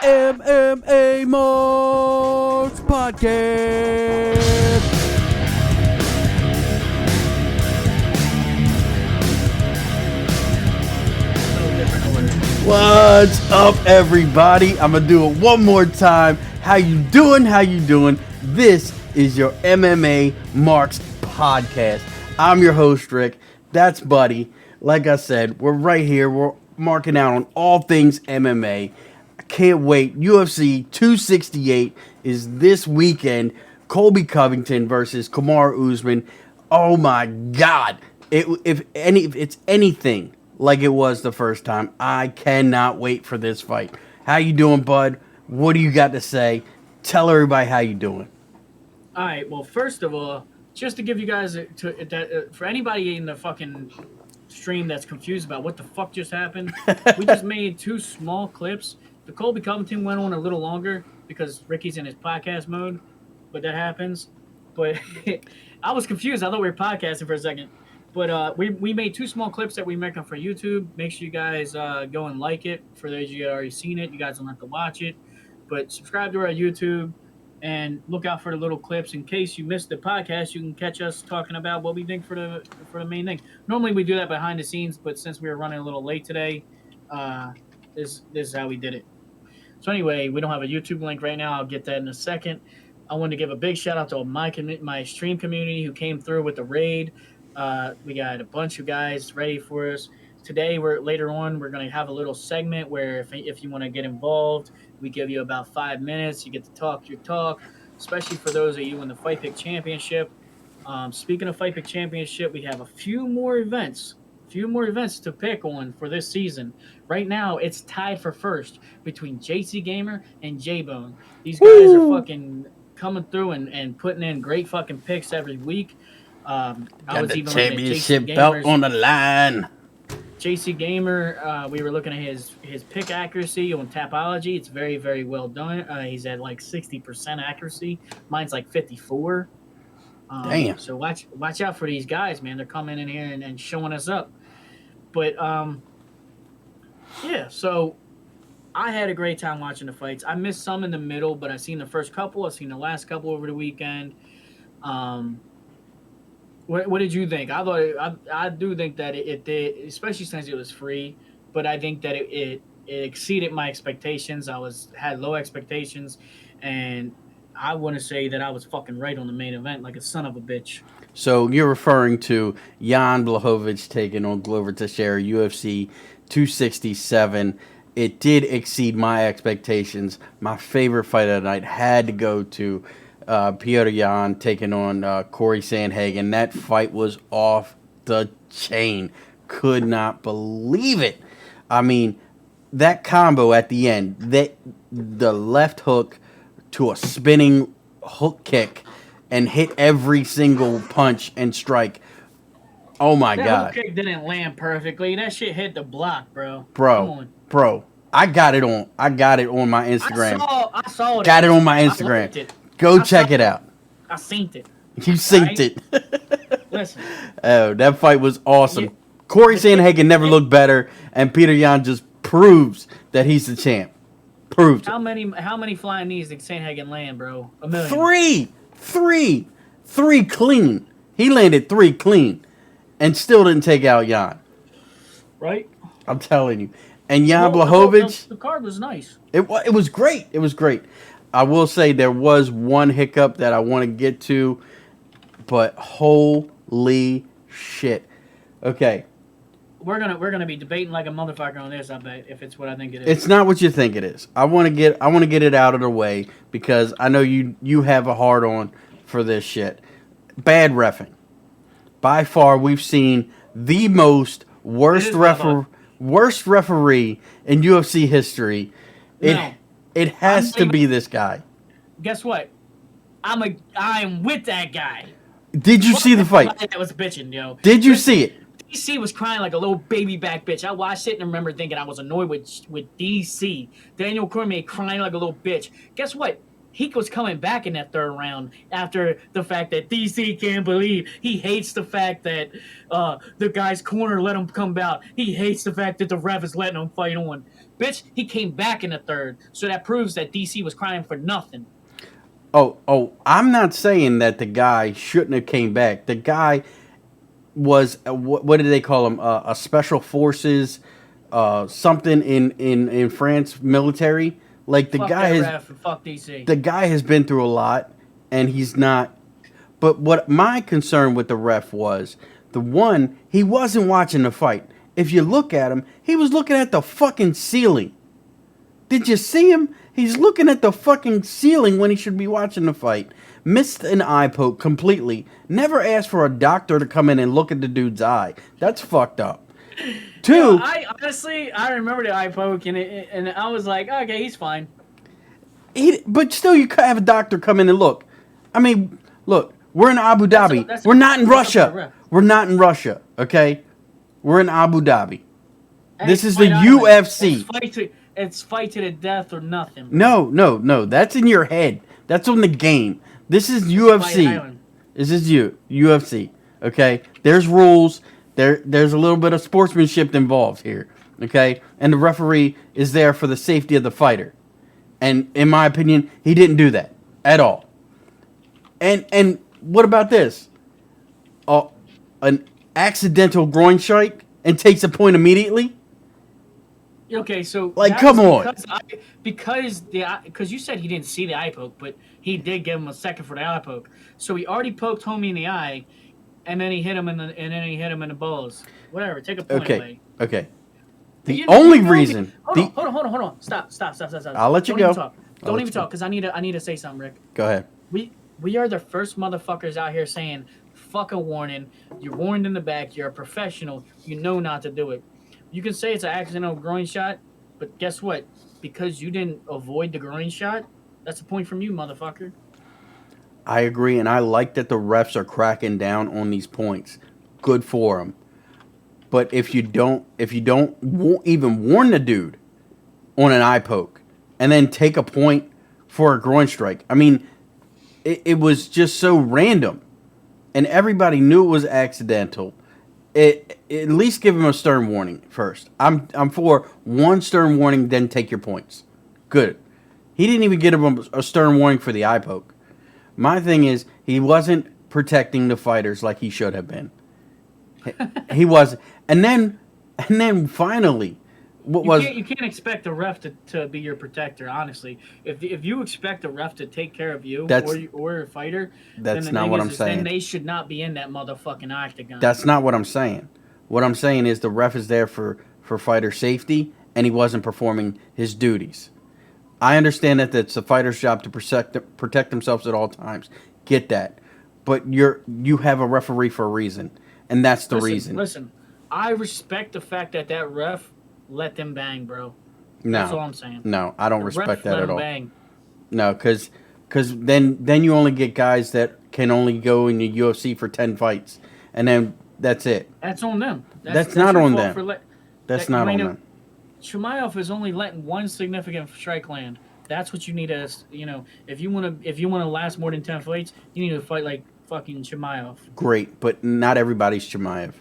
MMA Marks Podcast. What's up, everybody? I'm gonna do it one more time. How you doing? How you doing? This is your MMA Marks Podcast. I'm your host, Rick. That's Buddy. Like I said, we're right here. We're marking out on all things MMA. I can't wait. UFC 268 is this weekend. Colby Covington versus Kamaru Usman. Oh my God! If it's anything like it was the first time, I cannot wait for this fight. How you doing, bud? What do you got to say? Tell everybody how you doing. All right. Well, first of all, just to give you guys for anybody in the fucking stream that's confused about what the fuck just happened, we just made two small clips. The Colby Covington went on a little longer because Ricky's in his podcast mode, but that happens. But I was confused. I thought we were podcasting for a second. But we made two small clips that we make for YouTube. Make sure you guys go and like it. For those of you that already seen it, you guys don't have to watch it. But subscribe to our YouTube and look out for the little clips. In case you missed the podcast, you can catch us talking about what we think for the main thing. Normally we do that behind the scenes, but since we were running a little late today, this is how we did it. So anyway, we don't have a YouTube link right now. I'll get that in a second. I want to give a big shout out to my stream community who came through with the raid. We got a bunch of guys ready for us. Today, later on, we're going to have a little segment where if you want to get involved, we give you about 5 minutes. You get to talk your talk, especially for those of you in the Fight Pick Championship. Speaking of Fight Pick Championship, we have a few more events to pick on for this season. Right now, it's tied for first between JCGamer and J-Bone. These guys are fucking coming through and putting in great fucking picks every week. I was the even championship belt on the line. JCGamer, we were looking at his pick accuracy on Tapology. It's very, very well done. He's at like 60% accuracy. Mine's like 54. Damn. So watch out for these guys, man. They're coming in here and showing us up. But yeah. So I had a great time watching the fights. I missed some in the middle, but I seen the first couple. I seen the last couple over the weekend. What did you think? I do think that it did, especially since it was free. But I think that it exceeded my expectations. Had low expectations, and I want to say that I was fucking right on the main event, like a son of a bitch. So you're referring to Jan Blachowicz taking on Glover Teixeira, UFC 267. It did exceed my expectations. My favorite fight of the night had to go to Pyote taking on Corey Sandhagen. That fight was off the chain. Could not believe it. I mean, that combo at the end, the left hook to a spinning hook kick and hit every single punch and strike. Oh my God. That hook kick didn't land perfectly. That shit hit the block, bro. Bro. I got it on my Instagram. I saw it. Got it on my Instagram. Go check it out. I synced it. You synced it. Listen. Oh, that fight was awesome. Yeah. Corey Sandhagen never looked better, and Peter Yan just proves that he's the champ. Proved it. How many flying knees did Sandhagen land, bro? A million. Three clean. He landed 3 clean, and still didn't take out Yan. Right? I'm telling you. And Jan Blachowicz. The card was nice. It was great. It was great. I will say there was one hiccup that I want to get to, but holy shit. Okay. We're gonna be debating like a motherfucker on this, I bet, if it's what I think it is. It's not what you think it is. I want to get it out of the way because I know you have a hard on for this shit. Bad reffing. By far, we've seen the worst referee in UFC history. It has to be this guy. Guess what? I'm with that guy. Did you see the fight? That was bitching, yo. Did you see it? DC was crying like a little baby back bitch. I watched it and remember thinking I was annoyed with DC. Daniel Cormier crying like a little bitch. Guess what? he was coming back in that third round after the fact that DC can't believe. He hates the fact that the guy's corner let him come out. He hates the fact that the ref is letting him fight on. Bitch, he came back in the third. So that proves that DC was crying for nothing. Oh, I'm not saying that the guy shouldn't have came back. The guy was, what did they call him? A special forces, something in France military. Like Fuck DC. The guy has been through a lot, and he's not. But what my concern with the ref was, he wasn't watching the fight. If you look at him, he was looking at the fucking ceiling. Did you see him? He's looking at the fucking ceiling when he should be watching the fight. Missed an eye poke completely. Never asked for a doctor to come in and look at the dude's eye. That's fucked up. Two. I remember the eye poke, and I was like, okay, he's fine. But still, you could have a doctor come in and look. I mean, look, we're in Abu Dhabi. We're not in Russia. We're not in Russia, okay? We're in Abu Dhabi. This is the UFC. It's fight to the death or nothing. No. That's in your head. That's on the game. This is UFC. This is UFC. Okay? There's rules. There's a little bit of sportsmanship involved here. Okay? And the referee is there for the safety of the fighter. And in my opinion, he didn't do that at all. And what about this? An accidental groin strike and takes a point immediately? Okay, so like, come on. Because you said he didn't see the eye poke, but he did give him a second for the eye poke. So he already poked homie in the eye, and then he hit him in the balls. Whatever, take a point away. Okay. The only reason. Hold on. Stop. I'll let you go. Don't even talk, because I need to say something, Rick. Go ahead. We are the first motherfuckers out here saying, fuck a warning. You're warned in the back. You're a professional. You know not to do it. You can say it's an accidental groin shot, but guess what? Because you didn't avoid the groin shot, that's a point from you, motherfucker. I agree, and I like that the refs are cracking down on these points. Good for them. But if you don't won't even warn the dude on an eye poke and then take a point for a groin strike, I mean, it was just so random, and everybody knew it was accidental. At least give him a stern warning first. I'm for one stern warning, then take your points. Good. He didn't even give him a stern warning for the eye poke. My thing is, he wasn't protecting the fighters like he should have been. He wasn't. And then finally, you can't expect the ref to be your protector, honestly. If you expect the ref to take care of you or a fighter, that's not what I'm saying. Then they should not be in that motherfucking octagon. That's not what I'm saying. What I'm saying is the ref is there for fighter safety, and he wasn't performing his duties. I understand that it's the fighter's job to protect themselves at all times. Get that. But you have a referee for a reason, and that's the reason. Listen, I respect the fact that ref let them bang, bro. No. That's all I'm saying. No, I don't respect that at all. Bang. No, because then you only get guys that can only go in the UFC for 10 fights, and then that's it. That's on them. That's not on them. That's not on them. Chimaev is only letting one significant strike land. That's what you need to, if you want to last more than 10 fights, you need to fight like fucking Chimaev. Great, but not everybody's Chimaev.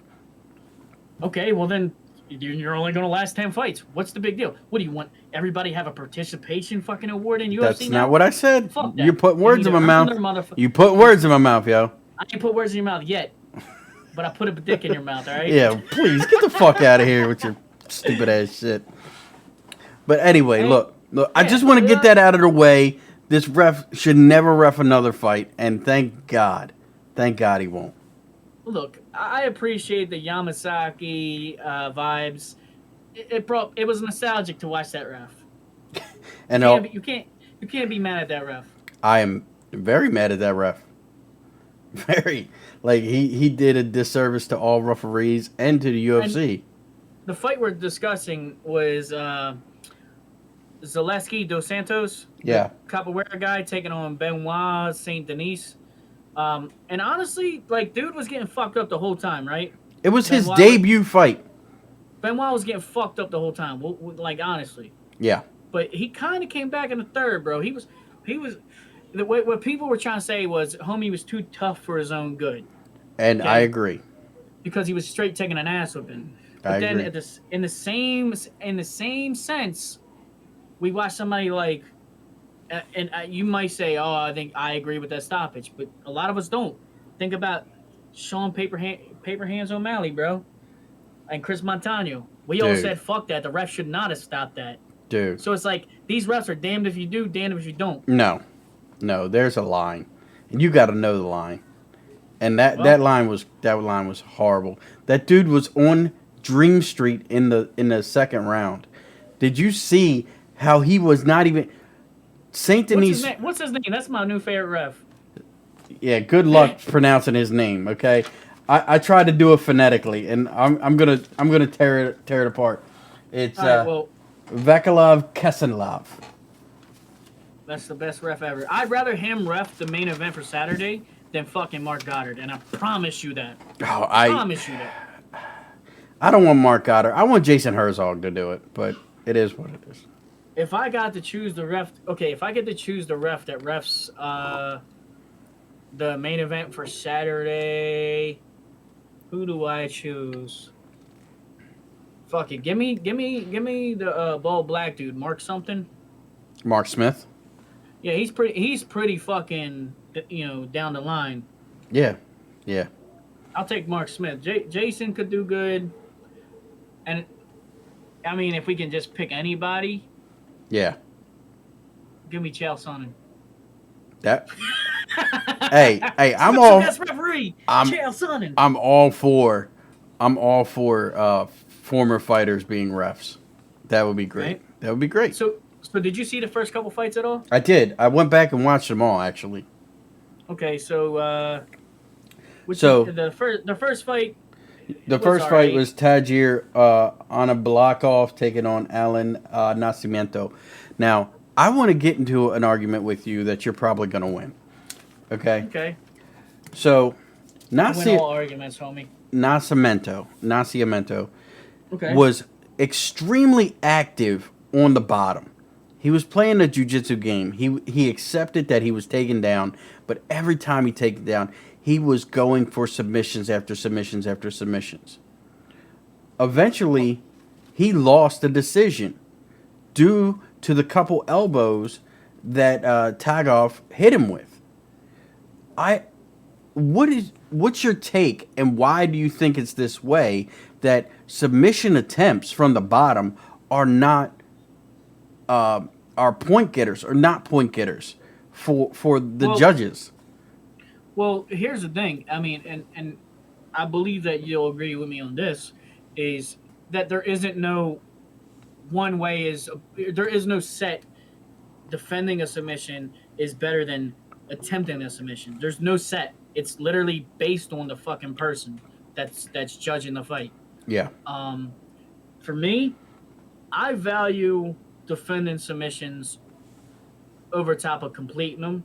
Okay, well then you're only going to last 10 fights. What's the big deal? What do you want? Everybody have a participation fucking award in UFC? That's not what I said. Fuck that. You put words in my mouth. You put words in my mouth, yo. I ain't put words in your mouth yet, but I put a dick in your mouth, all right? Yeah, please get the fuck out of here with your stupid ass shit. But anyway, look, I just want to get that out of the way. This ref should never ref another fight, and thank God he won't. Look, I appreciate the Yamasaki vibes. It was nostalgic to watch that ref. And you can't be mad at that ref. I am very mad at that ref. Very, like he did a disservice to all referees and to the UFC. And the fight we're discussing was Zaleski dos Santos, the Capoeira guy, taking on Benoit Saint Denis. And honestly, like, dude was getting fucked up the whole time, right? It was his debut fight. Benoit was getting fucked up the whole time, like, honestly. Yeah. But he kind of came back in the third, bro. He was He was what people were trying to say was homie was too tough for his own good. And I Okay, agree. because he was straight taking an ass whipping. I But then agree. in the same sense, we watch somebody like, and you might say, "Oh, I think I agree with that stoppage," but a lot of us don't. Think about Sean Paper Hands O'Malley, bro, and Chris Montano. We all Dude. said, "Fuck that." The ref should not have stopped that. Dude. So it's like these refs are damned if you do, damned if you don't. No. No, there's a line. And you got to know the line. And that Well, line was horrible. That dude was on Dream Street in the second round. Did you see how he was not even Saint what's his Denis? name? What's his name? That's my new favorite ref. Yeah, good luck pronouncing his name. Okay, I tried to do it phonetically, and I'm gonna tear it apart. It's All right, well, Vakalov Kesenlov. that's the best ref ever. I'd rather him ref the main event for Saturday than fucking Mark Goddard, and I promise you that. Oh, Promise you that. I don't want Mark Goddard. I want Jason Herzog to do it, but it is what it is. If I got to choose the ref, okay, if I get to choose the ref that refs the main event for Saturday, who do I choose? Fuck it, give me the bald black dude, Mark something. Mark Smith. Yeah, he's pretty fucking down the line. Yeah, yeah. I'll take Mark Smith. Jason could do good, and I mean if we can just pick anybody, Yeah. give me Chael Sonnen. That. hey, I'm That's all. the best referee, I'm- Chael Sonnen. I'm all for. Former fighters being refs. That would be great. Right. That would be great. So did you see the first couple fights at all? I did. I went back and watched them all actually. Okay, so So- the first fight. The was first fight alright. was Tajir on a block off taking on Alan Nascimento. Now, I want to get into an argument with you that you're probably going to win. Okay? Okay, So, I win all arguments, homie. Nascimento Okay. was extremely active on the bottom. He was playing a jiu-jitsu game. He accepted that he was taken down, but every time he taken down, he was going for submissions after submissions after submissions. Eventually, he lost the decision due to the couple elbows that Tagoff hit him with. What's your take, and why do you think it's this way that submission attempts from the bottom are not are point getters or not point getters for the judges? Well, here's the thing. I mean, and I believe that you'll agree with me on this, is that there isn't no one way there is no set defending a submission is better than attempting a submission. There's no set. It's literally based on the fucking person that's judging the fight. Yeah. For me, I value defending submissions over top of completing them.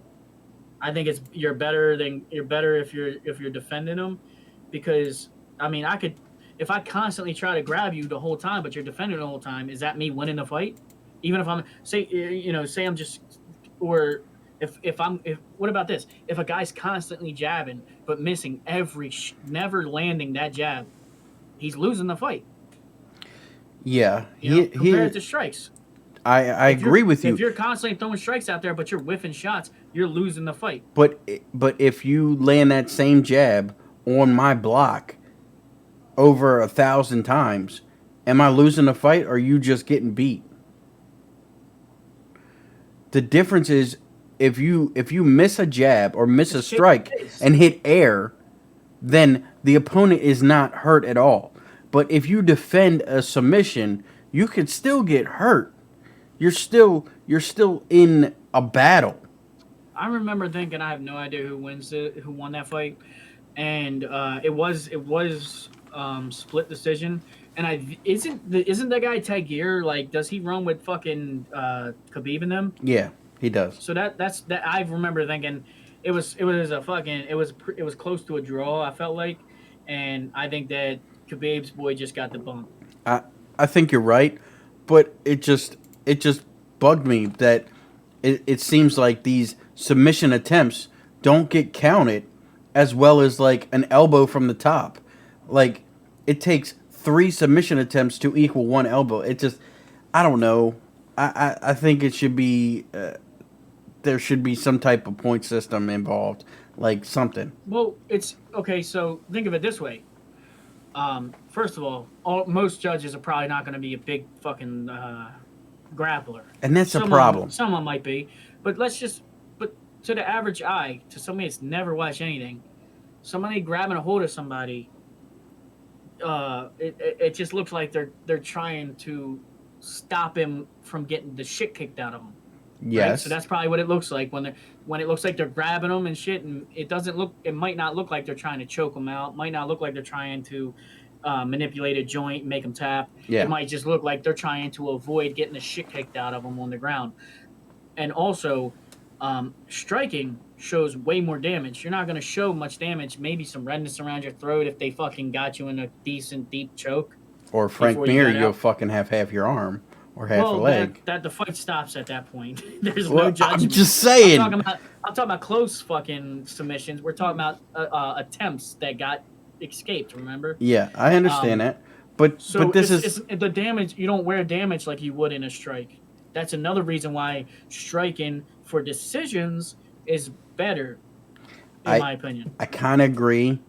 I think you're better if you're defending them, because I mean if I constantly try to grab you the whole time but you're defending the whole time, is that me winning the fight? Even if I'm say I'm just, or if what about this? If a guy's constantly jabbing but missing never landing that jab, he's losing the fight. Yeah. Compare it to strikes. I agree with you. If you're constantly throwing strikes out there, but you're whiffing shots, you're losing the fight. But if you land that same jab on my block over 1,000 times, am I losing the fight, or are you just getting beat? The difference is if you miss a jab or miss a strike and hit air, then the opponent is not hurt at all. But if you defend a submission, you could still get hurt. You're still in a battle. I remember thinking I have no idea who won that fight, and it was split decision. And isn't that guy Tagir, like, does he run with fucking Khabib in them? Yeah, he does. So that's I remember thinking it was close to a draw, I felt like, and I think that Khabib's boy just got the bump. I think you're right, but it just bugged me that it seems like these submission attempts don't get counted as well as like an elbow from the top. Like it takes 3 submission attempts to equal 1 elbow. It just, I don't know. I think it should be there should be some type of point system involved, like something. Well, it's okay. So think of it this way. First of all, most judges are probably not going to be a big fucking grappler, And that's a problem. Someone might be, but but to the average eye, to somebody that's never watched anything, somebody grabbing a hold of somebody, it just looks like they're trying to stop him from getting the shit kicked out of him. Yes. Right? So that's probably what it looks like when it looks like they're grabbing them and shit, and it might not look like they're trying to choke them out, might not look like they're trying to manipulate a joint, make them tap. Yeah. It might just look like they're trying to avoid getting the shit kicked out of them on the ground. And also, striking shows way more damage. You're not going to show much damage, maybe some redness around your throat if they fucking got you in a decent deep choke. Or Frank Mir, you'll fucking have half your arm. Or half a leg. That the fight stops at that point. There's no judgment. I'm just saying. I'm talking about close fucking submissions. We're talking about attempts that got escaped. Remember? Yeah, I understand that. But this is the damage. You don't wear damage like you would in a strike. That's another reason why striking for decisions is better, in my opinion. I kind of agree.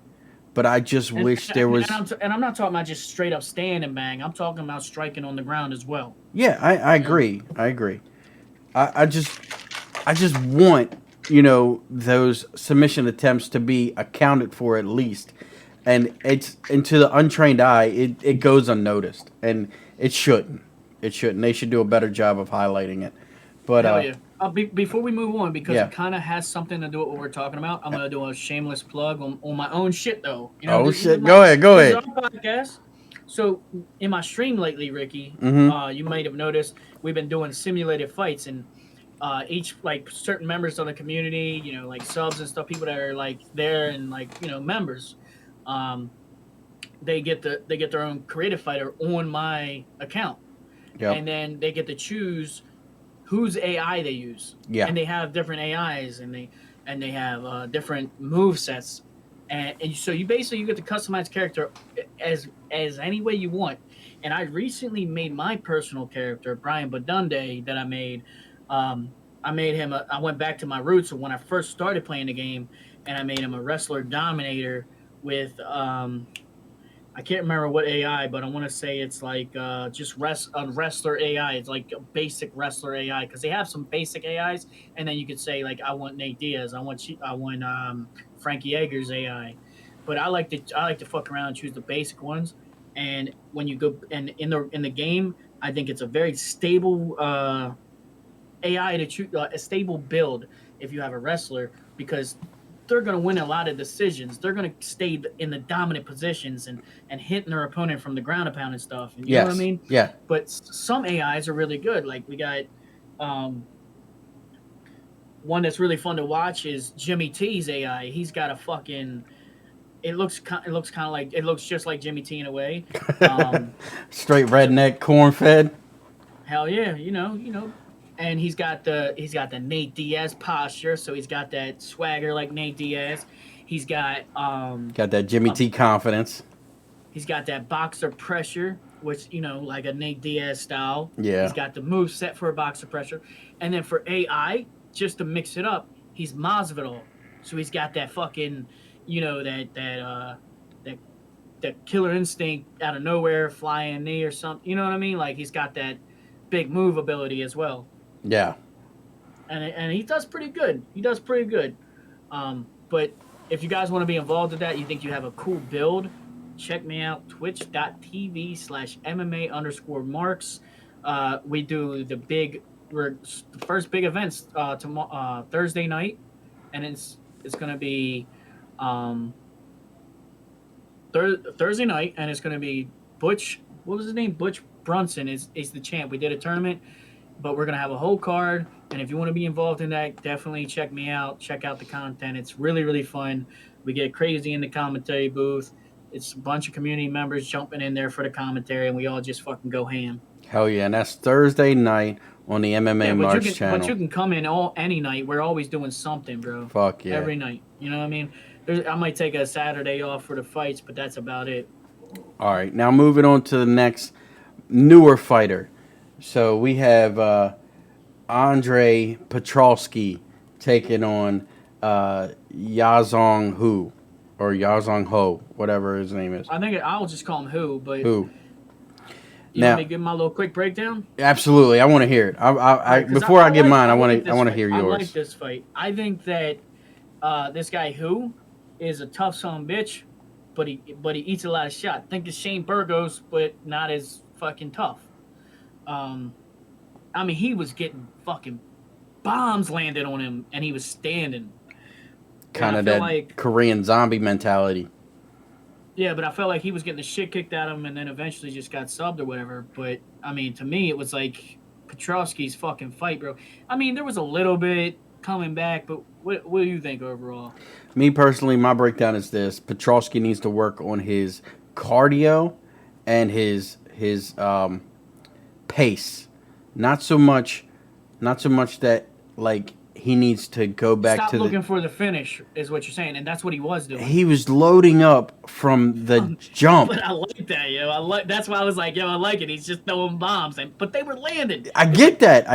But I just wish there was... And I'm not talking about just straight up stand and bang. I'm talking about striking on the ground as well. Yeah, I agree. I agree. I just want, those submission attempts to be accounted for at least. And to the untrained eye, it goes unnoticed. And it shouldn't. It shouldn't. They should do a better job of highlighting it. But yeah. Before we move on, because it kind of has something to do with what we're talking about, I'm going to do a shameless plug on my own shit, though. Shit. Go ahead. This is our podcast. So, in my stream lately, Ricky, you might have noticed we've been doing simulated fights, and each, like, certain members of the community, like subs and stuff, people that are, like, there and, like, members, they get their own creative fighter on my account. Yep. And then they get to choose whose AI they use. Yeah. And they have different AIs, and they have different move sets, and so you get to customize character as any way you want. And I recently made my personal character, Brian Badunde, that I made. I made him. I went back to my roots of when I first started playing the game, and I made him a wrestler dominator with I can't remember what AI, but I want to say it's like just a wrestler AI. It's like a basic wrestler AI, because they have some basic AIs, and then you could say like I want Nate Diaz, I want Frankie Edgar's AI, but I like to fuck around and choose the basic ones. And when you go and in the game, I think it's a very stable AI to choose, a stable build if you have a wrestler, because they're going to win a lot of decisions. They're going to stay in the dominant positions and hitting their opponent from the ground and pound and stuff. And you know what I mean? Yeah. But some AIs are really good. Like we got one that's really fun to watch is Jimmy T's AI. He's got a fucking... It looks just like Jimmy T in a way. Straight redneck, corn-fed. Hell yeah, you know. And he's got the Nate Diaz posture, so he's got that swagger like Nate Diaz. He's got that Jimmy T confidence. He's got that boxer pressure, which like a Nate Diaz style. Yeah. He's got the move set for a boxer pressure, and then for AI, just to mix it up, he's Masvidal. So he's got that fucking that killer instinct out of nowhere, flying knee or something. You know what I mean? Like he's got that big move ability as well. Yeah. And he does pretty good. But if you guys want to be involved with that, you think you have a cool build, check me out, twitch.tv/MMA_marks. We do the first big events Thursday night, and it's going to be Thursday night, and it's going to be Butch. What was his name? Butch Brunson is the champ. We did a tournament, but we're going to have a whole card. And if you want to be involved in that, definitely check me out. Check out the content. It's really, really fun. We get crazy in the commentary booth. It's a bunch of community members jumping in there for the commentary, and we all just fucking go ham. Hell yeah, and that's Thursday night on the MMA March channel. But you can come in any night. We're always doing something, bro. Fuck yeah. Every night. You know what I mean? I might take a Saturday off for the fights, but that's about it. All right, now moving on to the next newer fighter. So we have Andre Petrosky taking on Yazong Hu, or Yazong Ho, whatever his name is. I'll just call him Hu, but Hu. You want me to give my little quick breakdown? Absolutely, I want to hear it. Before I give mine, I want to hear yours. I like this fight. I think that this guy Hu is a tough son of a bitch, but he eats a lot of shot. Think of Shane Burgos, but not as fucking tough. I mean, he was getting fucking bombs landed on him, and he was standing. Kind of that like, Korean zombie mentality. Yeah, but I felt like he was getting the shit kicked out of him and then eventually just got subbed or whatever. But, I mean, to me, it was like Petrosky's fucking fight, bro. I mean, there was a little bit coming back, but what do you think overall? Me, personally, my breakdown is this. Petrosky needs to work on his cardio and his pace. Not so much that, like, he needs to go back Stop looking for the finish, is what you're saying, and that's what he was doing. He was loading up from the jump. But I like that, yo. That's why I was like, yo, I like it. He's just throwing bombs, but they were landing. I get that.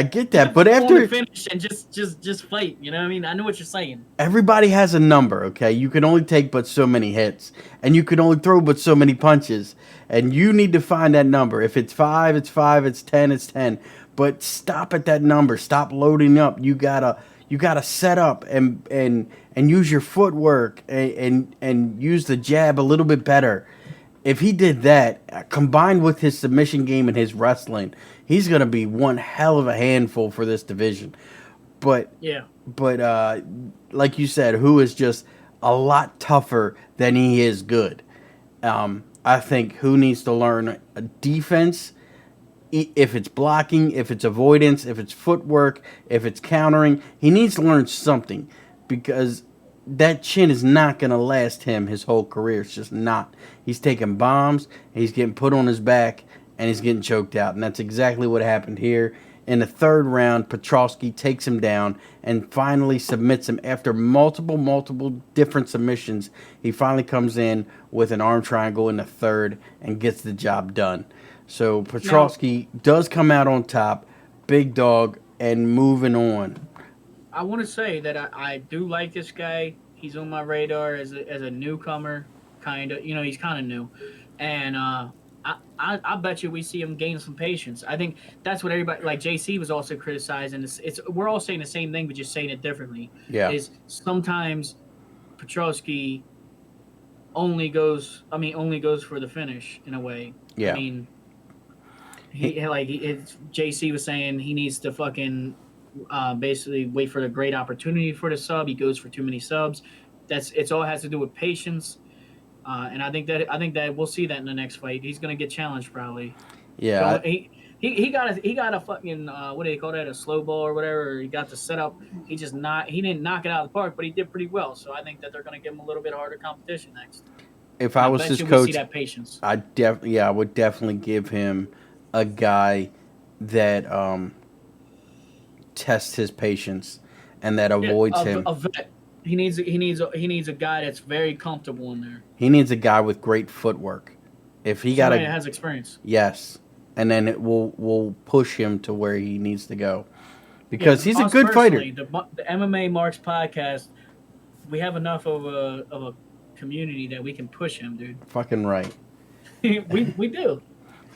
But after finish and just fight, you know what I mean? I know what you're saying. Everybody has a number, okay? You can only take but so many hits, and you can only throw but so many punches, and you need to find that number. If it's 5, it's 5. It's 10, it's 10. But stop at that number. Stop loading up. You gotta set up and use your footwork and use the jab a little bit better. If he did that, combined with his submission game and his wrestling, he's gonna be one hell of a handful for this division. But like you said, Hu is just a lot tougher than he is good. I think Hu needs to learn a defense. If it's blocking, if it's avoidance, if it's footwork, if it's countering, he needs to learn something, because that chin is not going to last him his whole career. It's just not. He's taking bombs, he's getting put on his back, and he's getting choked out. And that's exactly what happened here. In the third round, Petrosky takes him down and finally submits him after multiple different submissions. He finally comes in with an arm triangle in the third and gets the job done. So Petrosky does come out on top, big dog, and moving on. I want to say that I do like this guy. He's on my radar as a newcomer, kind of. You know, he's kind of new. And I bet you we see him gain some patience. I think that's what everybody, like JC was also criticizing. We're all saying the same thing, but just saying it differently. Yeah. Is sometimes Petrosky only goes for the finish in a way. Yeah. I mean, JC was saying he needs to fucking basically wait for a great opportunity for the sub. He goes for too many subs. It's all has to do with patience. And I think that we'll see that in the next fight. He's gonna get challenged probably. Yeah. So he got a fucking what do they call that, a slow ball or whatever. He got the setup. He didn't knock it out of the park, but he did pretty well. So I think that they're gonna give him a little bit harder competition next. If I was his coach, see that patience. I would definitely give him a guy that tests his patience and that avoids him. A vet. He needs a guy that's very comfortable in there. He needs a guy with great footwork. If he got somebody that has experience. Yes, and then it will push him to where he needs to go, because he's a good fighter. The MMA Marks podcast, we have enough of a community that we can push him, dude. Fucking right. we do.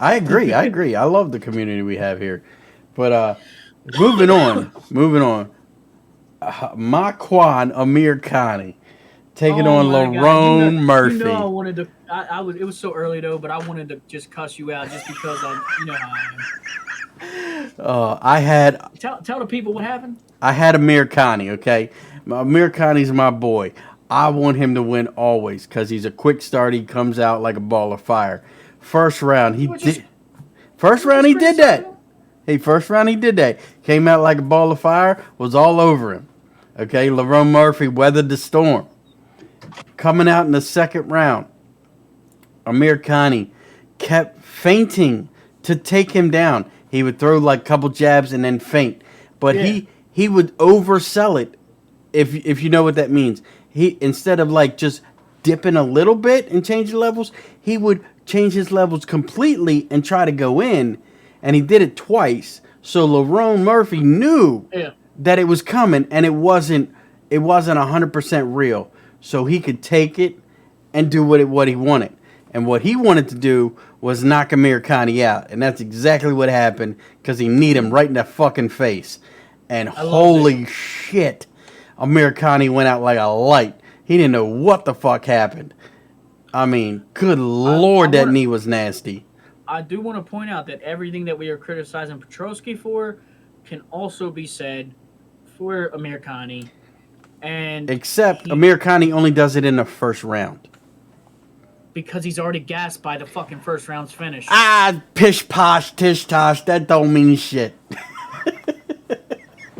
I agree. I love the community we have here. But moving on. Marquand Amir Khani taking on Lerone Murphy. You know I wanted to. It was so early though, but I wanted to just cuss you out just because you know how I am. Tell the people what happened. I had Amir Khani. Okay, Amir Khani's my boy. I want him to win always because he's a quick start. He comes out like a ball of fire. First round he did that. Hey, first round he did that. Came out like a ball of fire. Was all over him. Okay, Lerone Murphy weathered the storm. Coming out in the second round, Amir Khani kept feinting to take him down. He would throw like a couple jabs and then feint. But Yeah. he would oversell it, if you know what that means. He, instead of like just dipping a little bit and changing levels, he would change his levels completely and try to go in. And he did it twice. So Lerone Murphy knew that it was coming, and it wasn't 100% real. So he could take it and do what he wanted. And what he wanted to do was knock Amirkhani out. And that's exactly what happened, because he kneed him right in the fucking face. And holy shit, Amirkhani went out like a light. He didn't know what the fuck happened. I mean, good lord, that knee was nasty. I do want to point out that everything that we are criticizing Petrosky for can also be said for Amirkhani. Except Amirkhani only does it in the first round. Because he's already gassed by the fucking first round's finish. Ah, pish posh, tish tosh, that don't mean shit.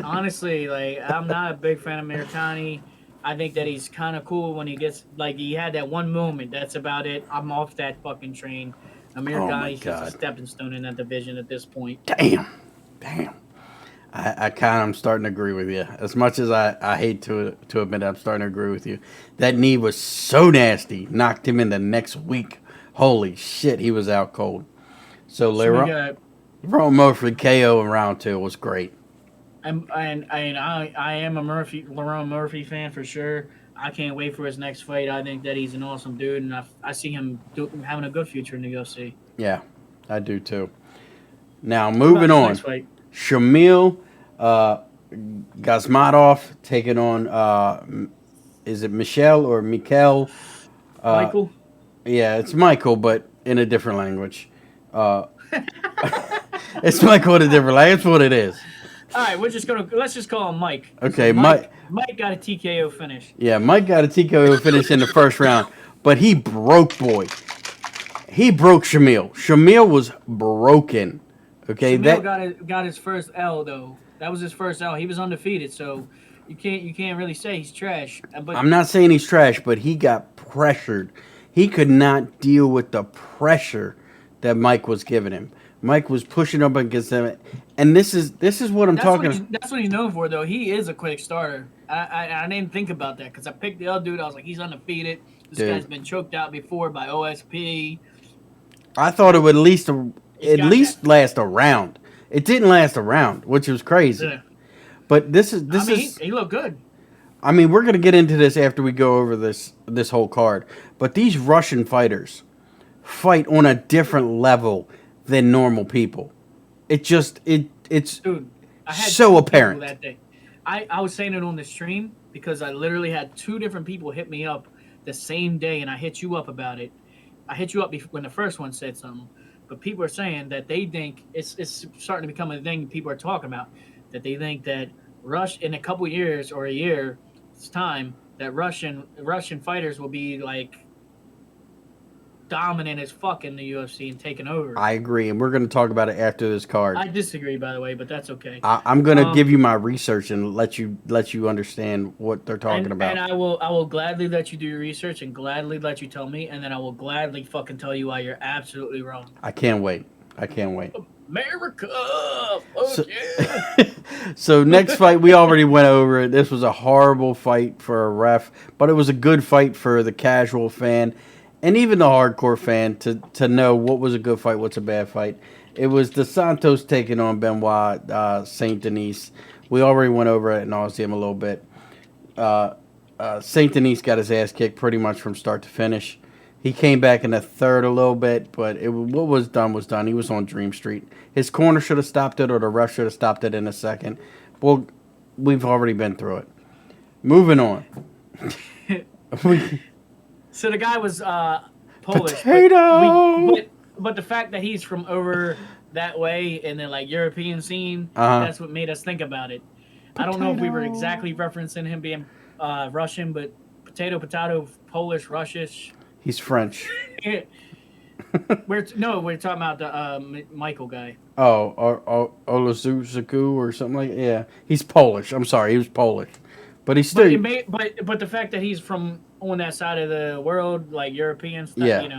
Honestly, like, I'm not a big fan of Amirkhani. I think that he's kind of cool when he gets, like, he had that one moment. That's about it. I'm off that fucking train. Amirkhani's just a stepping stone in that division at this point. Damn. I kind of am starting to agree with you. As much as I hate to admit it, I'm starting to agree with you. That knee was so nasty. Knocked him in the next week. Holy shit, he was out cold. So Lerone Murphy KO in round 2 was great. And I am a Lerone Murphy fan for sure. I can't wait for his next fight. I think that he's an awesome dude, and I see him having a good future in the UFC. Yeah, I do too. Now, moving on. Shamil Gazmatov taking on, is it Michelle or Mikel? Michael? Yeah, it's Michael, but in a different language. It's Michael in a different language. That's what it is. All right, let's just call him Mike. Okay, so Mike got a TKO finish. Yeah, Mike got a TKO finish in the first round, but he broke Shamil. Shamil was broken. Okay, Shamil got his first L though. That was his first L. He was undefeated, so you can't really say he's trash. But I'm not saying he's trash, but he got pressured. He could not deal with the pressure that Mike was giving him. Mike was pushing up against him, and this is what I'm talking about. That's what he's known for, though. He is a quick starter. I didn't think about that because I picked the other dude. I was like, he's undefeated. This guy's been choked out before by OSP. I thought it would at least last a round. It didn't last a round, which was crazy. Yeah. But this is. He looked good. I mean, we're gonna get into this after we go over this whole card. But these Russian fighters fight on a different level than normal people. It's Dude, I had so apparent that day. I was saying it on the stream because I literally had 2 different people hit me up the same day, and I hit you up about it. I hit you up when the first one said something, but people are saying that they think it's starting to become a thing people are talking about, that they think that in a couple years or a year's time that Russian fighters will be like dominant as fuck in the UFC and taking over. I agree, and we're going to talk about it after this card. I disagree, by the way, but that's okay. I'm going to give you my research and let you understand what they're talking about. And I will gladly let you do your research and gladly let you tell me, and then I will gladly fucking tell you why you're absolutely wrong. I can't wait. America! So next fight, we already went over it. This was a horrible fight for a ref, but it was a good fight for the casual fan. And even the hardcore fan to know what was a good fight, what's a bad fight. It was Dos Santos taking on Benoit Saint Denis. We already went over it ad nauseum a little bit. Saint Denis got his ass kicked pretty much from start to finish. He came back in the third a little bit, but what was done was done. He was on Dream Street. His corner should have stopped it, or the ref should have stopped it in a second. Well, we've already been through it. Moving on. So the guy was Polish. Potato! But the fact that he's from over that way in the like European scene, that's what made us think about it. Potato. I don't know if we were exactly referencing him being Russian, but potato, Polish, Russish. He's French. we're talking about the Michael guy. Oh, Olazuzaku or something like that. Yeah, he's Polish. I'm sorry, he was Polish. But he's still. But the fact that he's from on that side of the world, like European stuff,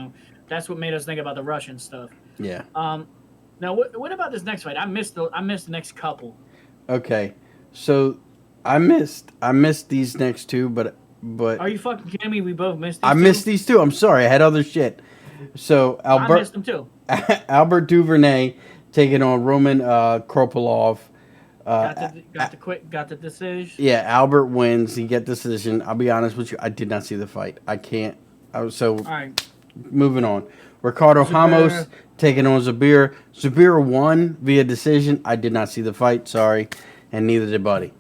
that's what made us think about the Russian stuff. Yeah. Now, what about this next fight? I missed the next couple. Okay, so I missed these next two, but Are you fucking kidding me? We both missed these I two? missed these two. I'm sorry, I had other shit. So I missed them too. Albert Duvernay taking on Roman Kropolov. Got the decision. Yeah, Albert wins. He get decision. I'll be honest with you, I did not see the fight. I can't. All right. Moving on. Ricardo Ramos taking on Zabir. Zabir won via decision. I did not see the fight. Sorry, and neither did Buddy.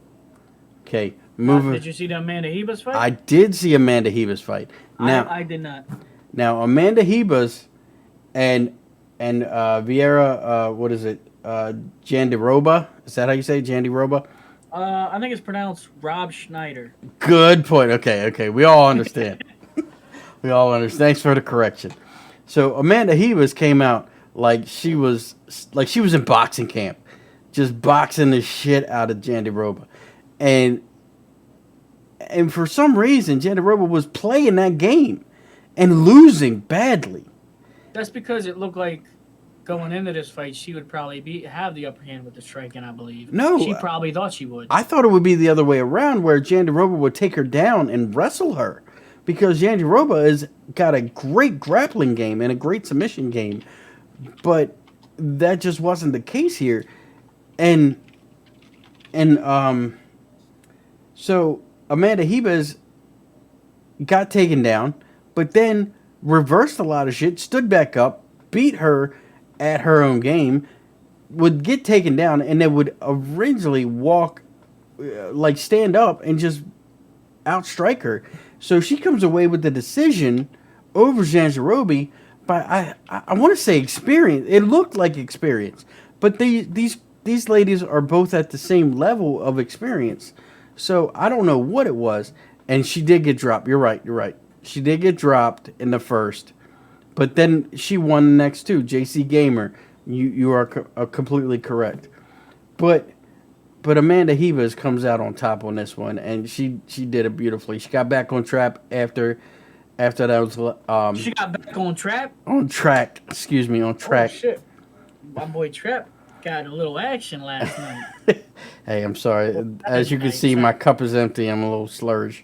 Okay, moving. Did you see the Amanda Hebus fight? I did see Amanda Hebus fight. Now I did not. Now Amanda Hebus and Vera. What is it? Jandiroba. Is that how you say it? Jandiroba? I think it's pronounced Rob Schneider. Good point. Okay. We all understand. We all understand. Thanks for the correction. So Amanda Hebus came out like she was in boxing camp, just boxing the shit out of Jandiroba, and for some reason Jandiroba was playing that game and losing badly. That's because it looked like going into this fight she would probably have the upper hand with the striking, I believe. No, she probably thought she would. I thought it would be the other way around, where Jandiroba would take her down and wrestle her, because Jandiroba has got a great grappling game and a great submission game, but that just wasn't the case here. So Amanda Hebes got taken down, but then reversed a lot of shit, stood back up, beat her at her own game, would get taken down, and then would originally stand up and just outstrike her. So she comes away with the decision over Jandiroba by, I want to say experience. It looked like experience, but these ladies are both at the same level of experience. So I don't know what it was, and she did get dropped. You're right. She did get dropped in the first, but then she won the next two. JCGamer, you are completely correct. But Amanda Hebes comes out on top on this one, and she did it beautifully. She got back on track after that was she got back on track? On track. Excuse me, on track. Oh shit. My boy Trap got a little action last night. Hey, I'm sorry. As you can see, my cup is empty. I'm a little slurge.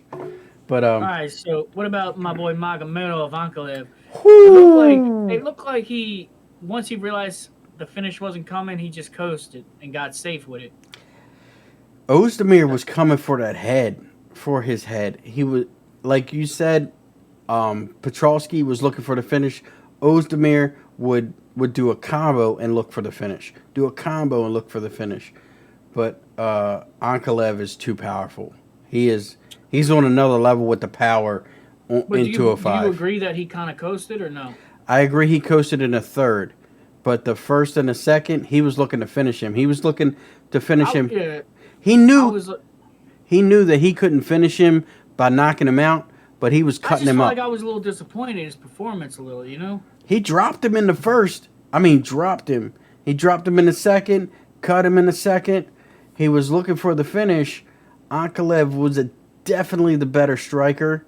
But all right, so what about my boy Magomedov Ankalev? It looked like he, once he realized the finish wasn't coming, he just coasted and got safe with it. Ozdemir was coming for his head. He was, like you said, Petrosky was looking for the finish. Ozdemir would do a combo and look for the finish. But Ankalev is too powerful. He's on another level with the power in 205. Do you agree that he kind of coasted or no? I agree he coasted in the third. But the first and the second, he was looking to finish him. Yeah. He knew that he couldn't finish him by knocking him out, but he was cutting him up. I was a little disappointed in his performance, He dropped him in the first. He dropped him in the second, cut him in the second. He was looking for the finish. Ankalev was definitely the better striker.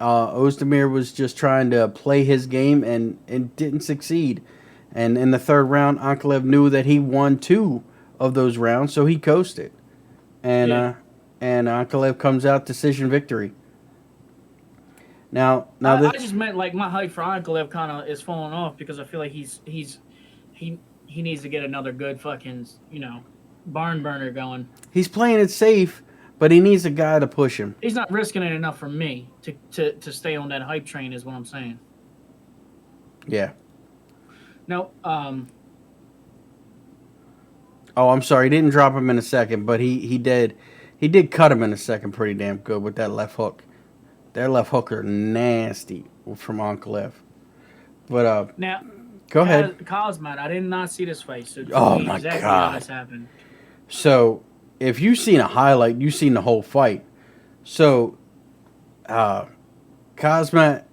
Ozdemir was just trying to play his game and didn't succeed. And in the third round, Ankalev knew that he won 2 of those rounds, so he coasted. And Ankalev comes out decision victory. Now I just meant like my hype for Ankalev kind of is falling off because I feel like he needs to get another good fucking barn burner going. He's playing it safe, but he needs a guy to push him. He's not risking it enough for me to stay on that hype train, is what I'm saying. Yeah. No. Oh, I'm sorry. He didn't drop him in a second, but he did cut him in a second pretty damn good with that left hook. That left hooker nasty from Ankalev. But now go ahead. Cosman, I did not see this fight. So oh my exactly God. How this happened. So if you've seen a highlight, you've seen the whole fight. So Kazmat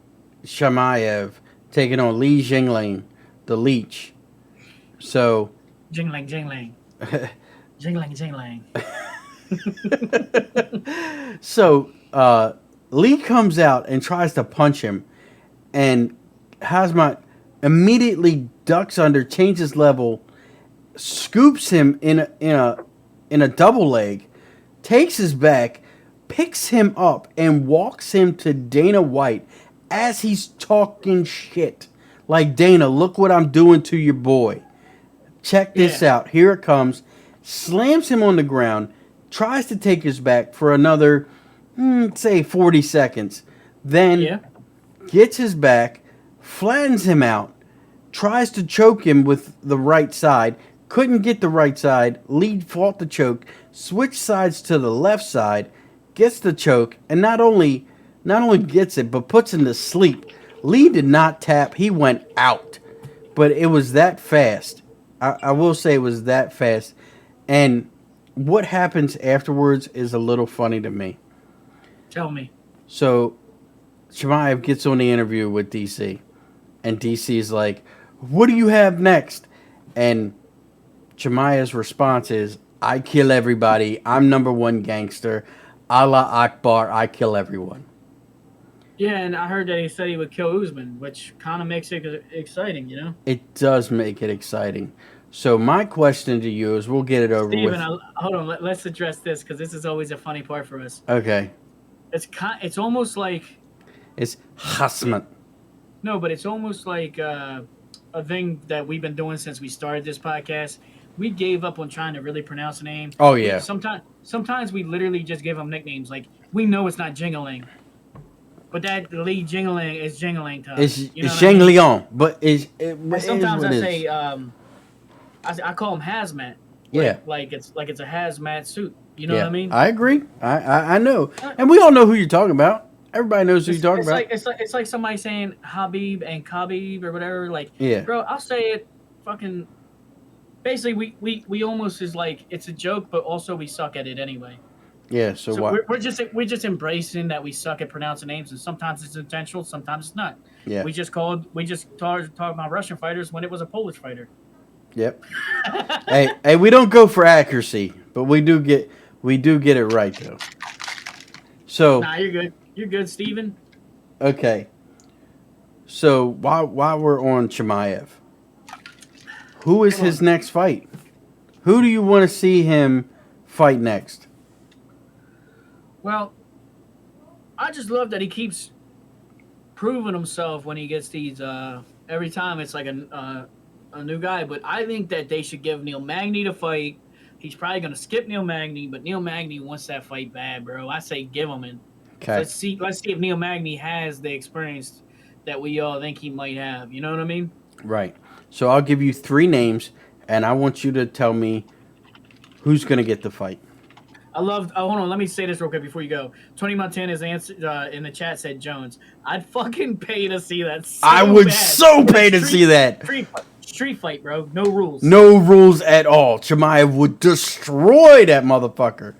Shamaev taking on Li Jingling, the Leech. So Jingling. Jingling. So Lee comes out and tries to punch him, and Hazmat immediately ducks under, changes level, scoops him in a double leg, takes his back, picks him up, and walks him to Dana White as he's talking shit. Like, Dana, look what I'm doing to your boy. Check this out. Here it comes. Slams him on the ground, tries to take his back for another, say, 40 seconds. Then gets his back, flattens him out, tries to choke him with the right side, couldn't get the right side, Lee fought the choke, switched sides to the left side, gets the choke, and not only gets it, but puts him to sleep. Lee did not tap, he went out. But it was that fast. I will say it was that fast. And what happens afterwards is a little funny to me. Tell me. So, Chimaev gets on the interview with DC. And DC's like, what do you have next? And Chimaev's response is, I kill everybody. I'm number one gangster. Allah Akbar. I kill everyone. Yeah, and I heard that he said he would kill Usman, which kind of makes it exciting, you know? It does make it exciting. So my question to you is, we'll get it over with. Hold on. Let's address this, because this is always a funny part for us. Okay. It's almost like... It's harassment. No, but it's almost like a thing that we've been doing since we started this podcast. We gave up on trying to really pronounce a name. Oh, yeah. Sometimes we literally just give them nicknames. Like, we know it's not Jingling. But that Lee Jingling is Jingling to us. It's Zhang Liang, but sometimes I say I call him hazmat. Like it's a hazmat suit. You know what I mean? I agree. I know, and we all know who you're talking about. Everybody knows who you're talking about. It's like somebody saying Habib and Khabib or whatever. Like, bro, I'll say it. Fucking. Basically, we almost is like it's a joke, but also we suck at it anyway. Yeah, so what? We're just embracing that we suck at pronouncing names, and sometimes it's intentional, sometimes it's not. Yeah. We just talked about Russian fighters when it was a Polish fighter. Yep. hey, we don't go for accuracy, but we do get it right though. So. Nah, you're good. You're good, Steven. Okay. So while we're on Chimaev, who is his next fight? Who do you want to see him fight next? Well, I just love that he keeps proving himself when he gets these. Every time it's like a new guy. But I think that they should give Neil Magny the fight. He's probably gonna skip Neil Magny, but Neil Magny wants that fight bad, bro. I say give him it. Okay. Let's see if Neil Magny has the experience that we all think he might have. You know what I mean? Right. So I'll give you 3 names, and I want you to tell me who's gonna get the fight. hold on, let me say this real quick before you go. Tony Montana's answer in the chat said Jones. I'd fucking pay to see that so I would bad. so pay to see that. Street fight, bro. No rules. No rules at all. Chimaev would destroy that motherfucker.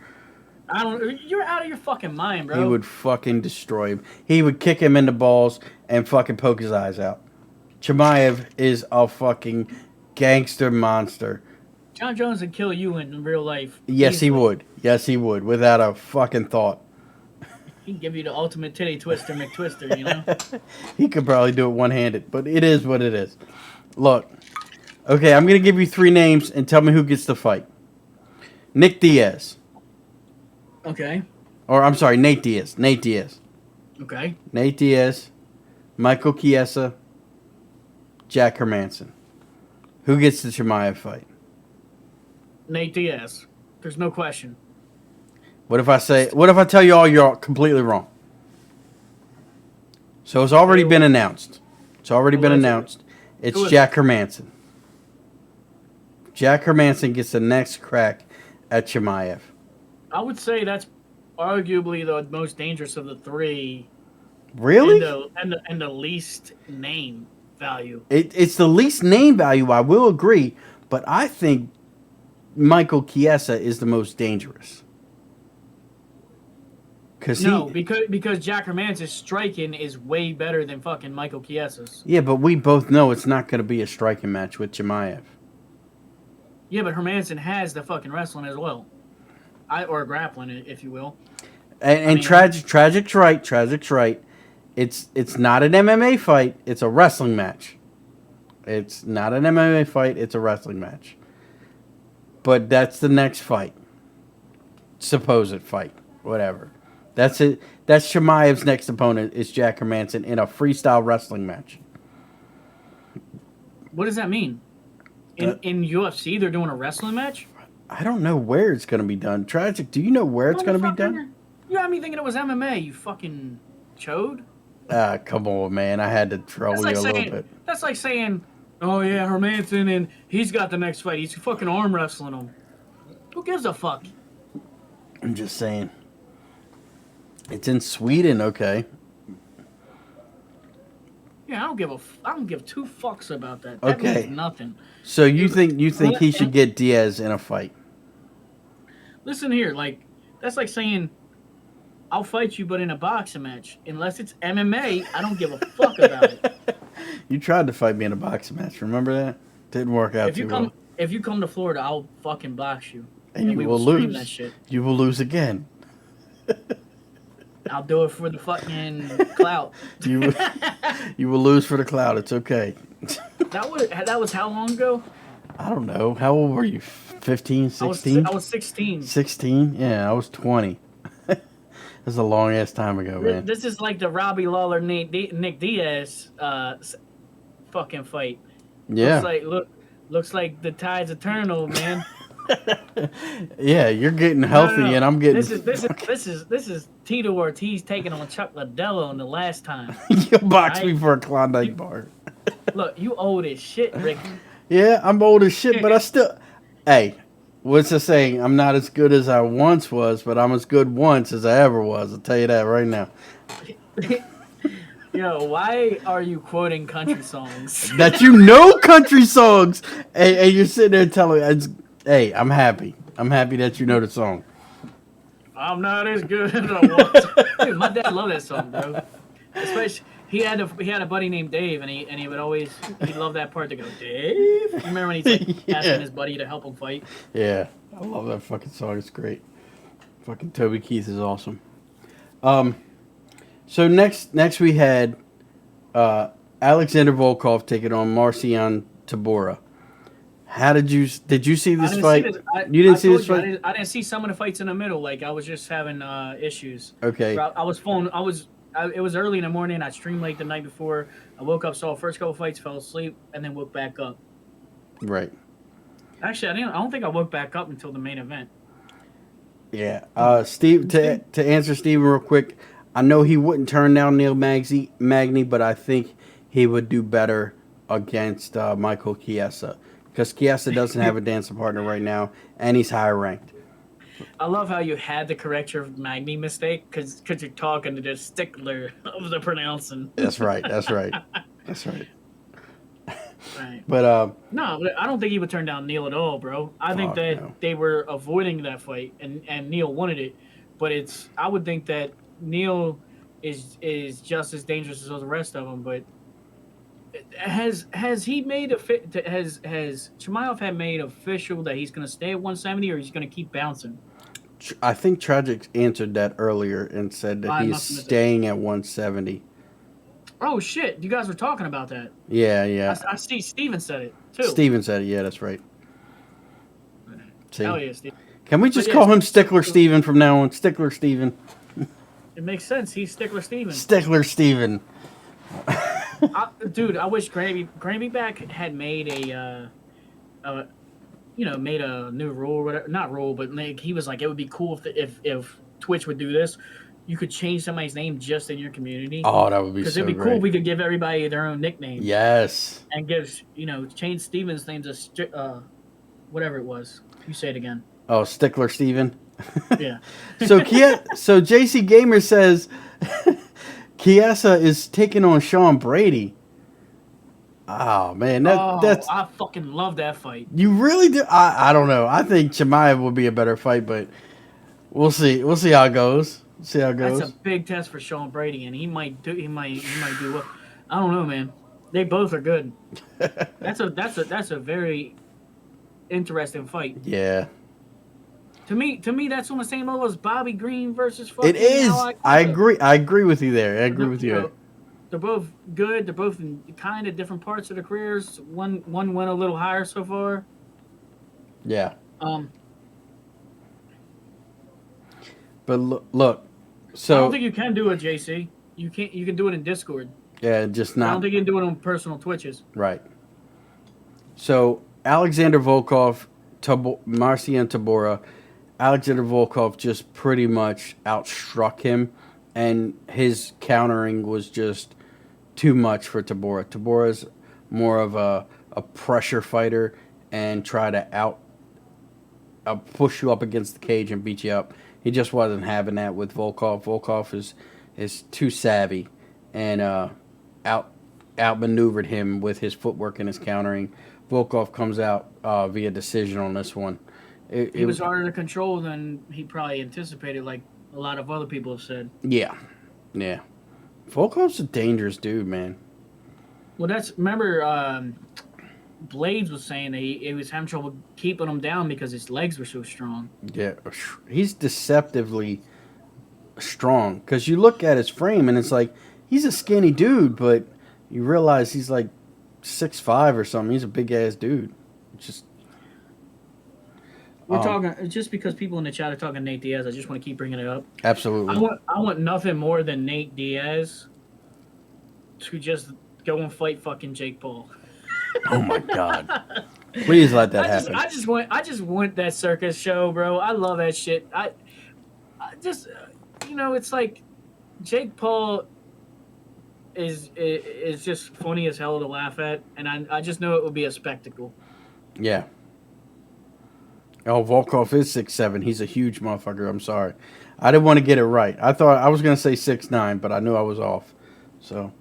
You're out of your fucking mind, bro. He would fucking destroy him. He would kick him in the balls and fucking poke his eyes out. Chimaev is a fucking gangster monster. John Jones would kill you in real life. Yes, easily. He would. Yes, he would. Without a fucking thought. He'd give you the ultimate titty twister McTwister, you know? He could probably do it one-handed, but it is what it is. Look. Okay, I'm going to give you 3 names and tell me who gets the fight. Nick Diaz. Okay. Or, I'm sorry, Nate Diaz. Okay. Nate Diaz, Michael Chiesa, Jack Hermansson. Who gets the Chimaev fight? Nate Diaz. There's no question. What if I tell you all you're completely wrong? So it's already been announced. It's Jack Hermansson. Jack Hermansson gets the next crack at Chimaev. I would say that's arguably the most dangerous of the 3. Really? And the least name value. It's the least name value, I will agree, but I think Michael Chiesa is the most dangerous. Because Jack Hermansson's striking is way better than fucking Michael Chiesa's. Yeah, but we both know it's not going to be a striking match with Chimaev. Yeah, but Hermansson has the fucking wrestling as well. Or grappling, if you will. Tragic's right. It's not an MMA fight. It's a wrestling match. It's not an MMA fight. It's a wrestling match. but that's the next fight. Supposed fight. Whatever. That's it. That's Chimaev's next opponent is Jack Hermansson in a freestyle wrestling match. What does that mean? In UFC, they're doing a wrestling match? I don't know where it's going to be done. Tragic, do you know where it's going to be done? You had me thinking it was MMA, you fucking chode. Come on, man. I had to troll you a little bit. That's like saying, oh, yeah, Hermansson, and he's got the next fight. He's fucking arm wrestling him. Who gives a fuck? I'm just saying. It's in Sweden, okay. Yeah, I don't give two fucks about that. That means nothing. So you think he should get Diaz in a fight? Listen here, like that's like saying I'll fight you, but in a boxing match. Unless it's MMA, I don't give a fuck about it. You tried to fight me in a boxing match. Remember that? Didn't work out too well. If you come to Florida, I'll fucking box you. And you will lose. That shit. You will lose again. I'll do it for the fucking clout. You will lose for the clout. It's okay. That was how long ago? I don't know. How old were you? 15, 16? I was 16. 16? Yeah, I was 20. That's a long ass time ago, man. This is like the Robbie Lawler Nick Diaz fucking fight. Yeah. Looks like the tide's eternal, man. Yeah, you're getting healthy, and I'm getting. This is Tito Ortiz taking on Chuck Liddell in the last time. You boxed me for a Klondike bar. Look, you old as shit, Ricky. Yeah, I'm old as shit, but I still. Hey, what's the saying? I'm not as good as I once was, but I'm as good once as I ever was. I'll tell you that right now. Yo, why are you quoting country songs? That you know country songs, and you're sitting there telling me. Hey, I'm happy. I'm happy that you know the song. I'm not as good as I was. Dude, my dad loved that song, bro. Especially he had a buddy named Dave, and he would always love that part to go, Dave. You remember when he's like asking his buddy to help him fight? Yeah, I love that fucking song. It's great. Fucking Toby Keith is awesome. So next we had Alexander Volkov taking on Marcian Tabora. How did you see this fight? You didn't see this fight? I didn't see some of the fights in the middle. Like I was just having issues. Okay. It was early in the morning. I streamed late the night before. I woke up, saw the first couple fights, fell asleep, and then woke back up. Right. Actually, I don't think I woke back up until the main event. Yeah. Steve, to answer Steven real quick, I know he wouldn't turn down Neil Magny, but I think he would do better against Michael Chiesa. Because Chiesa doesn't have a dancing partner right now, and he's higher ranked. I love how you had to correct your Magny mistake because you're talking to the stickler of the pronouncing. That's right. Right. But no, but I don't think he would turn down Neil at all, bro. I think that they were avoiding that fight, and Neil wanted it. But I would think that Neil is just as dangerous as the rest of them, but. Has Chimaev had made official that he's going to stay at 170 or he's going to keep bouncing? I think Tragic answered that earlier and said that he's staying at 170. Oh shit! You guys were talking about that. Yeah. I see. Steven said it too. Steven said it. Yeah, that's right. See? Hell yeah, Steven. Can we just call him Stickler Steven from now on? Stickler Steven. It makes sense. He's Stickler Steven. Stickler Steven. Dude, I wish Gravy Back had made made a new rule or whatever. Not rule, but like, he was like, it would be cool if Twitch would do this. You could change somebody's name just in your community. Oh, that would be so great. Because it'd be cool if we could give everybody their own nickname. Yes. And change Steven's name to whatever it was. You say it again. Oh, Stickler Steven? Yeah. So JCGamer says Chiesa is taking on Sean Brady. Oh man, that's I fucking love that fight. You really do? I don't know. I think Chimaev would be a better fight, but we'll see. We'll see how it goes. That's a big test for Sean Brady, and he might do well. I don't know, man. They both are good. That's a very interesting fight. Yeah. To me, that's on the same level as Bobby Green versus fucking. It is. I agree. I agree with you there. I agree with you. They're both good. They're both in kind of different parts of their careers. One went a little higher so far. Yeah. Um, But look, I don't so think you can do it, JC. You can't. You can do it in Discord. yeah, just I don't not think you can do it on personal Twitches. right. So Alexander Volkov, Marcian Tabora, Alexander Volkov just pretty much outstruck him, and his countering was just too much for Tabora. Tabora's more of a pressure fighter and try to push you up against the cage and beat you up. He just wasn't having that with Volkov. Volkov is too savvy and out outmaneuvered him with his footwork and his countering. Volkov comes out via decision on this one. He was harder to control than he probably anticipated, like a lot of other people have said. Yeah, yeah. Volkov's a dangerous dude, man. Well, that's remember Blades was saying that he was having trouble keeping him down because his legs were so strong. Yeah, he's deceptively strong because you look at his frame and it's like he's a skinny dude, but you realize he's like 6'5" or something. He's a big ass dude. Just we're talking just because people in the chat are talking Nate Diaz. I just want to keep bringing it up. Absolutely. I want nothing more than Nate Diaz to just go and fight fucking Jake Paul. Oh my god! Please let that happen. I just want that circus show, bro. I love that shit. I just it's like Jake Paul is just funny as hell to laugh at, and I just know it would be a spectacle. Yeah. Oh, Volkov is 6'7". He's a huge motherfucker. I'm sorry. I didn't want to get it right. I thought I was gonna say 6'9", but I knew I was off. So,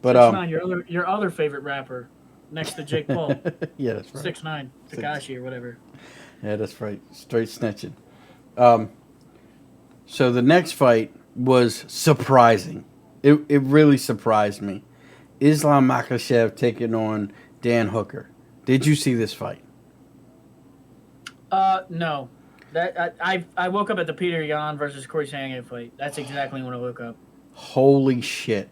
but 6'9", your other favorite rapper, next to Jake Paul. Yeah, that's right. 6'9", Takashi or whatever. Yeah, that's right. Straight snitching. So the next fight was surprising. It really surprised me. Islam Makhachev taking on Dan Hooker. Did you see this fight? No. That I woke up at the Peter Yan versus Corey Sandhagen fight. That's exactly when I woke up. Holy shit.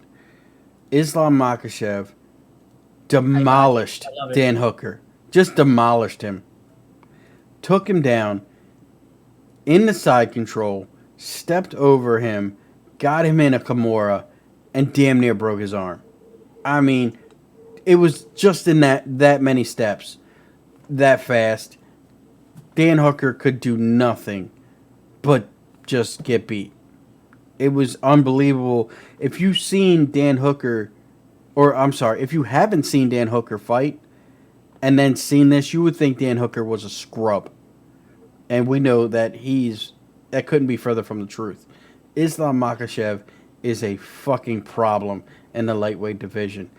Islam Makhachev demolished Dan Hooker. Just demolished him. Took him down in the side control, stepped over him, got him in a Kimura, and damn near broke his arm. I mean, it was just in that many steps, that fast. Dan Hooker could do nothing but just get beat. It was unbelievable. If you've seen Dan Hooker, or I'm sorry, if you haven't seen Dan Hooker fight and then seen this, you would think Dan Hooker was a scrub. And we know that that couldn't be further from the truth. Islam Makhachev is a fucking problem in the lightweight division.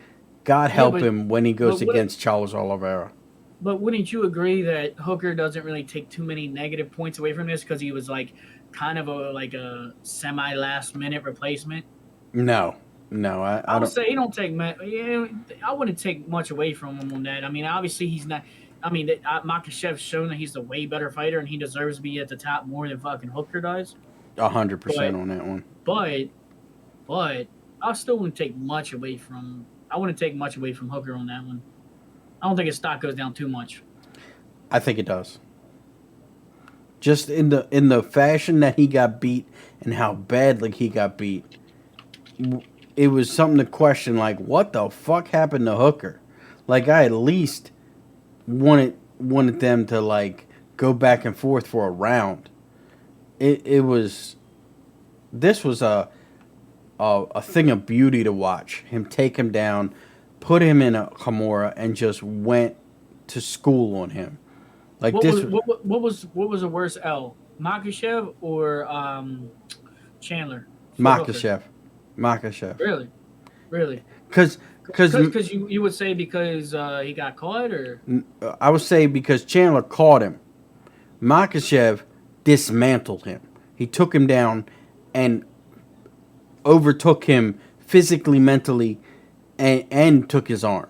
God help him when he goes against Charles Oliveira. But wouldn't you agree that Hooker doesn't really take too many negative points away from this because he was like kind of a semi last minute replacement? No, I would say he don't take. I wouldn't take much away from him on that. I mean, obviously he's not. I mean, Makhachev's shown that he's a way better fighter and he deserves to be at the top more than fucking Hooker does. 100% on that one. But I still wouldn't take much away from. I wouldn't take much away from Hooker on that one. I don't think his stock goes down too much. I think it does. Just in the fashion that he got beat and how badly he got beat, it was something to question. Like, what the fuck happened to Hooker? Like, I at least wanted them to like go back and forth for a round. This was a thing of beauty to watch. Him take him down, put him in a Kimura, and just went to school on him. Like what was a worse L, Makhachev or Chandler? Makhachev. Really. Because you would say because he got caught, or I would say because Chandler caught him. Makhachev dismantled him. He took him down and overtook him physically, mentally, and took his arm.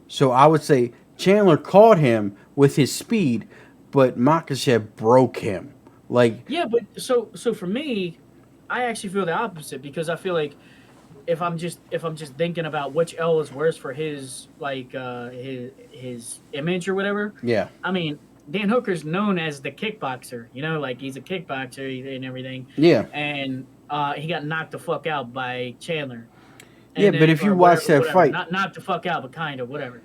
So I would say Chandler caught him with his speed, but Makhachev broke him. Like, yeah, but so for me, I actually feel the opposite because I feel like if I'm just thinking about which L is worse for his like his image or whatever. Yeah. I mean, Dan Hooker's known as the kickboxer. You know, like he's a kickboxer and everything. Yeah. And he got knocked the fuck out by Chandler. Yeah, And but then if you watch that whatever, fight, not knocked the fuck out, but kind of whatever.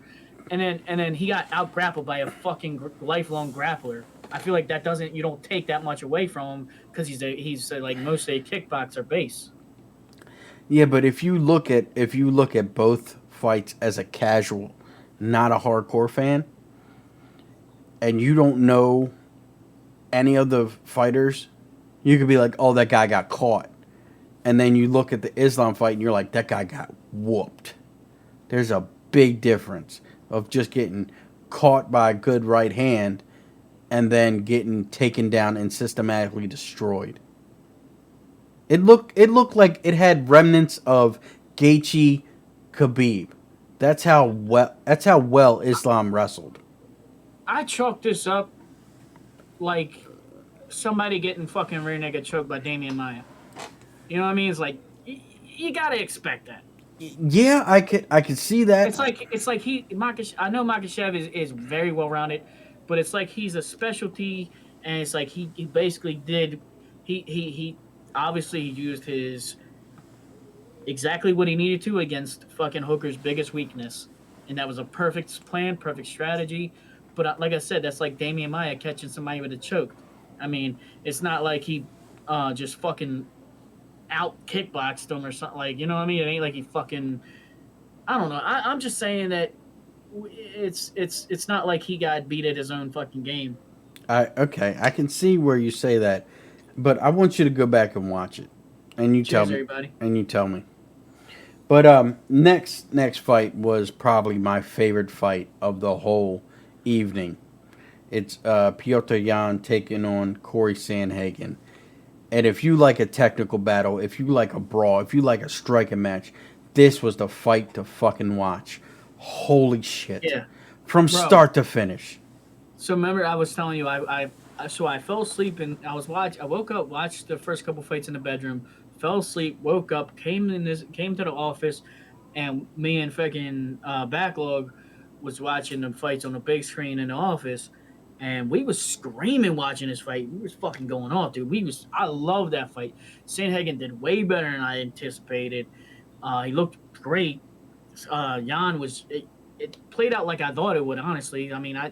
And then he got out grappled by a fucking lifelong grappler. I feel like that doesn't, you don't take that much away from him because he's like mostly a kickboxer base. yeah, but if you look at both fights as a casual, not a hardcore fan, and you don't know any of the fighters, you could be like, "Oh, that guy got caught," and then you look at the Islam fight and you're like, "That guy got whooped." There's a big difference of just getting caught by a good right hand and then getting taken down and systematically destroyed. It looked like it had remnants of Gaethje Khabib. That's how well Islam wrestled. I chalk this up like somebody getting fucking rear naked choked by Damian Maya. You know what I mean? It's like you gotta expect that. Yeah, I could see that. It's like I know Makhachev is very well rounded, but it's like he's a specialty, and it's like he basically did he obviously he used his exactly what he needed to against fucking Hooker's biggest weakness, and that was a perfect plan, perfect strategy. But like I said, that's like Damian Maya catching somebody with a choke. I mean, it's not like he just fucking out kickboxed him or something, like, you know what I mean? It ain't like he fucking, I don't know. I'm just saying that it's not like he got beat at his own fucking game. Okay, I can see where you say that, but I want you to go back and watch it, and you tell Cheers, me. everybody. And you tell me. But next fight was probably my favorite fight of the whole evening. It's Pyote Jan taking on Corey Sandhagen. And if you like a technical battle, if you like a brawl, if you like a striking match, this was the fight to fucking watch. Holy shit. Yeah, From bro. start to finish. So remember, I was telling you, so I fell asleep and I woke up, watched the first couple fights in the bedroom, fell asleep, woke up, came to the office, and me and fucking Backlog was watching the fights on the big screen in the office, and we was screaming watching this fight. We was fucking going off, dude. I love that fight. Sandhagen did way better than I anticipated. He looked great. Jan it played out like I thought it would. Honestly, I mean, I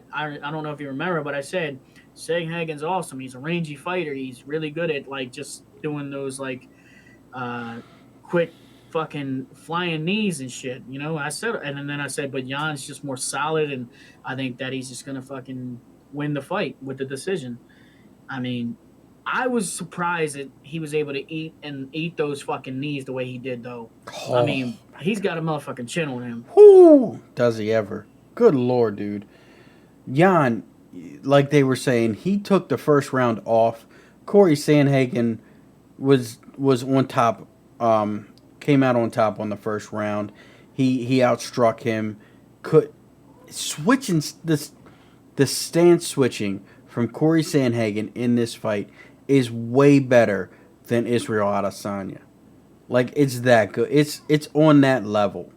don't know if you remember, but I said Sandhagen's awesome. He's a rangy fighter. He's really good at like just doing those like quick fucking flying knees and shit. You know, I said, and then I said, but Jan's just more solid, and I think that he's just gonna fucking win the fight with the decision. I mean, I was surprised that he was able to eat those fucking knees the way he did, though. I Oh. mean, he's got a motherfucking chin on him. Whoo! Does he ever? Good lord, dude. Jan, like they were saying, he took the first round off. Corey Sandhagen was on top, came out on top on the first round. He outstruck him. Could switching the stance switching from Corey Sandhagen in this fight is way better than Israel Adesanya. Like, it's that good. It's on that level.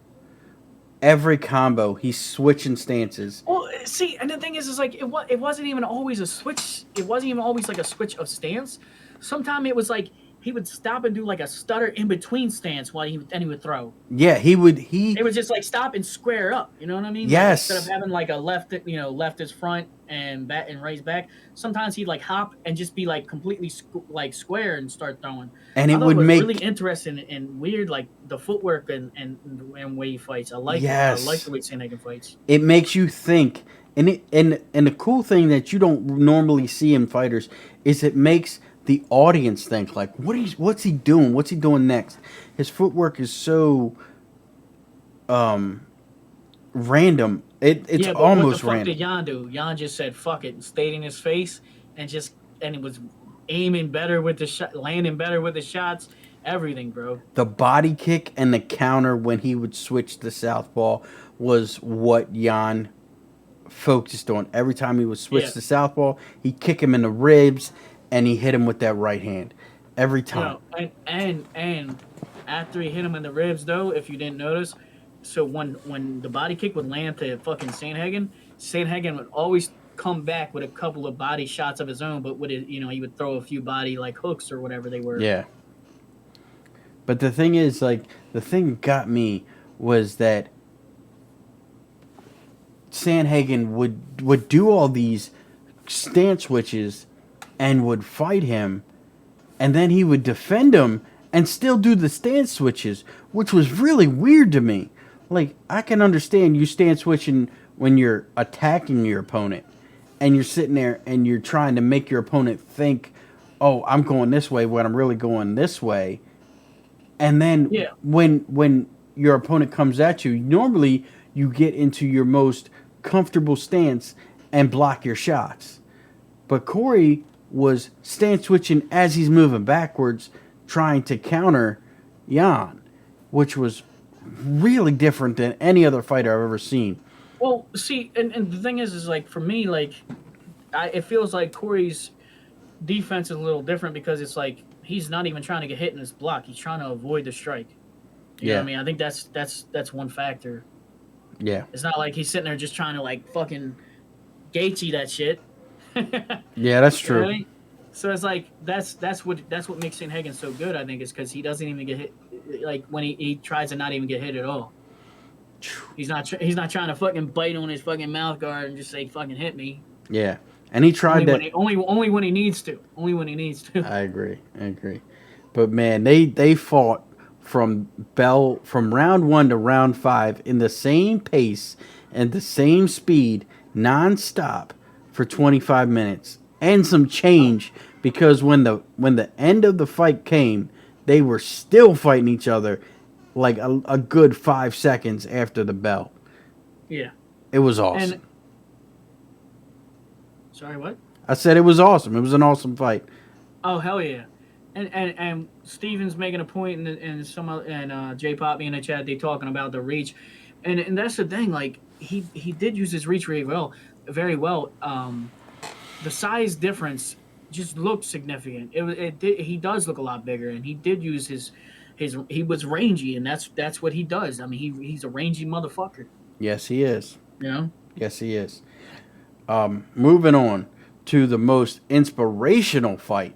Every combo, he's switching stances. Well, see, and the thing is like it wasn't even always a switch. It wasn't even always like a switch of stance. Sometimes it was like he would stop and do like a stutter in between stance while he would throw. Yeah, he would. He It was just like stop and square up. You know what I mean? Yes. Like, instead of having like a left is front and back and raise back, sometimes he'd like hop and just be like completely like square and start throwing. and I it thought would it was make really interesting and weird, like the footwork and way he fights. I like Yes. it. I like the way Sandhagen fights. it makes you think, and the cool thing that you don't normally see in fighters is it makes the audience think like, what's he doing? What's he doing next? His footwork is so random. It's Yeah, but almost what the fuck random. did Jan do? Jan just said "fuck it" and stayed in his face and it was aiming better with the shot, landing better with the shots, everything, bro. The body kick and the counter when he would switch to southpaw was what Jan focused on. Every time he would switch Yeah. to southpaw, he'd kick him in the ribs and he hit him with that right hand. Every You time. know, and after he hit him in the ribs, though, if you didn't notice, so when the body kick would land to fucking Sandhagen would always come back with a couple of body shots of his own, but with it, he would throw a few body like hooks or whatever they were. Yeah. But the thing is, like, the thing that got me was that Sandhagen would do all these stance switches and would fight him, and then he would defend him and still do the stance switches, which was really weird to me. Like, I can understand you stance switching when you're attacking your opponent and you're sitting there and you're trying to make your opponent think, oh, I'm going this way when I'm really going this way. And then when your opponent comes at you, normally you get into your most comfortable stance and block your shots. But Corey was stance switching as he's moving backwards, trying to counter Jan, which was really different than any other fighter I've ever seen. Well, see, and the thing is like, for me, like, it feels like Corey's defense is a little different because it's like he's not even trying to get hit in his block. He's trying to avoid the strike. You know what I mean? I think that's one factor. Yeah. It's not like he's sitting there just trying to, like, fucking Gaethje that shit. Yeah, that's true. Right? So it's like that's what makes Sandhagen so good, I think, is because he doesn't even get hit. Like, when he tries to not even get hit at all. He's not trying to fucking bite on his fucking mouth guard and just say fucking hit me. Yeah, and he tried only when he needs to. Only when he needs to. I agree. But man, they fought from round 1 to round 5 in the same pace and the same speed, nonstop, for 25 minutes and some change, because when the end of the fight came, they were still fighting each other like a good 5 seconds after the bell. Yeah. It was awesome. Sorry, what? I said it was awesome. It was an awesome fight. Oh, hell yeah. And Steven's making a point, and J Pop in the chat, they talking about the reach. And that's the thing, like, he did use his reach very well. The size difference just looked significant. He does look a lot bigger, and he did use he was rangy, and that's what he does. I mean, he's a rangy motherfucker. Yes, he is. You know? Yes, he is. Moving on to the most inspirational fight,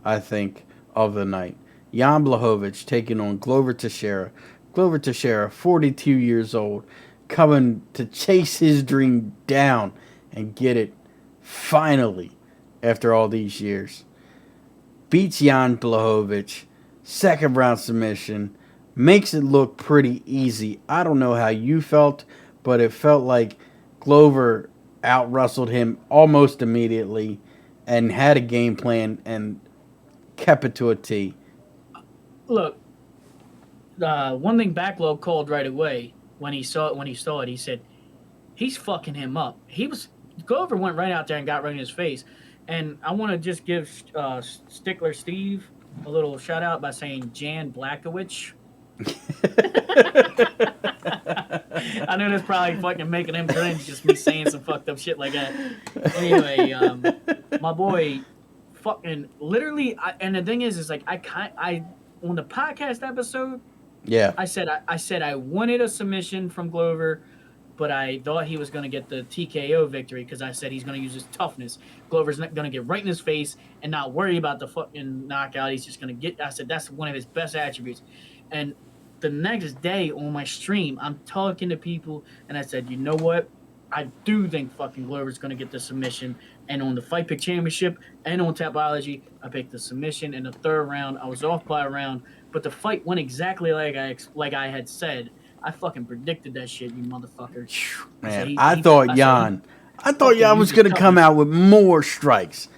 I think, of the night. Jan Blachowicz taking on Glover Teixeira. Glover Teixeira, 42 years old, coming to chase his dream down and get it finally after all these years. Beats Jan Blachowicz, second round submission, makes it look pretty easy. I don't know how you felt, but it felt like Glover out-wrestled him almost immediately and had a game plan and kept it to a T. Look, one thing Backlog called right away when he saw it, he said, he's fucking him up. Glover went right out there and got right in his face. And I want to just give Stickler Steve a little shout out by saying Jan Blachowicz. I know that's probably fucking making him cringe, just me saying some fucked up shit like that. Anyway, my boy, fucking literally, and the thing is like I on the podcast episode, yeah, I said I wanted a submission from Glover, but I thought he was going to get the TKO victory because I said he's going to use his toughness. Glover's not going to get right in his face and not worry about the fucking knockout. He's just going to get. I said that's one of his best attributes, and the next day on my stream, I'm talking to people, and I said, you know what? I do think fucking Glover's going to get the submission. And on the Fight Pick Championship and on Tapology, I picked the submission in the third round. I was off by a round, but the fight went exactly like I had said. I fucking predicted that shit, you motherfucker. Man, I thought Jan was going to come out with more strikes.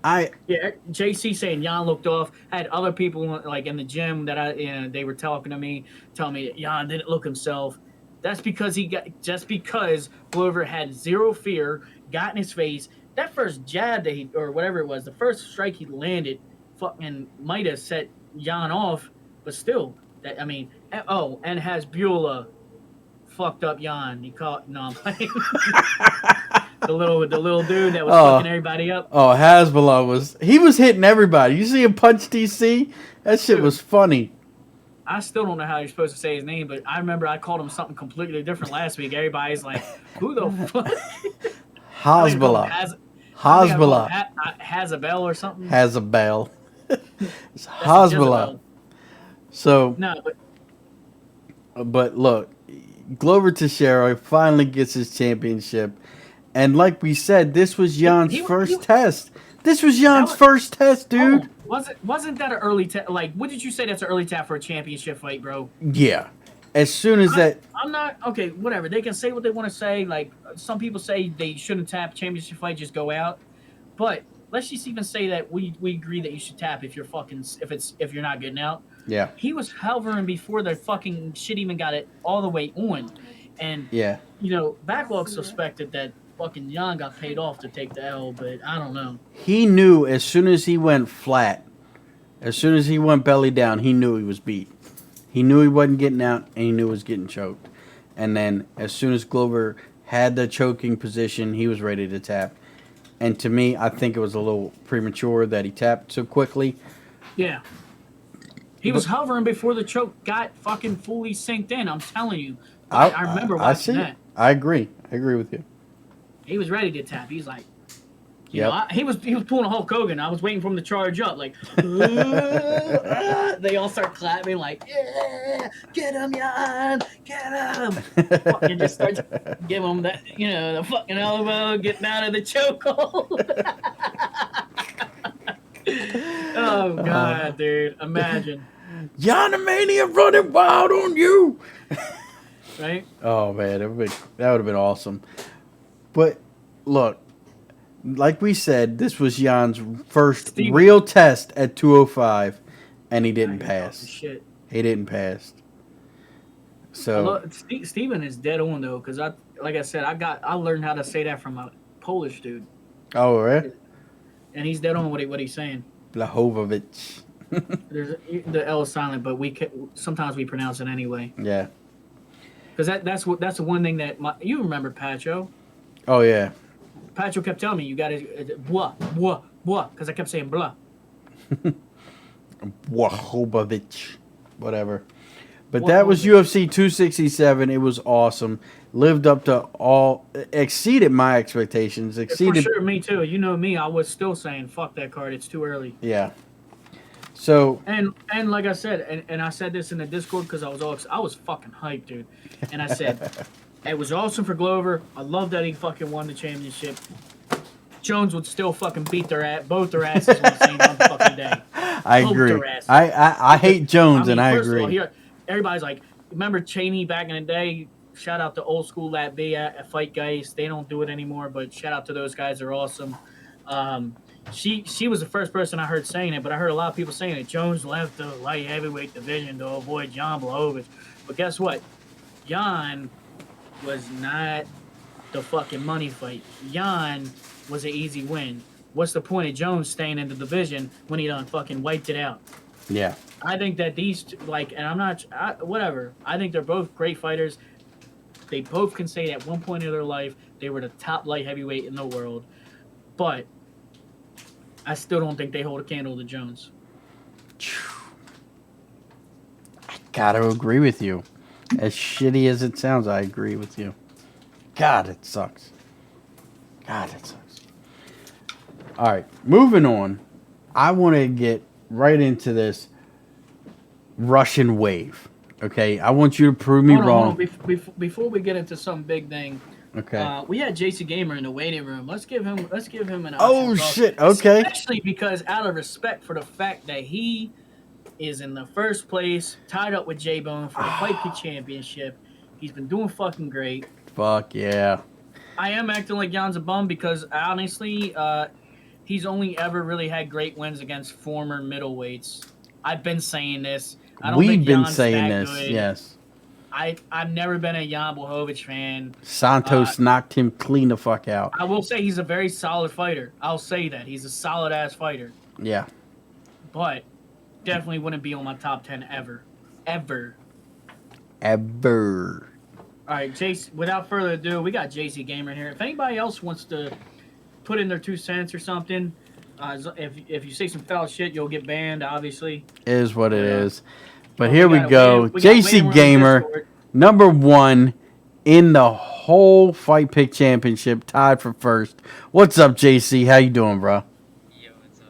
Yeah, JC saying Jan looked off. I had other people like in the gym that they were talking to me, telling me Jan didn't look himself. That's because because Glover had zero fear, got in his face. That first jab that or whatever it was, the first strike he landed, fucking might have set Jan off, but still, and Hasbulla fucked up Jan. He caught I'm playing. The little dude that was fucking everybody up. Oh, Hasbulla was hitting everybody. You see him punch DC? That shit was funny. I still don't know how you're supposed to say his name, but I remember I called him something completely different last week. Everybody's like, who the fuck? Hezbollah. Hezbollah. Hazabel or something. Hazabel. It's That's a Hezbollah. Jezebel. So, No, but look, Glover Teixeira finally gets his championship. And like we said, this was Jan's first test. This was Jan's first test, dude. Wasn't that an early test? Like, what did you say that's an early test for a championship fight, bro? Yeah. As soon as I'm not, okay, whatever. They can say what they want to say. Like, some people say they shouldn't tap championship fight, just go out. But let's just even say that we agree that you should tap if you're not getting out. Yeah. He was hovering before the fucking shit even got it all the way on. And, yeah, Backlog suspected that fucking Jan got paid off to take the L, but I don't know. He knew as soon as he went flat, as soon as he went belly down, he knew he was beat. He knew he wasn't getting out, and he knew he was getting choked. And then as soon as Glover had the choking position, he was ready to tap. And to me, I think it was a little premature that he tapped so quickly. Yeah. He was hovering before the choke got fucking fully synced in. I'm telling you. I remember watching that. I agree. I agree with you. He was ready to tap. He's like, he was pulling a Hulk Hogan. I was waiting for him to charge up. Like, they all start clapping. Like, yeah, get him, Jan, get him. Fucking just starts giving him that, the fucking elbow, getting out of the chokehold. Oh God, dude! Imagine. Janamania running wild on you. Right? Oh man, that would have been awesome. But look, like we said, this was Jan's first real test at 205, and he didn't pass. Shit. He didn't pass. So Steven is dead on though, because I learned how to say that from a Polish dude. Oh, right. And he's dead on what he's saying. Blahovovich. The L is silent, but sometimes we pronounce it anyway. Yeah. Because that's the one thing that you remember Pacho. Oh yeah. Pacho kept telling me you got to blah blah blah because I kept saying blah. Blahovovich, whatever. But that was UFC 267. It was awesome. Lived up to exceeded my expectations. Exceeded. For sure, me too. You know me, I was still saying fuck that card. It's too early. Yeah. So and like I said, and I said this in the Discord because I was fucking hyped, dude. And I said it was awesome for Glover. I love that he fucking won the championship. Jones would still fucking beat both their asses on the same fucking day. I agree. I hate Jones, and I agree. All, everybody's like, remember Cheney back in the day? Shout out to old school Lat B at Fight Guys. They don't do it anymore, but shout out to those guys. They're awesome. She was the first person I heard saying it, but I heard a lot of people saying it. Jones left the light heavyweight division to avoid Jan Blachowicz. But guess what? Jan was not the fucking money fight. Jan was an easy win. What's the point of Jones staying in the division when he done fucking wiped it out? Yeah. I think that these whatever. I think they're both great fighters. They both can say at one point in their life they were the top light heavyweight in the world. But I still don't think they hold a candle to Jones. I gotta agree with you. As shitty as it sounds, I agree with you. God, it sucks. God, it sucks. All right, moving on. I want to get right into this Russian wave. Okay, I want you to prove me wrong. Before we get into some big thing, okay. We had JCGamer in the waiting room. Let's give him an option. Oh shit! Okay. Especially because out of respect for the fact that he is in the first place, tied up with J-Bone for the Fight Pit Championship. He's been doing fucking great. Fuck yeah. I am acting like Jan's a bum because honestly, he's only ever really had great wins against former middleweights. I've been saying this. We've been saying this, good. Yes. I've never been a Jan Blachowicz fan. Santos knocked him clean the fuck out. I will say he's a very solid fighter. I'll say that. He's a solid-ass fighter. Yeah. But definitely wouldn't be on my top 10 ever. Ever. All right, Jace, without further ado, we got JCGamer here. If anybody else wants to put in their 2 cents or something, if you say some foul shit, you'll get banned, obviously. It is what it is. But here we go. JCGamer, #1 in the whole Fight Pick Championship, tied for first. What's up, JC? How you doing, bro? Yo, what's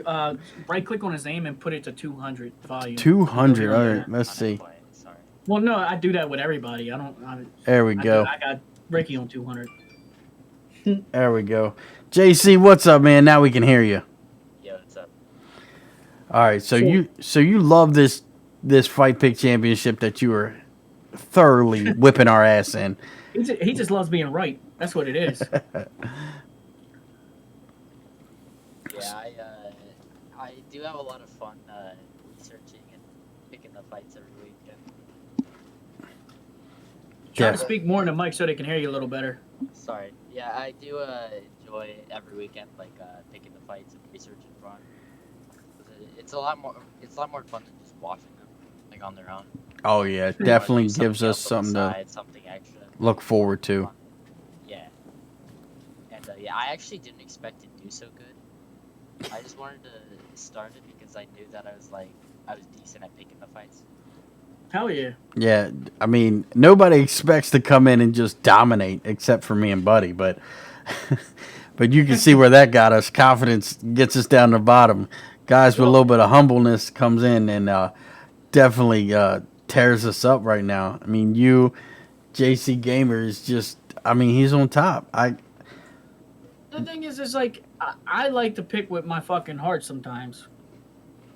up? Right click on his name and put it to 200 volume. 200. All Yeah. right, let's see. Sorry. Well, no, I do that with everybody. There we go. I got Ricky on 200. There we go. JC, what's up, man? Now we can hear you. Yo, what's up? All right, so you love this Fight Pick Championship that you were thoroughly whipping our ass in. He just loves being right. That's what it is. Yeah, I do have a lot of fun researching and picking the fights every weekend. Try Yeah. to speak more in the mic so they can hear you a little better. Sorry. Yeah, I do enjoy every weekend, like picking the fights and researching for them. It's a lot more fun than just watching them, like on their own. Oh yeah, it Or definitely do gives us else on the something to side, something extra. look forward to. Yeah. And yeah, I actually didn't expect to do so good. I just wanted to start it because I knew that I was decent at picking the fights. Hell yeah. Yeah, I mean, nobody expects to come in and just dominate except for me and Buddy, but but you can see where that got us. Confidence gets us down to the bottom. Guys with a little bit of humbleness comes in and definitely tears us up right now. I mean, JCGamer is just, I mean, he's on top. The thing is like I like to pick with my fucking heart sometimes.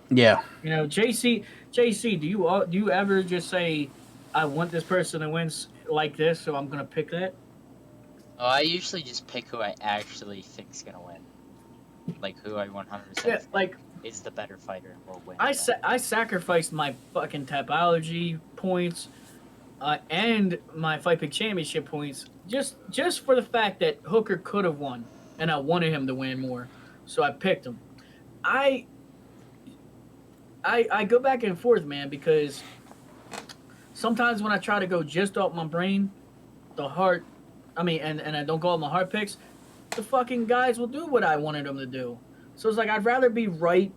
Yeah. You know, JC, do you ever just say, I want this person to win like this, so I'm gonna pick that? Oh, I usually just pick who I actually think's gonna win. Like who I 100% Yeah, think like is the better fighter and will win. I sacrificed my fucking Tapology points and my Fight Pick Championship points just for the fact that Hooker could have won, and I wanted him to win more, so I picked him. I go back and forth, man, because sometimes when I try to go just off my brain, and I don't go off my heart picks, the fucking guys will do what I wanted them to do. So it's like I'd rather be right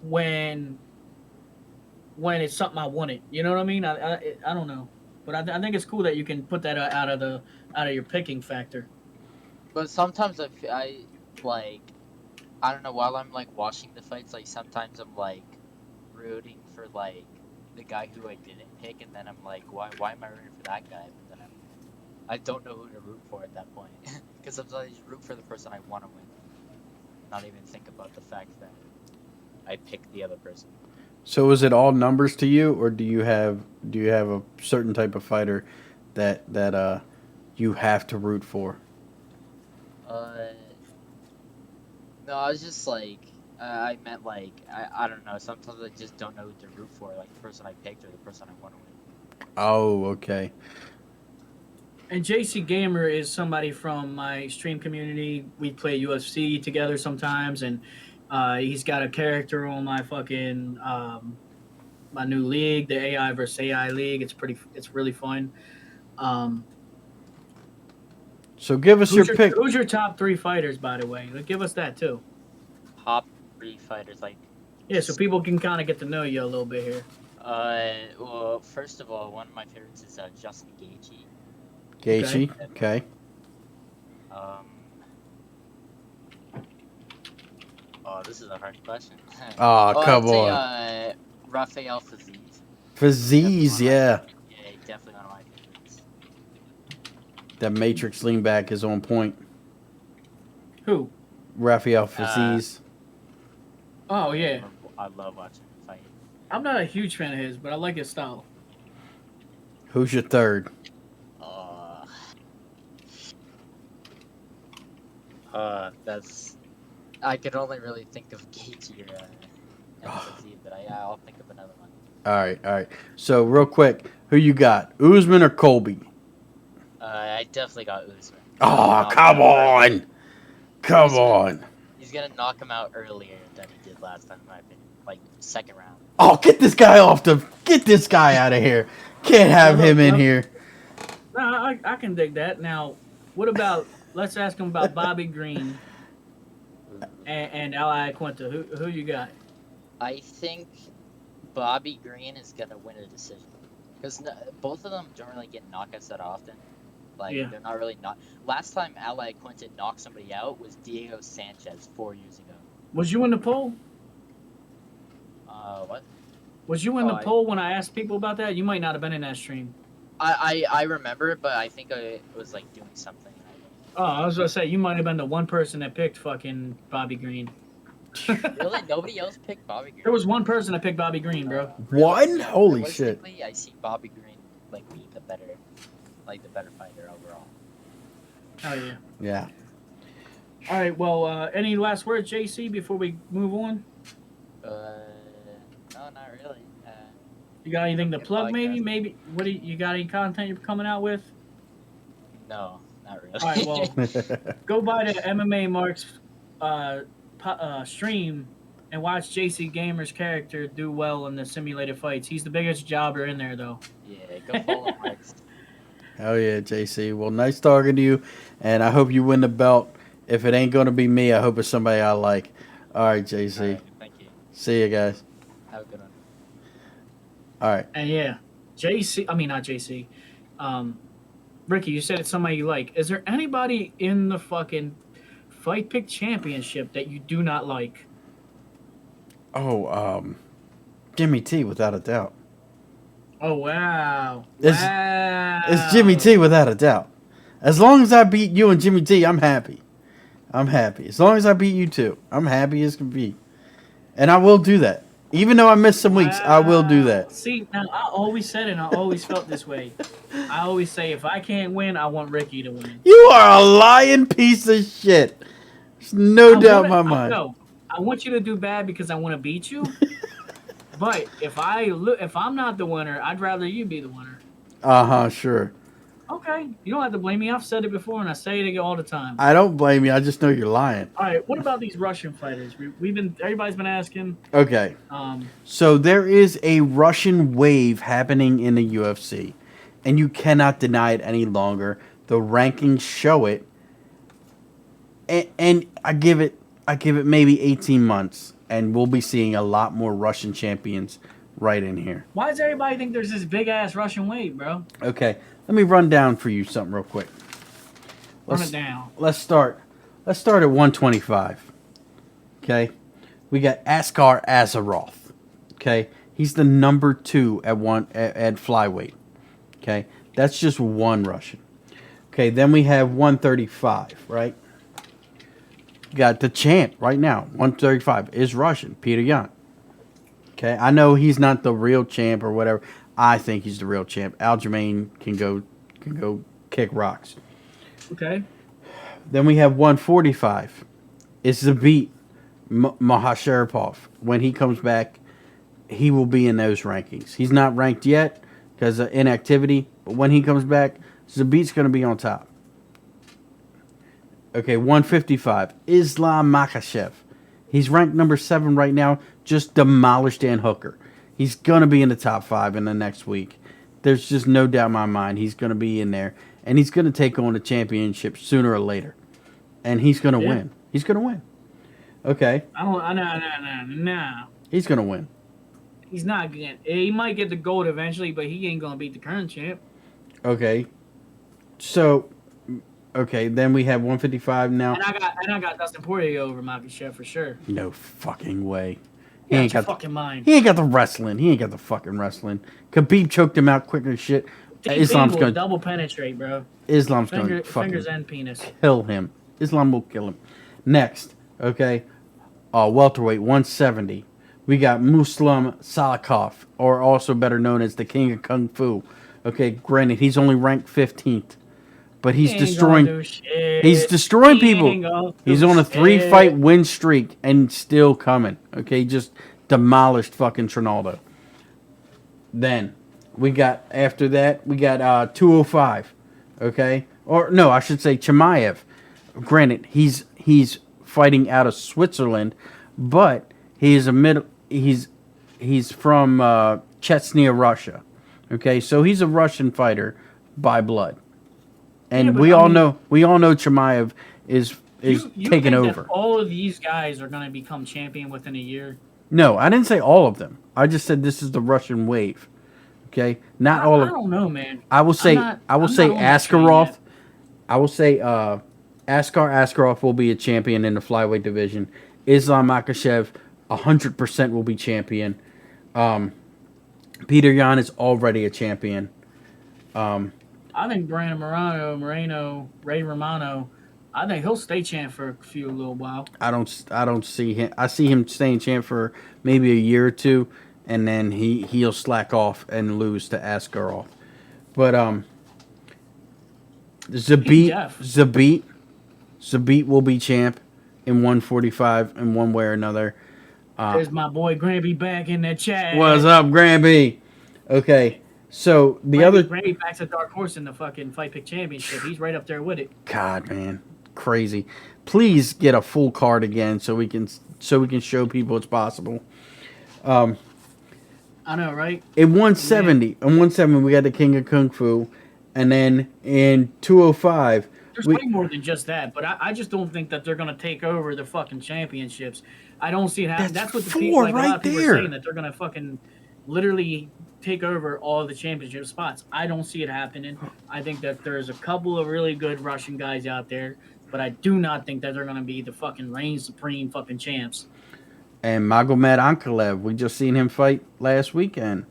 when it's something I wanted. You know what I mean? I don't know, but I think it's cool that you can put that out of your picking factor. But sometimes I don't know, while I'm like watching the fights, like sometimes I'm like rooting for like the guy who I didn't pick, and then I'm like, why am I rooting for that guy? But then I don't know who to root for at that point, because sometimes I just root for the person I want to win, not even think about the fact that I picked the other person. So is it all numbers to you, or do you have a certain type of fighter that you have to root for? No, I was just like, I meant like, I don't know, sometimes I just don't know who to root for, like the person I picked or the person I want to win. Oh, okay. And JCGamer is somebody from my stream community. We play UFC together sometimes, and he's got a character on my fucking my new league, the AI versus AI league. It's really fun. So give us your pick. Who's your top 3 fighters, by the way? Give us that too. Top 3 fighters, like. Yeah, so people can kind of get to know you a little bit here. Well, first of all, one of my favorites is Justin Gaethje. Gaethje, okay. Oh, this is a hard question. Oh, come I'd say, on. Rafael Fiziev. Fiziev, yeah. Yeah, definitely one of my favorites. That Matrix lean back is on point. Who? Rafael Fiziev. Oh, yeah. I love watching him fight. I'm not a huge fan of his, but I like his style. Who's your third? That's. I could only really think of Gaethje or Fiziev, but I'll think of another one. All right. So, real quick, who you got? Usman or Colby? I definitely got Usman. Oh, come on. Come on. He's gonna knock him out earlier than he did last time, in my opinion. Like, second round. Oh, get this guy out of here. Can't have him in here. No, I can dig that. Now, what about, let's ask him about Bobby Green and Ally Quinta. Who you got? I think Bobby Green is gonna win a decision. Because both of them don't really get knockouts that often. Like, Yeah. they're not really not. Last time Ally Quinton knocked somebody out was Diego Sanchez 4 years ago. Was you in the poll? What? Was you in the Oh, poll when I asked people about that? You might not have been in that stream. I remember it, but I think I was like doing something. Oh, I was gonna say you might have been the one person that picked fucking Bobby Green. Really? Nobody else picked Bobby Green? There was one person that picked Bobby Green, bro. One? Holy shit! Realistically, I see Bobby Green like being the better fighter overall. Oh yeah. Yeah. All right. Well, any last words, JC, before we move on? No, not really. You got anything to plug? Podcast. Maybe. What do you got? Any content you're coming out with? No, not really. All right. Well, go by the MMA Marks stream and watch JCGamer's character do well in the simulated fights. He's the biggest jobber in there, though. Yeah, go follow Marks. Hell yeah, JC. Well, nice talking to you, and I hope you win the belt. If it ain't gonna be me, I hope it's somebody I like. All right, JC. All right, thank you. See you guys. Have a good one. All right. And yeah, not JC. Ricky, you said it's somebody you like. Is there anybody in the fucking Fight Pick Championship that you do not like? Oh, Jimmy T, without a doubt. Oh, wow. It's Jimmy T, without a doubt. As long as I beat you and Jimmy T, I'm happy. I'm happy. As long as I beat you two, I'm happy as can be. And I will do that. Even though I missed some weeks, I will do that. See, now I always said it and I always felt this way. I always say if I can't win, I want Ricky to win. You are a lying piece of shit. There's no doubt in my mind. No, I want you to do bad because I want to beat you. But if I'm not the winner, I'd rather you be the winner. Sure. Okay, you don't have to blame me. I've said it before and I say it all the time. I don't blame you. I just know you're lying. All right, what about these Russian fighters? Everybody's been asking. Okay. So there is a Russian wave happening in the UFC, and you cannot deny it any longer. The rankings show it, and I give it maybe 18 months, and we'll be seeing a lot more Russian champions right in here. Why does everybody think there's this big ass Russian wave, bro? Okay, let me run down for you something real quick. Run it down. Let's start at 125. Okay, we got Askar Azaroth. Okay, he's the number 2 at flyweight. Okay, that's just one Russian. Okay, then we have 135. Right, got the champ right now. 135 is Russian, Peter Yan. Okay, I know he's not the real champ or whatever. I think he's the real champ. Aljamain can go kick rocks. Okay. Then we have 145. It's Zabit Mahasharipov. When he comes back, he will be in those rankings. He's not ranked yet because of inactivity, but when he comes back, Zabit's going to be on top. Okay, 155. Islam Makhachev. He's ranked number 7 right now. Just demolished Dan Hooker. He's going to be in the top 5 in the next week. There's just no doubt in my mind he's going to be in there. And he's going to take on the championship sooner or later. And he's going to win. He's going to win. Okay. No. He's going to win. He's not getting. He might get the gold eventually, but he ain't going to beat the current champ. Okay. So, okay, then we have 155 now. And I got Dustin Poirier over Makhachev for sure. No fucking way. He ain't got fucking mind. He ain't got the wrestling. He ain't got the fucking wrestling. Khabib choked him out quick as shit. Islam's going to double penetrate, bro. Islam's going to fucking fingers and penis. Kill him. Islam will kill him. Next, okay, welterweight 170. We got Muslim Salikov, or also better known as the King of Kung Fu. Okay, granted he's only ranked 15th, but he's destroying. He's destroying people. He's on a 3-fight win streak and still coming. Okay, just demolished fucking Trinaldo. Then we got after that we got 205. Okay, or no, I should say Chimaev. Granted, he's fighting out of Switzerland, but he's from Chechnya, Russia. Okay, so he's a Russian fighter by blood, and we all know Chimaev is taking over. That all of these guys are going to become champion within a year. No, I didn't say all of them. I just said this is the Russian wave. Okay, not all I of. don't know, man. I will say I'm I will not say on that train Askarov. yet. I will say Askar Askarov will be a champion in the flyweight division. Islam Makhachev 100% will be champion. Peter Yan is already a champion. I think Brandon Moreno, Ray Romano, I think he'll stay champ for a little while. I don't see him. I see him staying champ for maybe a year or two, and then he'll slack off and lose to Askarov. But Zabit will be champ in 145 in one way or another. There's my boy Granby back in the chat. What's up, Granby? Okay, so Granby backs a dark horse in the fucking Fight Pick Championship. He's right up there with it. God, man, crazy. Please get a full card again so we can show people it's possible. I know, right? In 170, we got the King of Kung Fu, and then in 205, there's way more than just that. But I just don't think that they're gonna take over the fucking championships. I don't see it happen. That's what the people, like, a lot of people are saying, that they're gonna fucking literally take over all the championship spots. I don't see it happening. I think that there's a couple of really good Russian guys out there, but I do not think that they're gonna be the fucking reign supreme fucking champs. And Magomed Ankalaev, we just seen him fight last weekend,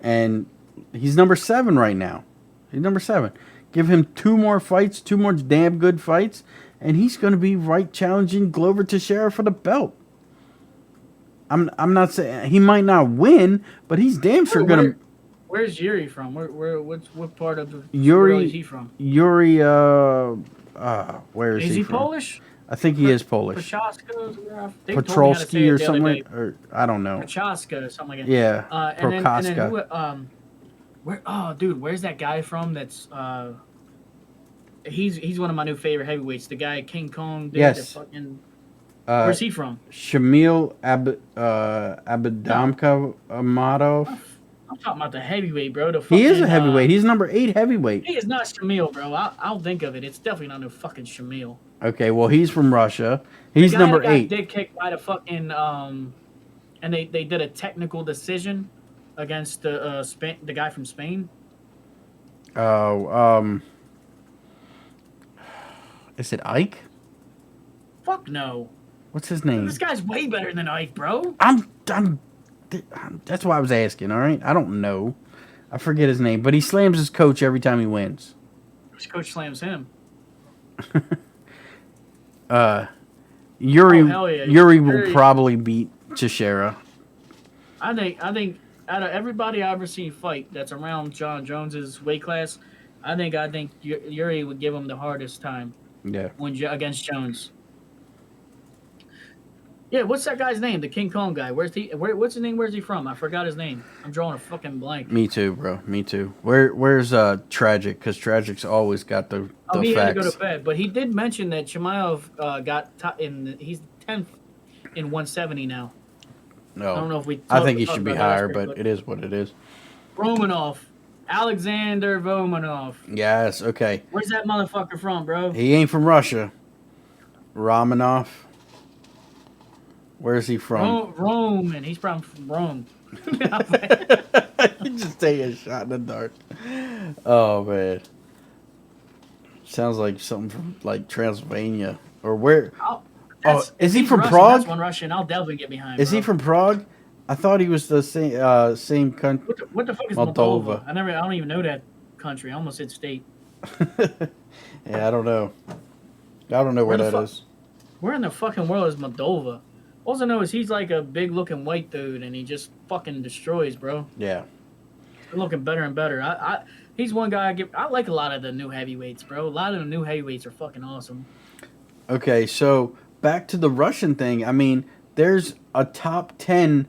and he's number 7 right now. He's number 7. Give him 2 more fights, 2 more damn good fights, and he's going to be right challenging Glover Teixeira for the belt. I'm not saying he might not win, but he's damn sure going to. Where's Yuri from? What part of the Yuri? Where is he from? Yuri, where is he from? Is he Polish? I think he is Polish. Petrolski or something, or I don't know. Prochaska or something like that. Yeah, Prochaska. Where? Oh, dude, where's that guy from? That's he's one of my new favorite heavyweights. The guy King Kong. Dude, yes. Fucking, where's he from? Shamil Abadamka Amadov. I'm talking about the heavyweight, bro. He is a heavyweight. He's number 8 heavyweight. He is not Shamil, bro. I'll think of it. It's definitely not no fucking Shamil. Okay, well, he's from Russia. He's number 8. Did kick by the fucking and they did a technical decision against the guy from Spain. Oh, is it Ike? Fuck no. What's his name? This guy's way better than Ike, bro. That's why I was asking. All right, I don't know. I forget his name, but he slams his coach every time he wins. His coach slams him. Yuri will probably beat Teixeira. I think out of everybody I've ever seen fight that's around John Jones's weight class, I think Yuri would give him the hardest time. Yeah. Against Jones. Yeah, what's that guy's name? The King Kong guy. What's his name? Where's he from? I forgot his name. I'm drawing a fucking blank. Me too, bro. Me too. Where's Tragic? Because Tragic's always got the he facts. had to go to bed, but he did mention that Chimaev he's 10th in 170 now. No, I don't know if we. I think he should be higher, but it is what it is. Romanov, Alexander Romanov. Yes. Okay. Where's that motherfucker from, bro? He ain't from Russia. Romanov. Where's he from? Rome, and he's from Rome. You just take a shot in the dark. Oh man, sounds like something from like Transylvania or where? Is he from Russian, Prague? That's one Russian. I'll definitely get behind. Is he from Prague? I thought he was the same country. What the fuck is Moldova? I don't even know that country. I almost said state. Yeah, I don't know. I don't know where that is. Where in the fucking world is Moldova? All I know is he's like a big looking white dude, and he just fucking destroys, bro. Yeah. He's looking better and better. He's one guy I like a lot of the new heavyweights, bro. A lot of the new heavyweights are fucking awesome. Okay, so back to the Russian thing. I mean, there's a top 10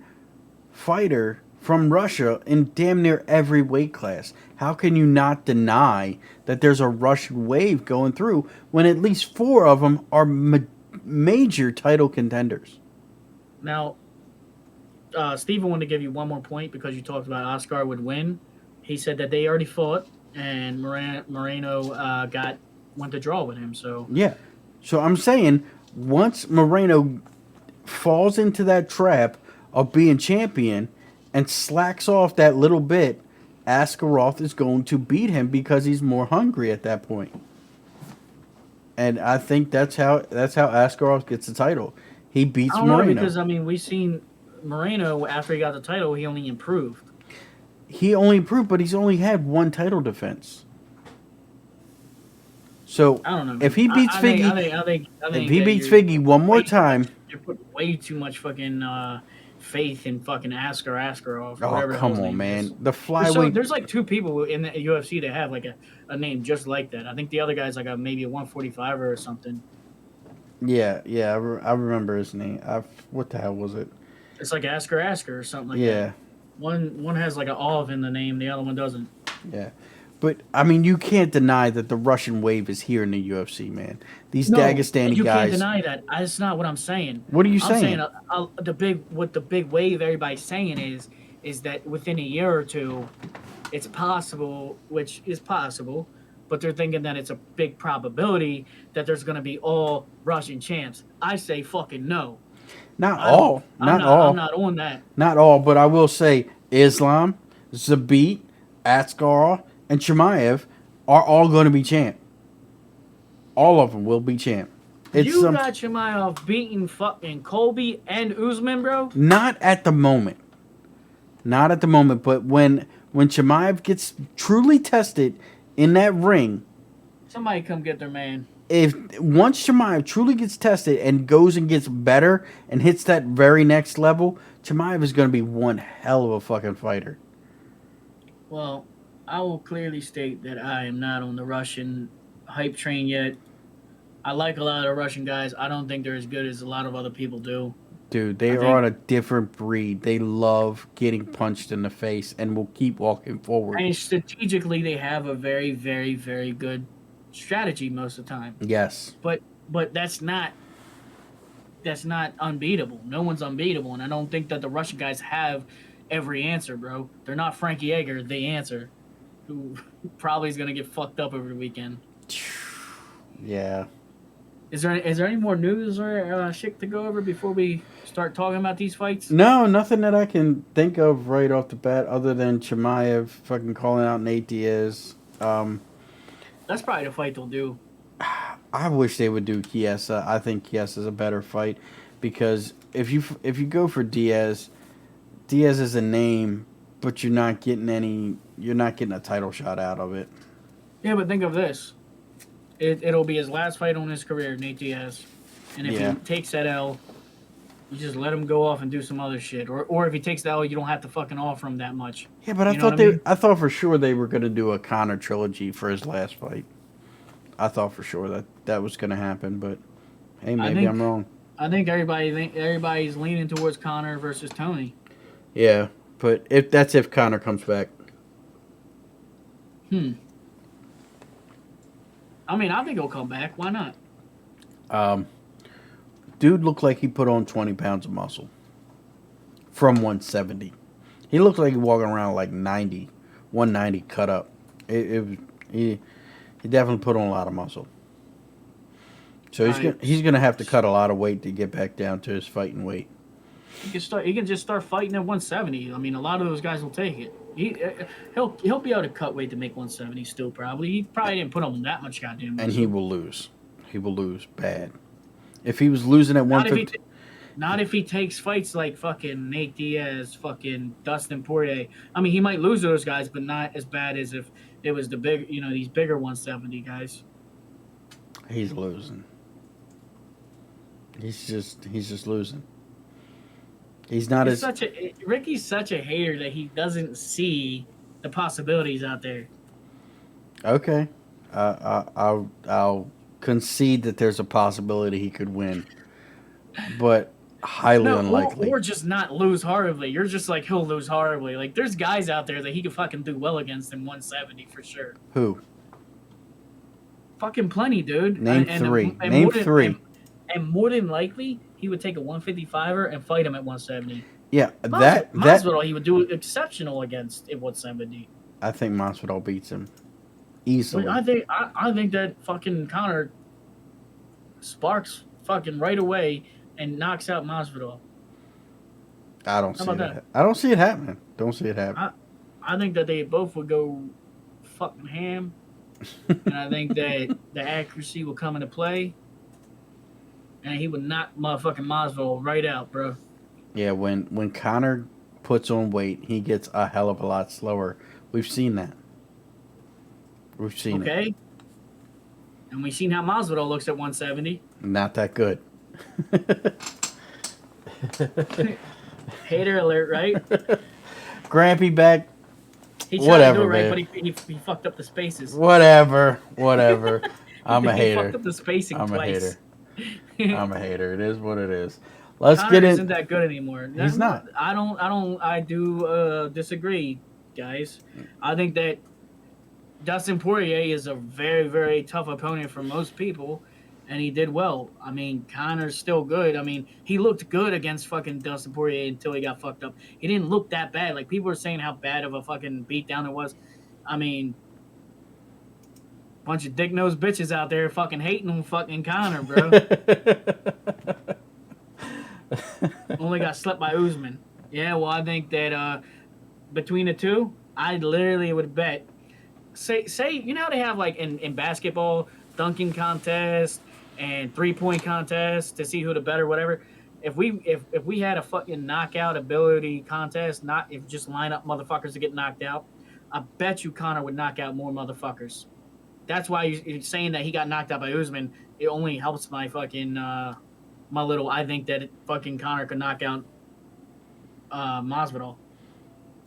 fighter from Russia in damn near every weight class. How can you not deny that there's a Russian wave going through when at least 4 of them are major title contenders? Now, Steven wanted to give you one more point because you talked about Oscar would win. He said that they already fought, and Moreno went to draw with him. So yeah, so I'm saying once Moreno falls into that trap of being champion and slacks off that little bit, Askarov is going to beat him because he's more hungry at that point. And I think that's how Askarov gets the title. He beats I don't know, Moreno. because, I mean, we've seen Moreno, after he got the title, he only improved. He only improved, but he's only had one title defense. So I don't know. if he beats Figgy, if he beats Figgy one more time, you're putting way too much fucking faith in fucking Askarov. Oh, come on, man. The flyweight. So there's like two people in the UFC that have like a name just like that. I think the other guy's like maybe a 145er or something. Yeah, I remember his name. What the hell was it? It's like Asker or something like that. Yeah. One has like an Ov in the name, the other one doesn't. Yeah. But, I mean, you can't deny that the Russian wave is here in the UFC, man. These Dagestani you guys. You can't deny that. That's not what I'm saying. What are you saying? I'm saying what the big wave everybody's saying is that within a year or two, it's possible, which is possible, but they're thinking that it's a big probability that there's going to be all Russian champs. I say fucking no. Not all. I'm not on that. Not all, but I will say Islam, Zabit, Askarov, and Chimaev are all going to be champ. All of them will be champ. Got Chimaev beating fucking Colby and Usman, bro? Not at the moment. Not at the moment, but when Chimaev gets truly tested in that ring, somebody come get their man. Once Chimaev truly gets tested and goes and gets better and hits that very next level, Chimaev is going to be one hell of a fucking fighter. Well, I will clearly state that I am not on the Russian hype train yet. I like a lot of Russian guys. I don't think they're as good as a lot of other people do. Dude, they are on a different breed. They love getting punched in the face and will keep walking forward. And strategically, they have a very, very, very good strategy most of the time. Yes. But that's not unbeatable. No one's unbeatable, and I don't think that the Russian guys have every answer, bro. They're not Frankie Edgar, the answer, who probably is going to get fucked up every weekend. Yeah. Is there any more news or shit to go over before we start talking about these fights? No, nothing that I can think of right off the bat other than Chimaev fucking calling out Nate Diaz. That's probably the fight they'll do. I wish they would do Chiesa. I think Chiesa is a better fight because if you go for Diaz is a name, but you're not getting a title shot out of it. Yeah, but think of this. It'll be his last fight on his career, Nate Diaz. And if he takes that L, you just let him go off and do some other shit. Or if he takes the L, you don't have to fucking offer him that much. Yeah, but I thought for sure they were going to do a Conor trilogy for his last fight. I thought for sure that was going to happen, but hey, maybe I'm wrong. I think everybody's leaning towards Conor versus Tony. Yeah, but if Conor comes back. I mean, I think he'll come back. Why not? Dude looked like he put on 20 pounds of muscle from 170. He looked like he walking around like 190 cut up. He definitely put on a lot of muscle. So he's gonna have to cut a lot of weight to get back down to his fighting weight. He can just start fighting at 170. I mean, a lot of those guys will take it. He'll be able to cut weight to make 170 still probably. He probably didn't put on that much goddamn muscle. And he will lose. He will lose bad. If he was losing at 150. Not if he takes fights like fucking Nate Diaz, fucking Dustin Poirier. I mean, he might lose those guys, but not as bad as if it was the big, these bigger 170 guys. He's losing. He's just losing. Ricky's such a hater that he doesn't see the possibilities out there. Okay, I'll concede that there's a possibility he could win, but highly unlikely. Or just not lose horribly. You're just like, he'll lose horribly. Like, there's guys out there that he could fucking do well against in 170 for sure. Who? Fucking plenty, dude. Name three. Name three. And more than likely, he would take a 155er and fight him at 170. Yeah, Masvidal, he would do exceptional against at 170. I think Masvidal beats him easily. I think that fucking Conor sparks fucking right away and knocks out Masvidal. I don't see it. I don't see it happening. Don't see it happen. I think that they both would go fucking ham, and I think that the accuracy will come into play, and he would knock motherfucking Masvidal right out, bro. Yeah, when Conor puts on weight, he gets a hell of a lot slower. We've seen that. We've seen it. Okay, and we've seen how Masvidal looks at 170. Not that good. Hater alert, right? Grampy back. He tried Whatever, to do it right, man. but he fucked up the spaces. Whatever. I'm a He hater. fucked up the spacing I'm a twice. hater. I'm a hater. It is what it is. Let's Conor get in. isn't that good anymore. He's not. I do disagree, guys. I think that Dustin Poirier is a very, very tough opponent for most people, and he did well. I mean, Conor's still good. I mean, he looked good against fucking Dustin Poirier until he got fucked up. He didn't look that bad. Like, people were saying how bad of a fucking beatdown it was. I mean, bunch of dick-nosed bitches out there fucking hating on fucking Conor, bro. Only got slept by Usman. Yeah, well, I think that between the two, I literally would bet. Say, you know how they have, like, in basketball, dunking contest and three-point contest to see who the better, whatever. If we had a fucking knockout ability contest, not if just line up motherfuckers to get knocked out, I bet you Conor would knock out more motherfuckers. That's why you're saying that he got knocked out by Usman. It only helps my fucking my little. I think that fucking Conor could knock out Masvidal.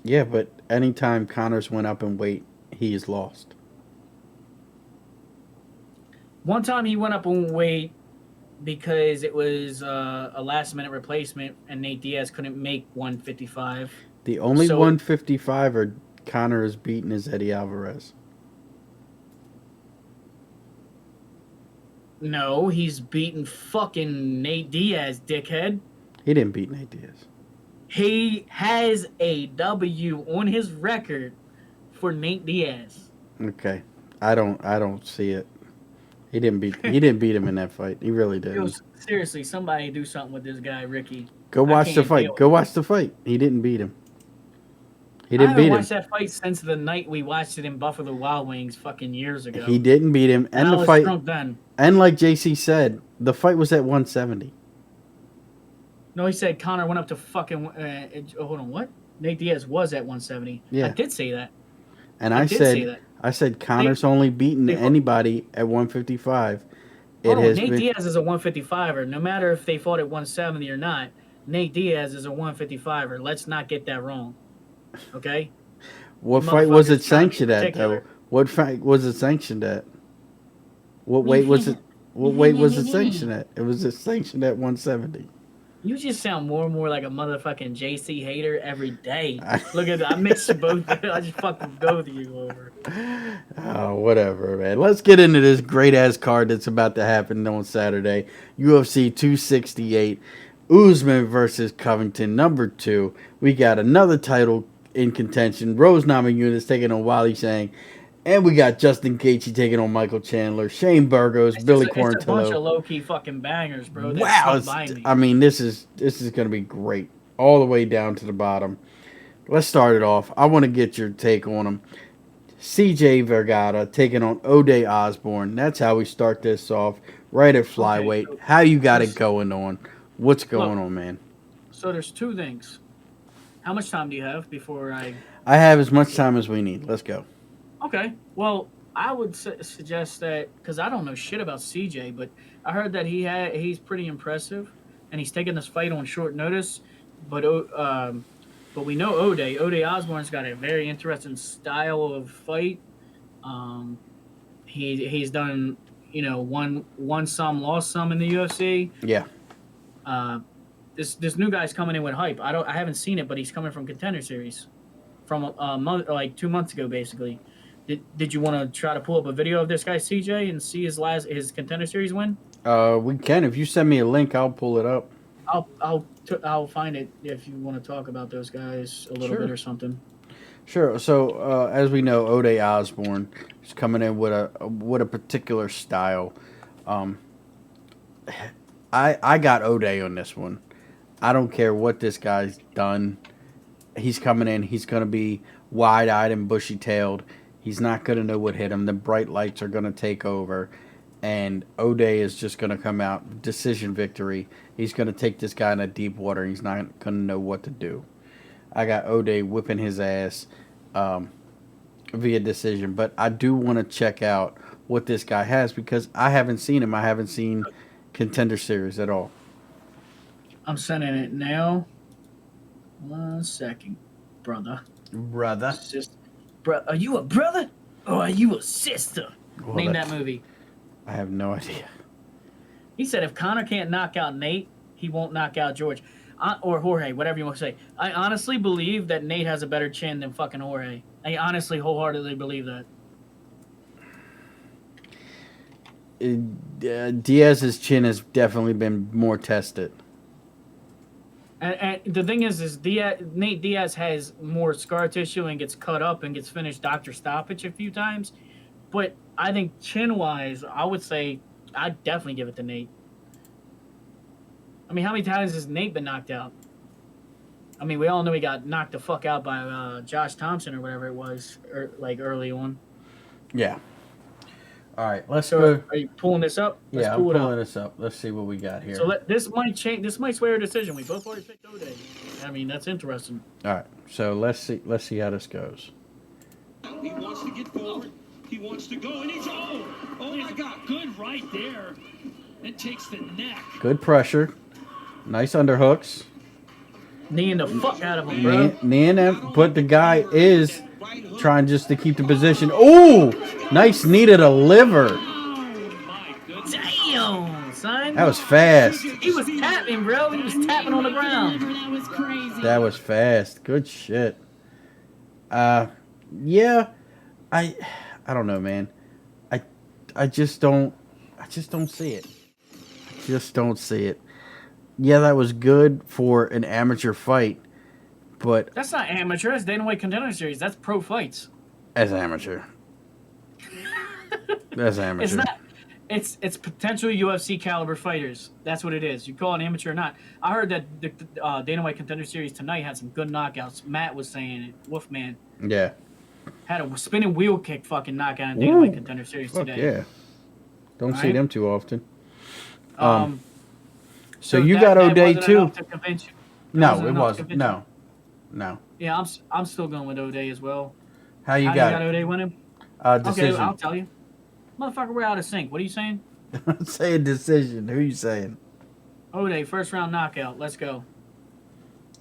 Yeah, but anytime Conor's went up in weight, he is lost. One time he went up in weight because it was a last-minute replacement, and Nate Diaz couldn't make 155. The only 155er Conor has beaten is Eddie Alvarez. No, he's beaten fucking Nate Diaz, dickhead. He didn't beat Nate Diaz. He has a W on his record for Nate Diaz. Okay, I don't see it. He didn't beat him in that fight. He really didn't. Seriously, somebody do something with this guy, Ricky. Go watch the fight. Go watch the fight. He didn't beat him. He didn't beat him. I haven't watched that fight since the night we watched it in Buffalo Wild Wings fucking years ago. He didn't beat him, and the fight. Drunk then. And like JC said, the fight was at 170. No, he said Conor went up to fucking. Hold on, what? Nate Diaz was at 170. Yeah, I did say that. And I said Conor's only beaten anybody at 155. Nate Diaz is a 155er. No matter if they fought at 170 or not, Nate Diaz is a 155er. Let's not get that wrong. Okay? What fight was it sanctioned at, though? What fight was it sanctioned at? What weight was it? What weight was it sanctioned at? It was sanctioned at 170. You just sound more and more like a motherfucking JC hater every day. Look at that. I mixed both. I just fucking both of you over. Oh, whatever, man. Let's get into this great-ass card that's about to happen on Saturday. UFC 268. Usman versus Covington, number 2. We got another title in contention. Rose Namajunas taking on Wally Shang. And we got Justin Gaethje taking on Michael Chandler, Shane Burgos, Billy Quarantilo. It's a bunch of low-key fucking bangers, bro. Wow. I mean, this is going to be great. All the way down to the bottom. Let's start it off. I want to get your take on them. CJ Vergara taking on Ode Osborne. That's how we start this off. Right at flyweight. Okay, so how you got it going on? What's going on, man? So there's two things. How much time do you have before I have as much time as we need. Let's go. Okay. Well, I would suggest that, because I don't know shit about CJ, but I heard that he's pretty impressive, and he's taking this fight on short notice. But we know Ode Osborne's got a very interesting style of fight. He's done, won some, lost some in the UFC. Yeah. This new guy's coming in with hype. I haven't seen it, but he's coming from Contender Series, from a month, like 2 months ago, basically. Did you want to try to pull up a video of this guy CJ and see his Contender Series win? We can. If you send me a link, I'll pull it up. I'll find it if you want to talk about those guys a little bit or something. Sure. So as we know, Ode Osborne is coming in with a particular style. I got Ode on this one. I don't care what this guy's done. he's coming in. He's going to be wide-eyed and bushy-tailed. He's not going to know what hit him. The bright lights are going to take over. And O'Day is just going to come out. Decision victory. He's going to take this guy in a deep water. He's not going to know what to do. I got O'Day whipping his ass via decision. But I do want to check out what this guy has because I haven't seen him. I haven't seen Contender Series at all. I'm sending it now. 1 second, brother. Brother. Sister. Are you a brother or are you a sister? Well, Name that movie. I have no idea. He said if Conor can't knock out Nate, he won't knock out George. Or Jorge, whatever you want to say. I honestly believe that Nate has a better chin than fucking Jorge. I honestly, wholeheartedly believe that. Diaz's chin has definitely been more tested. And the thing is Nate Diaz has more scar tissue and gets cut up and gets finished doctor stoppage a few times. But I think chin-wise, I would say I'd definitely give it to Nate. I mean, how many times has Nate been knocked out? I mean, we all know he got knocked the fuck out by Josh Thompson or whatever it was, early on. Yeah. All right, let's So, go. are you pulling this up? Let's Yeah, I'm pull it pulling up. this up. Let's see what we got here. So this might change. This might sway our decision. We both already picked O'Day. I mean, that's interesting. All right, so let's see how this goes. He wants to get forward. He wants to go, and he's oh my God, good right there. It takes the neck. Good pressure. Nice underhooks. Kneeing the fuck out of him, bro. Kneeing him, but the guy is trying just to keep the position. Ooh, nice knee to the liver. My goodness. Damn, son. That was fast. He was tapping, bro. He was tapping on the ground. That was crazy. That was fast. Good shit. Yeah, I don't know, man. I just don't see it. I just don't see it. Yeah, that was good for an amateur fight, but That's not amateur. That's Dana White Contender Series. That's pro fights. as amateur. That's amateur. It's not. It's potential UFC caliber fighters. That's what it is. You call it amateur or not. I heard that the Dana White Contender Series tonight had some good knockouts. Matt was saying it. Wolfman Yeah. had a spinning wheel kick fucking knockout in Dana Ooh. White Contender Series Fuck today. yeah. Don't see Right? them too often. So you that- got that O'Day wasn't too? enough to convince you. No, wasn't it enough to wasn't. convince No. No. Yeah, I'm still going with O'Day as well. How you How got you got it? O'Day winning? Decision. Okay, I'll tell you. Motherfucker, we're out of sync. What are you saying? Say a decision. Who you saying? O'Day, first round knockout. Let's go.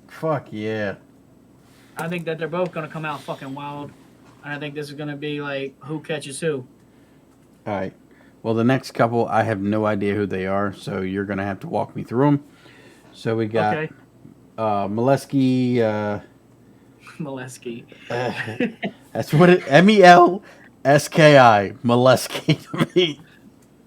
Fuck yeah. I think that they're both going to come out fucking wild. And I think this is going to be like who catches who. All right. Well, the next couple, I have no idea who they are, so you're going to have to walk me through them. So we got Okay. Molesky. Molesky. That's what it. MELSKI. Molesky to me.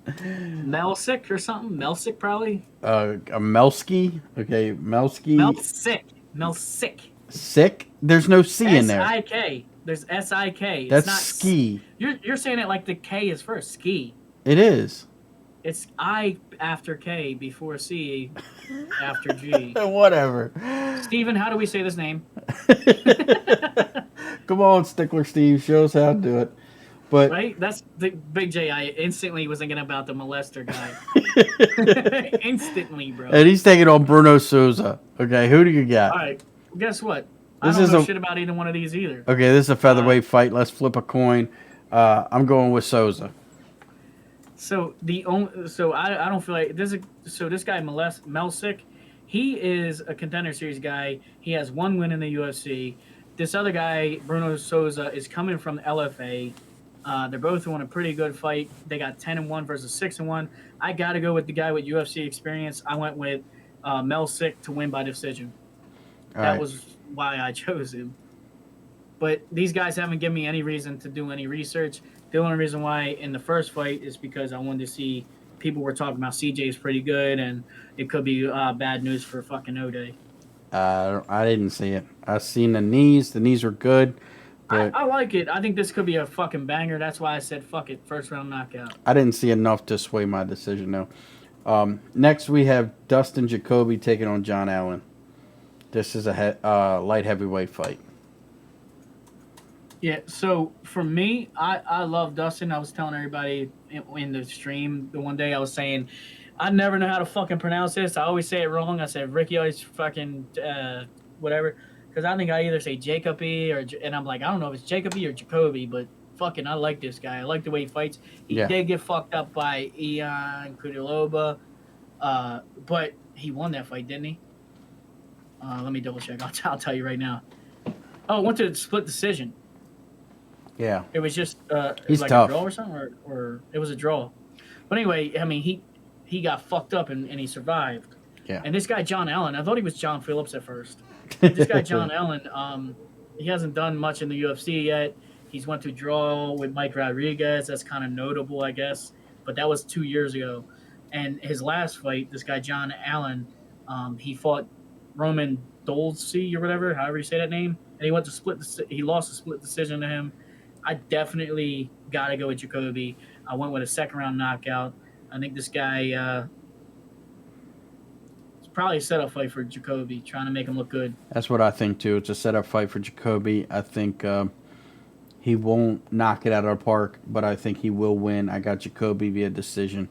Melsick or something? Melsick probably? A Melsky. Okay, Melsky. Melsick. Melsick. Sick. There's no C in there. S-I-K. There's S-I-K. That's it's not ski. You're saying it like the K is first. Ski. It is. It's I after K before C after G. Whatever. Steven, how do we say this name? Come on, Stickler Steve. Show us how to do it. But Right? That's the Big J. I instantly was thinking about the molester guy. Instantly, bro. and he's taking on Bruno Souza. Okay, who do you got? All right. Well, guess what? This I don't is know a- shit about either one of these either. Okay, this is a featherweight fight. Let's flip a coin. I'm going with Souza. So I don't feel like this guy Melsick, he is a Contender Series guy. He has one win in the UFC. This other guy, Bruno Souza, is coming from the LFA. They're both on a pretty good fight. They got 10-1 versus 6-1. I got to go with the guy with UFC experience. I went with Melsick to win by decision. All That right. was why I chose him. But these guys haven't given me any reason to do any research. The only reason why in the first fight is because I wanted to see people were talking about CJ is pretty good and it could be bad news for fucking O'Day. I didn't see it. I seen the knees. The knees were good, but I like it. I think this could be a fucking banger. That's why I said fuck it. First round knockout. I didn't see enough to sway my decision, though. Next, we have Dustin Jacoby taking on John Allen. This is a light heavyweight fight. Yeah, so for me, I love Dustin. I was telling everybody in the stream the one day, I was saying, I never know how to fucking pronounce this. I always say it wrong. I said Ricky always fucking whatever. Because I think I either say Jacoby and I'm like, I don't know if it's Jacoby or Jacoby, but fucking I like this guy. I like the way he fights. He did get fucked up by Ion Kudiloba, but he won that fight, didn't he? Let me double check. I'll tell you right now. Oh, it went to a split decision. Yeah. It was just he's like tough. a draw or something, or it was a draw. But anyway, I mean, he got fucked up and he survived. Yeah. And this guy John Allen, I thought he was John Phillips at first. This guy John Allen, he hasn't done much in the UFC yet. He's went to draw with Mike Rodriguez. That's kind of notable, I guess. But that was 2 years ago. And his last fight, this guy John Allen, he fought Roman Dolce or whatever, however you say that name. And he went to he lost a split decision to him. I definitely got to go with Jacoby. I went with a second-round knockout. I think this guy it's probably a setup fight for Jacoby, trying to make him look good. That's what I think, too. It's a setup fight for Jacoby. I think he won't knock it out of the park, but I think he will win. I got Jacoby via decision.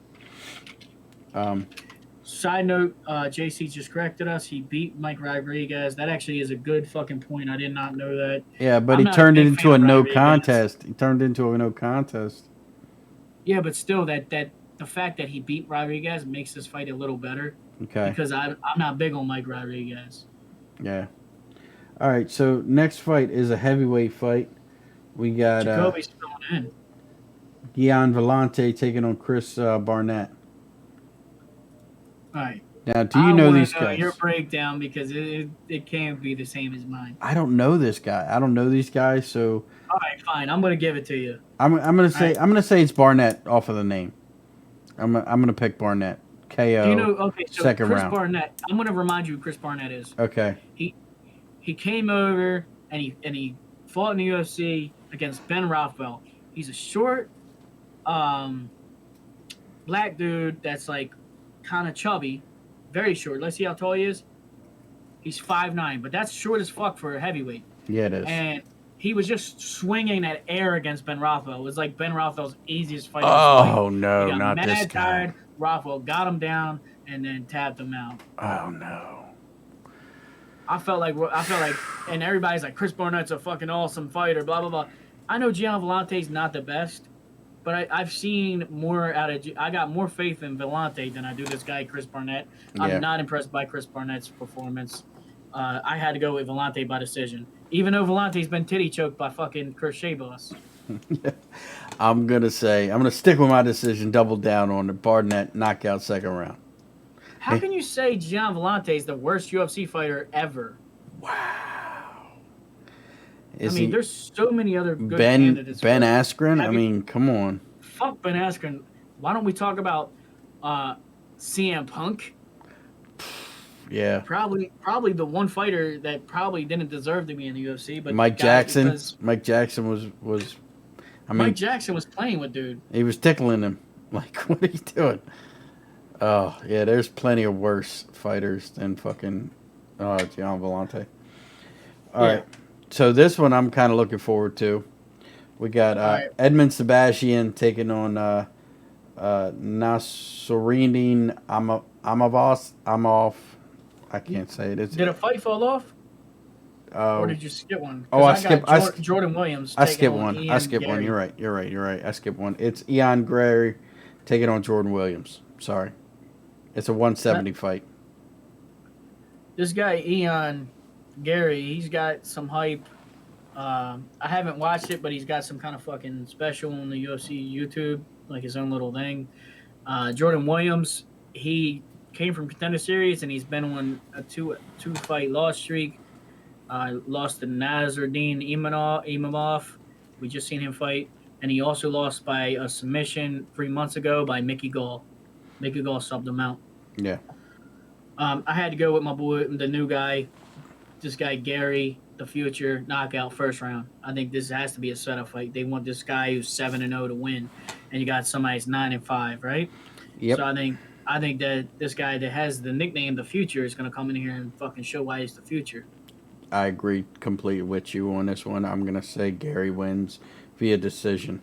Side note, JC just corrected us. He beat Mike Rodriguez. That actually is a good fucking point. I did not know that. Yeah, but I'm he not turned a it big into fan a of no Rodriguez. contest. He turned it into a no contest. Yeah, but still, that the fact that he beat Rodriguez makes this fight a little better. Okay. Because I'm not big on Mike Rodriguez. Yeah. All right, so next fight is a heavyweight fight. We got Jacoby's going in. Gian Vellante taking on Chris Barnett. All right. Now, do you know wanna these guys? Your breakdown, because it can't be the same as mine. I don't know this guy. I don't know these guys, so All right, fine. I'm gonna give it to you. I'm gonna say right. I'm gonna say it's Barnett off of the name. I'm gonna pick Barnett. KO. Do you know? Okay, so second Chris round. Barnett. I'm gonna remind you who Chris Barnett is. Okay. He came over and he fought in the UFC against Ben Rothwell. He's a short, black dude that's like kind of chubby, very short. Let's see how tall he is. He's 5'9", but that's short as fuck for a heavyweight. Yeah, it is. And he was just swinging that air against Ben Rothwell. It was like Ben Rothwell's easiest fight. Oh no, he got not mad this guy. tired. Rothwell got him down and then tapped him out. Oh no. I felt like, and everybody's like, Chris Barnett's a fucking awesome fighter, blah, blah, blah. I know Gian Vellante's not the best, but I've seen more I got more faith in Vellante than I do this guy, Chris Barnett. Yeah. I'm not impressed by Chris Barnett's performance. I had to go with Vellante by decision, even though Vellante's been titty choked by fucking Chris Boss. I'm gonna stick with my decision, double down on the Barnett knockout second round. How can you say Gian Vellante is the worst UFC fighter ever? Wow. There's so many other good Ben candidates. Askren? I mean, come on. Fuck Ben Askren. Why don't we talk about CM Punk? Yeah. Probably the one fighter that probably didn't deserve to be in the UFC. But Mike Jackson. Mike Jackson was. Mike Jackson was playing with dude. He was tickling him. Like, what are you doing? Oh yeah, there's plenty of worse fighters than fucking Gian Vellante. All right. So this one I'm kind of looking forward to. We got Edmund Sebastian taking on Nassourdine Amavos. I can't say it. Did a fight fall off? Or did you skip one? I skipped Jordan Williams. I skipped one. You're right. I skipped one. It's Ian Gary taking on Jordan Williams. Sorry. It's a 170 fight. This guy, Ian Gary, he's got some hype. I haven't watched it, but he's got some kind of fucking special on the UFC YouTube, like his own little thing. Jordan Williams, he came from Contender Series, and he's been on a two-fight loss streak. Lost to Nasruddin Imamov. We just seen him fight. And he also lost by a submission 3 months ago by Mickey Gall. Mickey Gall subbed him out. Yeah. I had to go with my boy, the new guy, this guy Gary, the future, knockout first round. I think this has to be a setup fight. They want this guy who's 7-0 to win, and you got somebody who's 9-5, right? Yep. So I think I think that this guy that has the nickname The Future is going to come in here and fucking show why he's the future. I agree completely with you on this one. I'm gonna say Gary wins via decision.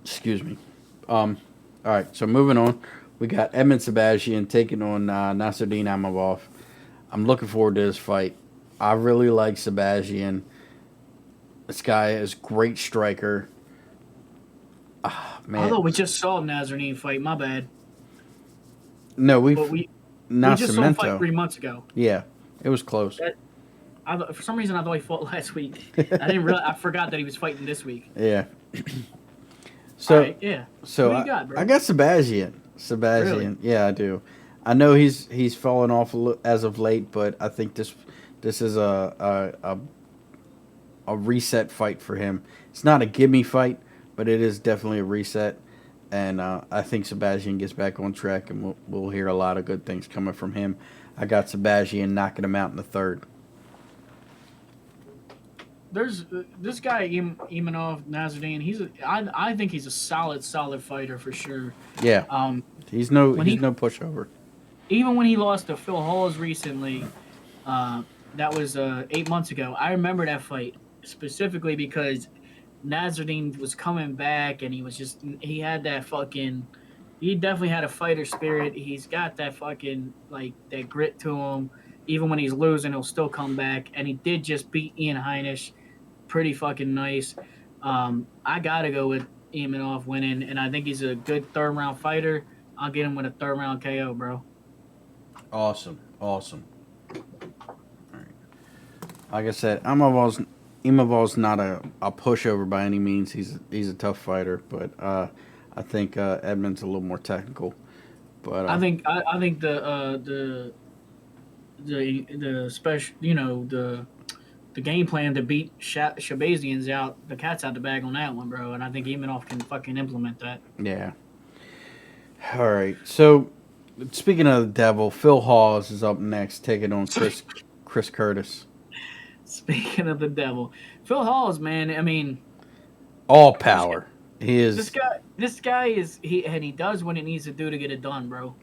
Excuse me. All right, so moving on, we got Edmund Sebastian taking on Nasruddin Amavov. I'm looking forward to this fight. I really like Sebastian. This guy is a great striker. Man, Although we just saw Nazarene fight, my bad. no, But we just saw him fight Nascimento. 3 months ago. Yeah, it was close. For some reason, I thought he fought last week. I didn't realize. I forgot that he was fighting this week. Yeah. So, All right, yeah. so Who you got, bro? I got Sebastian. Sebastian, Really? yeah, I do. I know he's fallen off as of late, but I think this is a reset fight for him. It's not a gimme fight, but it is definitely a reset. And I think Sebastian gets back on track, and we'll hear a lot of good things coming from him. I got Sebastian knocking him out in the third. There's this guy Imanov Nazarene. I think he's a solid fighter for sure. Yeah, he's no when pushover. Even when he lost to Phil Halls recently, that was 8 months ago. I remember that fight specifically because Nazarene was coming back and he had that fucking. He definitely had a fighter spirit. He's got that fucking that grit to him. Even when he's losing, he'll still come back. And he did just beat Ian Heinisch. Pretty fucking nice. I gotta go with Imanov winning, and I think he's a good third round fighter. I'll get him with a third round KO, bro. Awesome. All right. Like I said, Imamov's not a pushover by any means. He's a tough fighter, but I think Edmund's a little more technical. But I think the special, the game plan to beat Shabazian's out, the cat's out the bag on that one, bro. And I think Imanov can fucking implement that. yeah. All right. So speaking of the devil, Phil Hawes is up next, taking on Chris Curtis. Speaking of the devil, Phil Halls, man. I mean, All power. He is. This guy is he does what it needs to do to get it done, bro.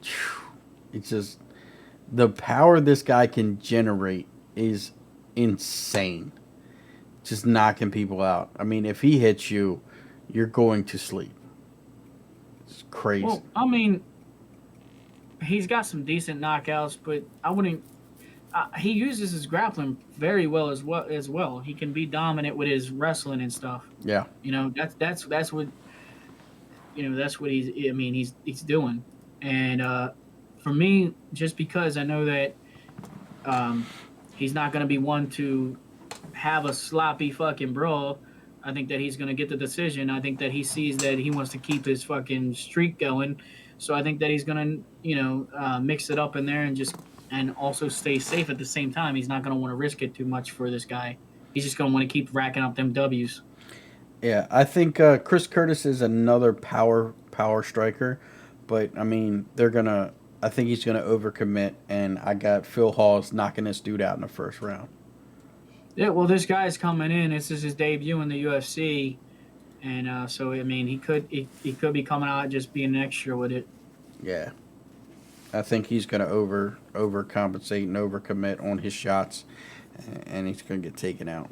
It's just the power this guy can generate is insane. Just knocking people out. I mean, if he hits you, you're going to sleep. It's crazy. Well, I mean, he's got some decent knockouts, but I wouldn't. He uses his grappling very well as well. He can be dominant with his wrestling and stuff. Yeah. That's what that's what he's doing. And for me, just because I know that he's not going to be one to have a sloppy fucking brawl, I think that he's going to get the decision. I think that he sees that he wants to keep his fucking streak going. So I think that he's going to, mix it up in there and also stay safe at the same time. He's not going to want to risk it too much for this guy. He's just going to want to keep racking up them W's. Yeah, I think Chris Curtis is another power striker, but I mean I think he's gonna overcommit, and I got Phil Hawes knocking this dude out in the first round. Yeah, well, this guy's coming in. This is his debut in the UFC, and so I mean he could be coming out just being an extra with it. Yeah, I think he's gonna overcompensate and overcommit on his shots, and he's gonna get taken out.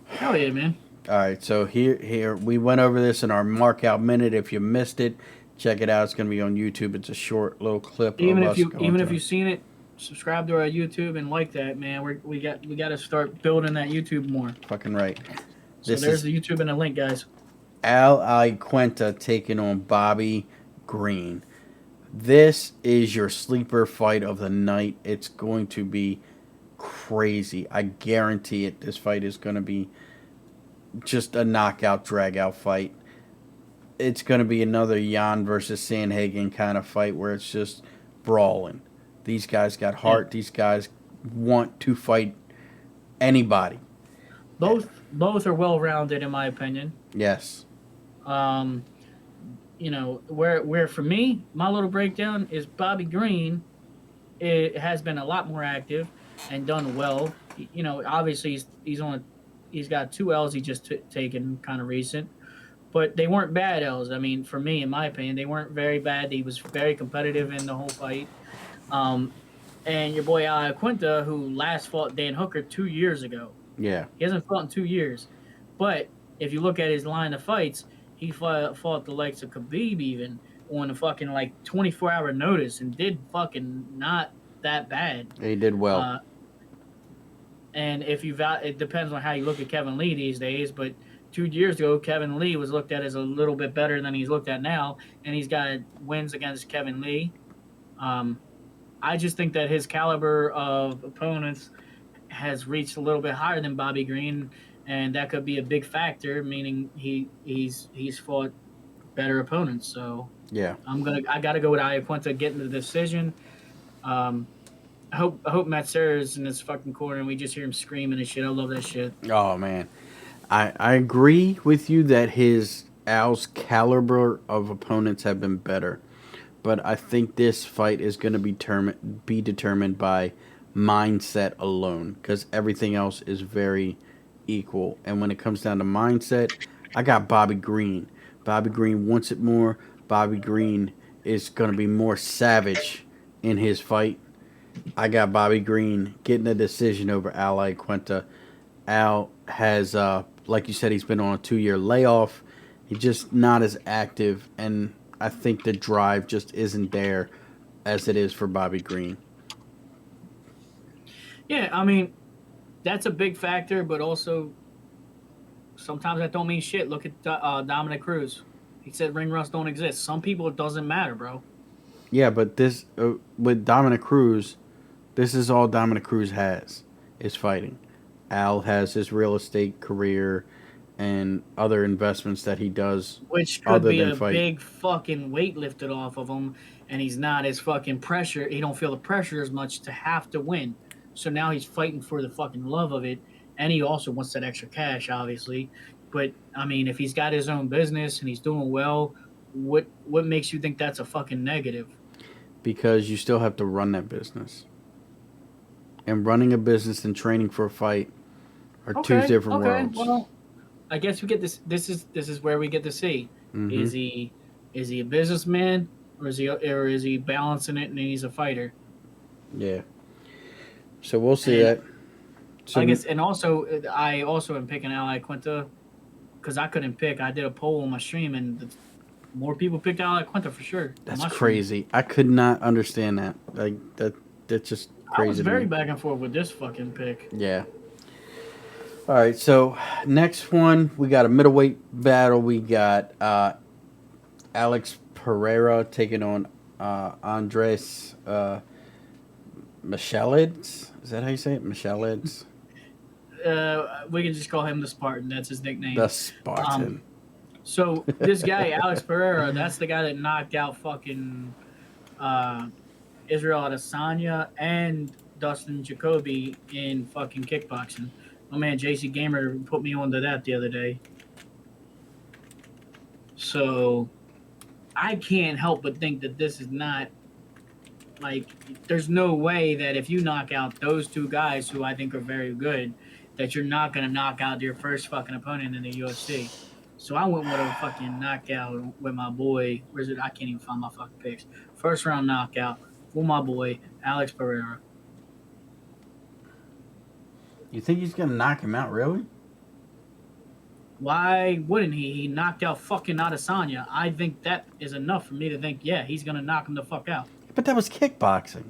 Hell yeah, man. All right, so here we went over this in our mark out minute. If you missed it, check it out. It's gonna be on YouTube. It's a short little clip. Even if you've seen it, subscribe to our YouTube and like that, man. We got to start building that YouTube more. Fucking right. So there's the YouTube and the link, guys. Al Iaquinta taking on Bobby Green. This is your sleeper fight of the night. It's going to be crazy. I guarantee it. This fight is going to be just a knockout, drag-out fight. It's going to be another Jan versus Sandhagen kind of fight where it's just brawling. These guys got heart. These guys want to fight anybody. Both are well-rounded, in my opinion. Yes. Where for me, my little breakdown is Bobby Green. It has been a lot more active and done well. Obviously he's got 2 L's he just taken kind of recent, but they weren't bad L's. I mean, for me, in my opinion, they weren't very bad. He was very competitive in the whole fight. And your boy Quinta, who last fought Dan Hooker 2 years ago. Yeah. He hasn't fought in 2 years. But if you look at his line of fights, he fought the likes of Khabib even on a fucking like 24-hour notice and did fucking not that bad. He did well. And if it depends on how you look at Kevin Lee these days, but 2 years ago, Kevin Lee was looked at as a little bit better than he's looked at now, and he's got wins against Kevin Lee. I just think that his caliber of opponents has reached a little bit higher than Bobby Green, and that could be a big factor, meaning he's fought better opponents. So yeah, I gotta go with Iaquinta getting the decision. I hope Matt Serra's in this fucking corner and we just hear him screaming and shit. I love that shit. Oh man, I agree with you that Al's caliber of opponents have been better. But I think this fight is going to be determined by mindset alone, because everything else is very equal. And when it comes down to mindset, I got Bobby Green. Bobby Green wants it more. Bobby Green is going to be more savage in his fight. I got Bobby Green getting a decision over Al Iaquinta. Al has, like you said, he's been on a 2-year layoff. He's just not as active, and I think the drive just isn't there as it is for Bobby Green. Yeah, I mean, that's a big factor, but also sometimes that don't mean shit. Look at Dominic Cruz. He said ring rust don't exist. Some people it doesn't matter, bro. Yeah, but this with Dominic Cruz, this is all Dominic Cruz has is fighting. Al has his real estate career and other investments that he does, which could be a big fucking weight lifted off of him, and he's not as fucking pressure. He don't feel the pressure as much to have to win. So now he's fighting for the fucking love of it, and he also wants that extra cash, obviously. But I mean, if he's got his own business and he's doing well, what makes you think that's a fucking negative? Because you still have to run that business, and running a business and training for a fight are two different worlds. Well, I guess we get this. This is where we get to see: is he a businessman or is he balancing it and he's a fighter? Yeah. So we'll see that. So I guess, and also I also am picking Al Iaquinta because I couldn't pick. I did a poll on my stream and more people picked Al Iaquinta for sure. That's crazy. I could not understand that. Like that's just crazy. I was very back and forth with this fucking pick. Yeah. All right, so next one, we got a middleweight battle. We got Alex Pereira taking on Andres Michelids. Is that how you say it? Michelids? We can just call him the Spartan. That's his nickname. The Spartan. So this guy, Alex Pereira, that's the guy that knocked out fucking Israel Adesanya and Dustin Jacoby in fucking kickboxing. My man JCGamer put me onto that the other day. So I can't help but think that this is not like there's no way that if you knock out those two guys who I think are very good, that you're not gonna knock out your first fucking opponent in the UFC. So I went with a fucking knockout with my boy. Where's it? I can't even find my fucking picks. First round knockout for my boy Alex Pereira. You think he's going to knock him out, really? Why wouldn't he? He knocked out fucking Adesanya. I think that is enough for me to think, yeah, he's going to knock him the fuck out. But that was kickboxing.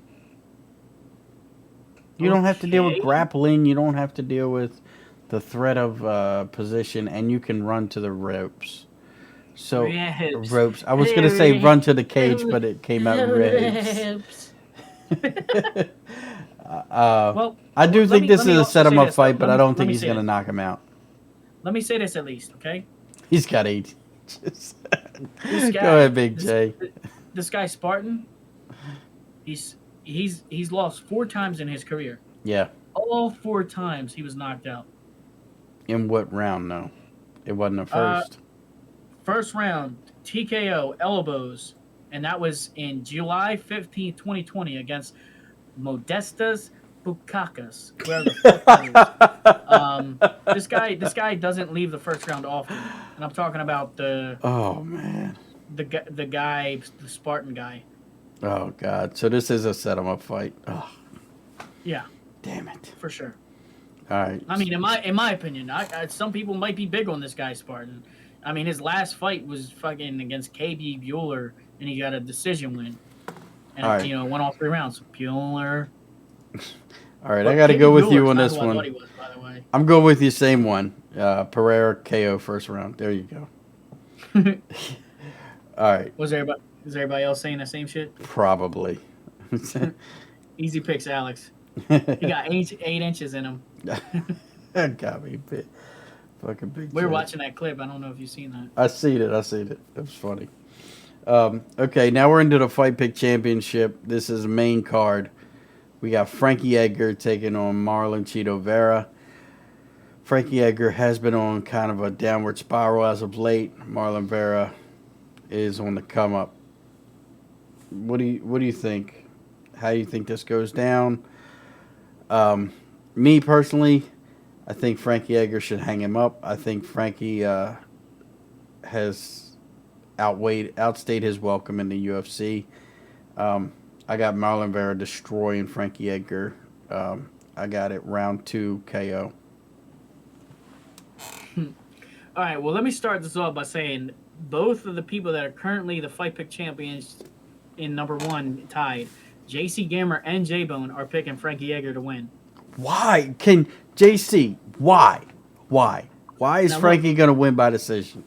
You don't have to deal with grappling. You don't have to deal with the threat of position, and you can run to the ropes. So, ropes. I was going to say run to the cage, but it came out ribs. Well, I do think this is a set-him-up fight, but I don't think he's going to knock him out. Let me say this at least, okay? He's got 8 inches. Go ahead, Big J. This guy, Spartan, he's lost 4 times in his career. Yeah. All 4 times he was knocked out. In what round, though? It wasn't the first. First round, TKO, elbows, and that was in July 15, 2020 against Modestas Pukakas, whoever the fuck that is. This guy doesn't leave the first round often, and I'm talking about Oh man. the guy, the Spartan guy. Oh god. So this is a set 'em up fight. Oh, Yeah, damn it. for sure. All right. I mean, in my opinion, some people might be big on this guy Spartan. I mean, his last fight was fucking against KB Bueller, and he got a decision win. And All right. went all 3 rounds. Bueller. All right, I got to go with you on this Who I thought one. he was, by the way. I'm going with you, same one. Pereira KO first round. There you go. All right. Is everybody else saying the same shit? Probably. Easy picks, Alex. He got 8 inches in him. That got me big. Fucking big. We were jet. watching that clip. I don't know if you've seen that. I seen it. It was funny. Okay, now we're into the Fight Pick Championship. This is the main card. We got Frankie Edgar taking on Marlon Cheeto Vera. Frankie Edgar has been on kind of a downward spiral as of late. Marlon Vera is on the come up. What do you think? How do you think this goes down? Me personally, I think Frankie Edgar should hang him up. I think Frankie has outstayed his welcome in the UFC. I got Marlon Vera destroying Frankie Edgar. I got it round 2 KO. All right, well, let me start this off by saying both of the people that are currently the Fight Pick champions in number 1 tied, JCGamer and J-Bone, are picking Frankie Edgar to win. Why? JC, why? Why is Now, Frankie going to win by decision?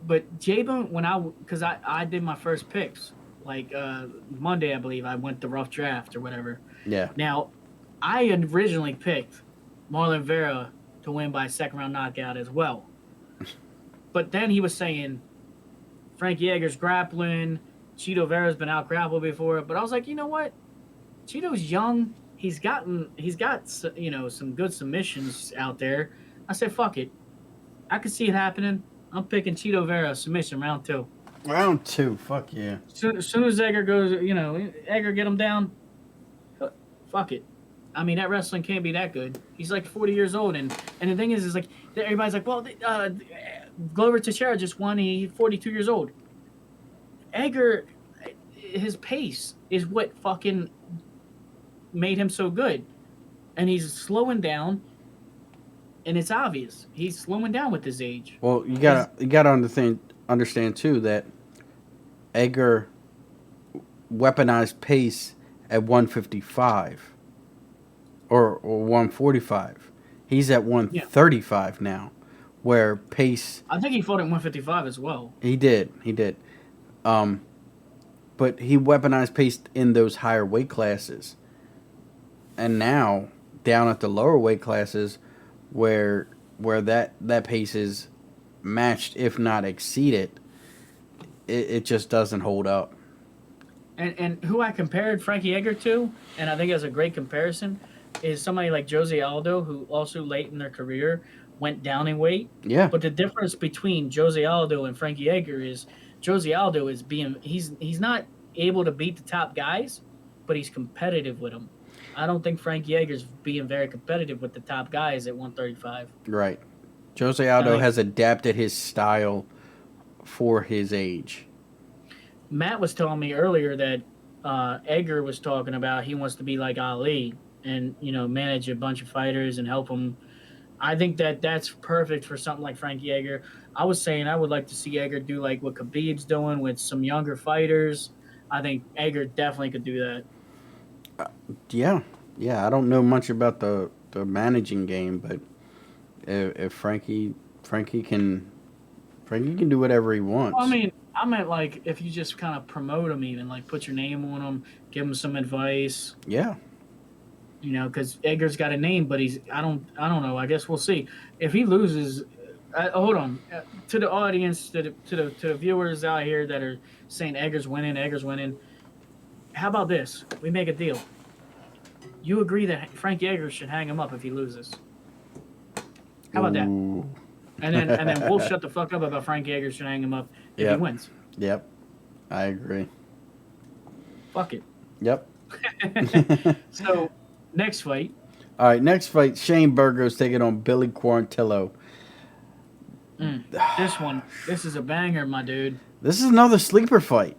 But J-Bone, because I did my first picks, like Monday, I believe, I went the rough draft or whatever. Yeah. Now, I originally picked Marlon Vera to win by 2nd round knockout as well. But then he was saying Frankie Edgar's grappling, Cheeto Vera's been out grappled before. But I was like, you know what? Cheeto's young. He's got some good submissions out there. I said, fuck it. I could see it happening. I'm picking Cheeto Vera submission round 2. Round 2, fuck yeah. As soon as Edgar goes, Edgar get him down. Fuck it. I mean, that wrestling can't be that good. He's like 40 years old, and the thing is like everybody's like, well, Glover Teixeira just won. He's 42 years old. Edgar, his pace is what fucking made him so good, and he's slowing down, and it's obvious he's slowing down with his age. Well, you gotta understand too that Edgar weaponized pace at 155 or 145. He's at 135 now, where pace. I think he fought at 155 as well. He did. But he weaponized pace in those higher weight classes, and now down at the lower weight classes, where that pace is matched, if not exceeded, it just doesn't hold up. And who I compared Frankie Edgar to, and I think that's a great comparison, is somebody like Jose Aldo, who also late in their career went down in weight. Yeah. But the difference between Jose Aldo and Frankie Edgar is Jose Aldo is he's not able to beat the top guys, but he's competitive with them. I don't think Frankie Edgar's being very competitive with the top guys at 135. Right. Jose Aldo has adapted his style for his age. Matt was telling me earlier that Edgar was talking about he wants to be like Ali and, manage a bunch of fighters and help them. I think that's perfect for something like Frankie Edgar. I was saying I would like to see Edgar do like what Khabib's doing with some younger fighters. I think Edgar definitely could do that. Yeah. I don't know much about the managing game, but if Frankie can do whatever he wants. Well, I meant like if you just kind of promote him, even like put your name on him, give him some advice. Yeah. Because Edgar's got a name, but I don't know. I guess we'll see. If he loses, hold on. To the audience, to the viewers out here that are saying Edgar's winning. How about this? We make a deal. You agree that Frankie Edgar should hang him up if he loses. How about that? Ooh. And then we'll shut the fuck up about Frankie Edgar should hang him up if he wins. Yep. I agree. Fuck it. Yep. So Next fight. All right, next fight, Shane Burgos taking on Billy Quarantillo. This is a banger, my dude. This is another sleeper fight.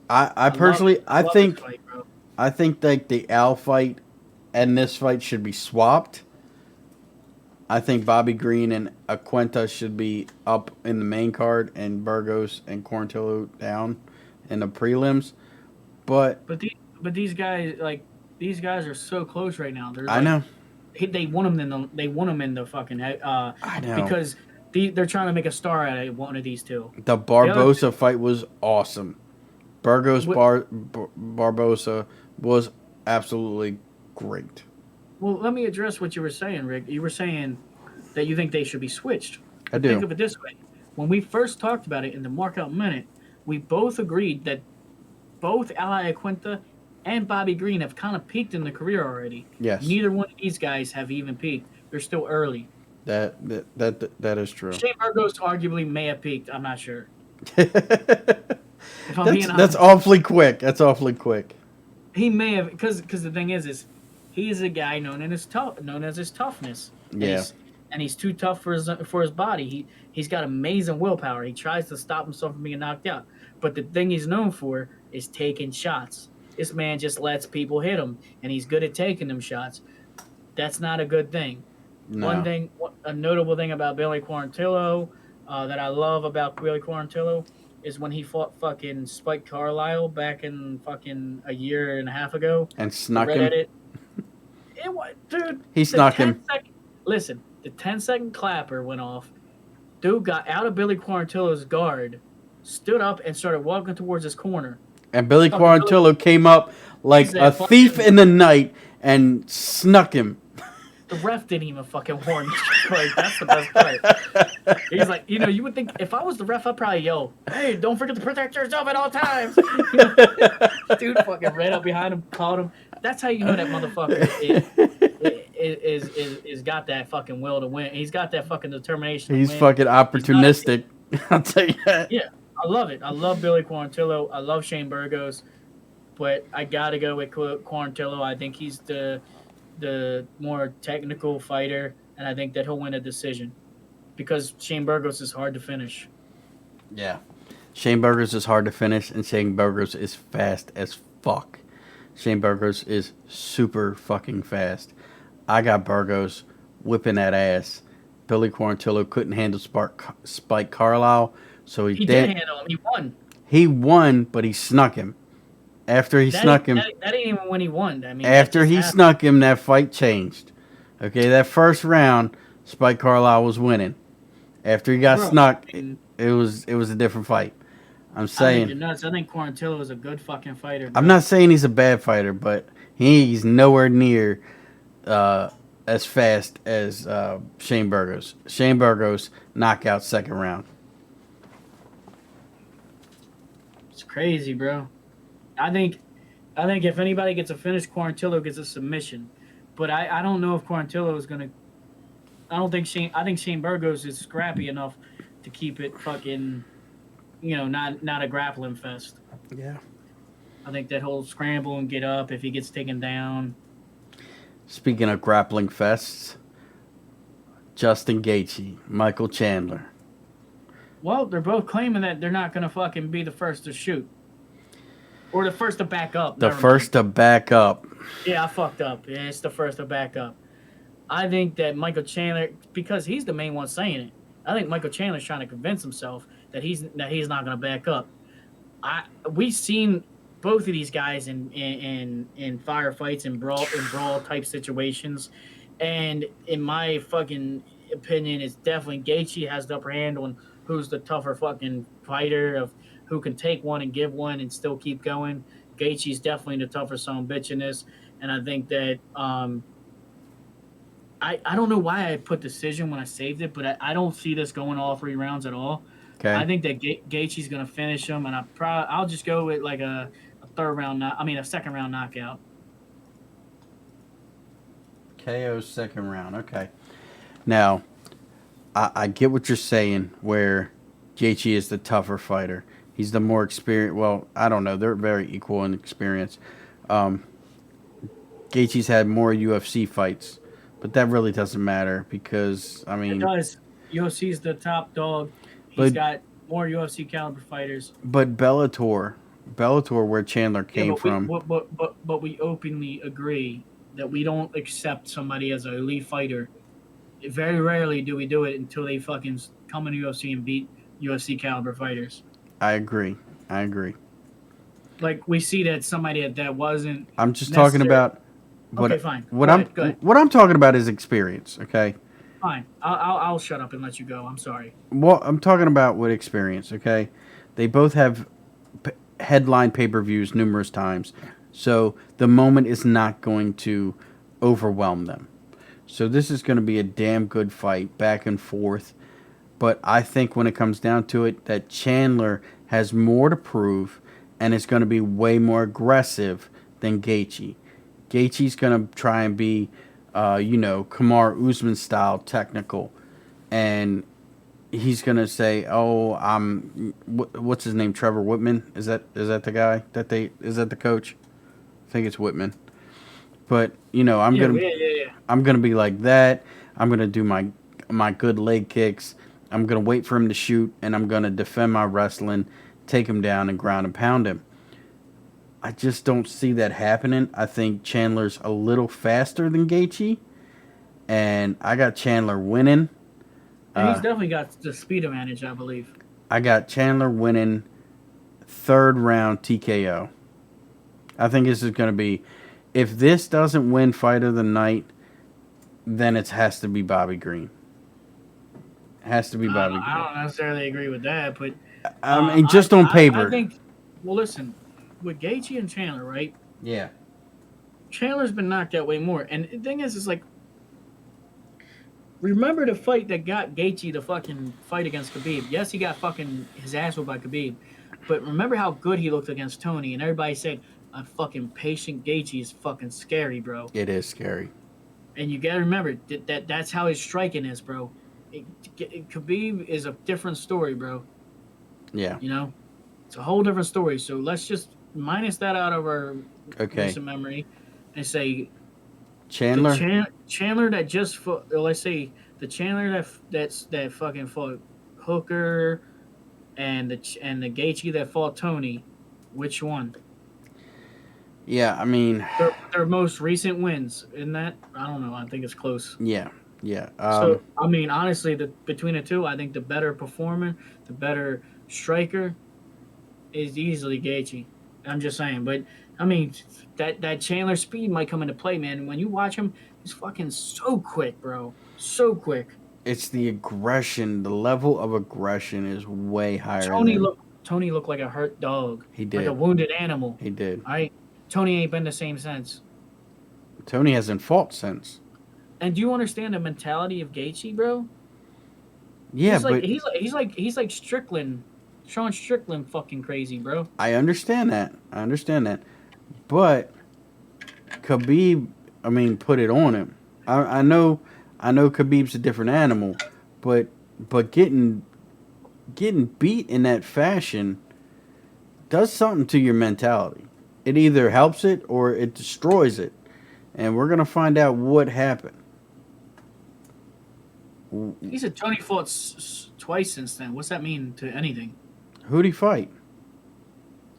I personally, I love think, this fight, bro. I think like the Al fight and this fight should be swapped. I think Bobby Green and Aquenta should be up in the main card and Burgos and Quarantillo down in the prelims. But these guys are so close right now. I know. They want them in the fucking I know. because they're trying to make a star out of one of these two. The Barbosa fight was awesome. Burgos Barbosa was absolutely great. Well, let me address what you were saying, Rick. You were saying that you think they should be switched. I do. Think of it this way. When we first talked about it in the Markout Minute, we both agreed that both Ali Aquenta and Bobby Green have kind of peaked in the career already. Yes. Neither one of these guys have even peaked. They're still early. That is true. Shane Burgos arguably may have peaked. I'm not sure. If I'm being honest. That's awfully quick. That's awfully quick. He may have, because the thing is he is a guy known as his toughness. Yeah. And he's too tough for his body. He's got amazing willpower. He tries to stop himself from being knocked out. But the thing he's known for is taking shots. This man just lets people hit him, and he's good at taking them shots. That's not a good thing. No. A notable thing about Billy Quarantillo that I love about Billy Quarantillo is when he fought fucking Spike Carlisle back in fucking a year and a half ago. And snuck him. Dude. He snuck him. Listen, the 10-second clapper went off. Dude got out of Billy Quarantillo's guard, stood up, and started walking towards his corner. And Billy Quarantillo came up like a thief in the night and snuck him. The ref didn't even fucking warn me. Like, that's the best part. He's like, you would think if I was the ref, I'd probably yell, "Hey, don't forget to protect yourself at all times." Dude fucking ran up behind him, called him. That's how you know that motherfucker is got that fucking will to win. He's got that fucking determination. He's fucking opportunistic. I'll tell you that. Yeah, I love it. I love Billy Quarantillo. I love Shane Burgos, but I gotta go with Quarantillo. I think he's the more technical fighter, and I think that he'll win a decision because Shane Burgos is hard to finish. Yeah. Shane Burgos is hard to finish, and Shane Burgos is fast as fuck. Shane Burgos is super fucking fast. I got Burgos whipping that ass. Billy Quarantillo couldn't handle Spike Carlisle, so he did handle him. He won. He won, but he snuck him. After he snuck him... That ain't even when he won. I mean, after he snuck him, that fight changed. Okay, that first round, Spike Carlisle was winning. After he got snuck, it was a different fight. I'm saying... I think you're nuts. I think Quarantillo is a good fucking fighter. Bro. I'm not saying he's a bad fighter, but he's nowhere near as fast as Shane Burgos. Shane Burgos, knockout second round. It's crazy, bro. I think if anybody gets a finish, Quarantillo gets a submission. But I don't know if Quarantillo is gonna. I think Shane Burgos is scrappy enough to keep it fucking, not a grappling fest. Yeah. I think that he'll scramble and get up if he gets taken down. Speaking of grappling fests, Justin Gaethje, Michael Chandler. Well, they're both claiming that they're not gonna fucking be the first to shoot. Or the first to back up. The first to back up. Yeah, I fucked up. Yeah, it's the first to back up. I think that Michael Chandler, because he's the main one saying it, I think Michael Chandler's trying to convince himself that he's not going to back up. We've seen both of these guys in firefights and brawl type situations, and in my fucking opinion, it's definitely Gaethje has the upper hand on who's the tougher fucking fighter of who can take one and give one and still keep going. Gaethje's definitely the tougher son of a bitch in this, and I think that I don't know why I put decision when I saved it, but I don't see this going all 3 rounds at all. Okay. I think that Gaethje's going to finish him, and I'll just go with like a second round knockout. KO second round. Okay. Now, I get what you're saying, where Gaethje is the tougher fighter. He's the more experienced. Well, I don't know. They're very equal in experience. Gaethje's had more UFC fights, but that really doesn't matter because I It mean, does. UFC's the top dog. He's But- got more UFC caliber fighters. but Bellator, where Chandler Yeah, came but from. but we openly agree that we don't accept somebody as an elite fighter. Very rarely do we do it until they fucking come in UFC and beat UFC caliber fighters. I agree. Like we see that somebody that wasn't. I'm just talking necessary- about. What, Okay, fine. What Go I'm ahead, go ahead. what I'm talking about is experience. Okay. Fine. I'll shut up and let you go. I'm sorry. Well, I'm talking about with experience. Okay. They both have headline pay-per-views numerous times, so the moment is not going to overwhelm them. So this is going to be a damn good fight, back and forth. But I think when it comes down to it, that Chandler has more to prove, and is going to be way more aggressive than Gaethje. Gaethje's going to try and be, Kamar Usman style technical, and he's going to say, "Oh, what's his name? Trevor Whitman? Is that the guy is that the coach? I think it's Whitman." But I'm gonna be like that. I'm gonna do my good leg kicks. I'm gonna wait for him to shoot, and I'm gonna defend my wrestling, take him down, and ground and pound him. I just don't see that happening. I think Chandler's a little faster than Gaethje, and I got Chandler winning. And he's definitely got the speed advantage, I believe. I got Chandler winning 3rd round TKO. I think this is gonna be. If this doesn't win Fight of the Night, then it has to be Bobby Green. It has to be Bobby Green. I don't necessarily agree with that, but I mean, just on paper. I think. Well, listen, with Gaethje and Chandler, right? Yeah. Chandler's been knocked out way more, and the thing is like, remember the fight that got Gaethje the fucking fight against Khabib? Yes, he got fucking his ass whooped by Khabib, but remember how good he looked against Tony, and everybody said, "A fucking patient Gaethje is fucking scary, bro." It is scary. And you gotta remember that's how his striking is, bro. Khabib is a different story, bro. Yeah. It's a whole different story. So let's just minus that out of our recent memory and say Chandler. Chandler that just fought, or let's say the Chandler that fucking fought Hooker and the Gaethje that fought Tony. Which one? Yeah, I mean, Their most recent wins, isn't that? I don't know. I think it's close. yeah. So I mean, honestly, between the two, I think the better performer, the better striker, is easily Gaethje. I'm just saying, but I mean, that Chandler speed might come into play, man. When you watch him, he's fucking so quick, bro. So quick. It's the aggression. The level of aggression is way higher. Tony looked like a hurt dog. He did. Like a wounded animal. He did. All right. Tony ain't been the same since. Tony hasn't fought since. And do you understand the mentality of Gaethje, bro? Yeah, he's like Strickland, Sean Strickland, fucking crazy, bro. I understand that. But Khabib, I mean, put it on him. I know Khabib's a different animal, but getting beat in that fashion does something to your mentality. It either helps it or it destroys it, and we're gonna find out what happened. He said Tony fought twice since then. What's that mean to anything? Who'd he fight?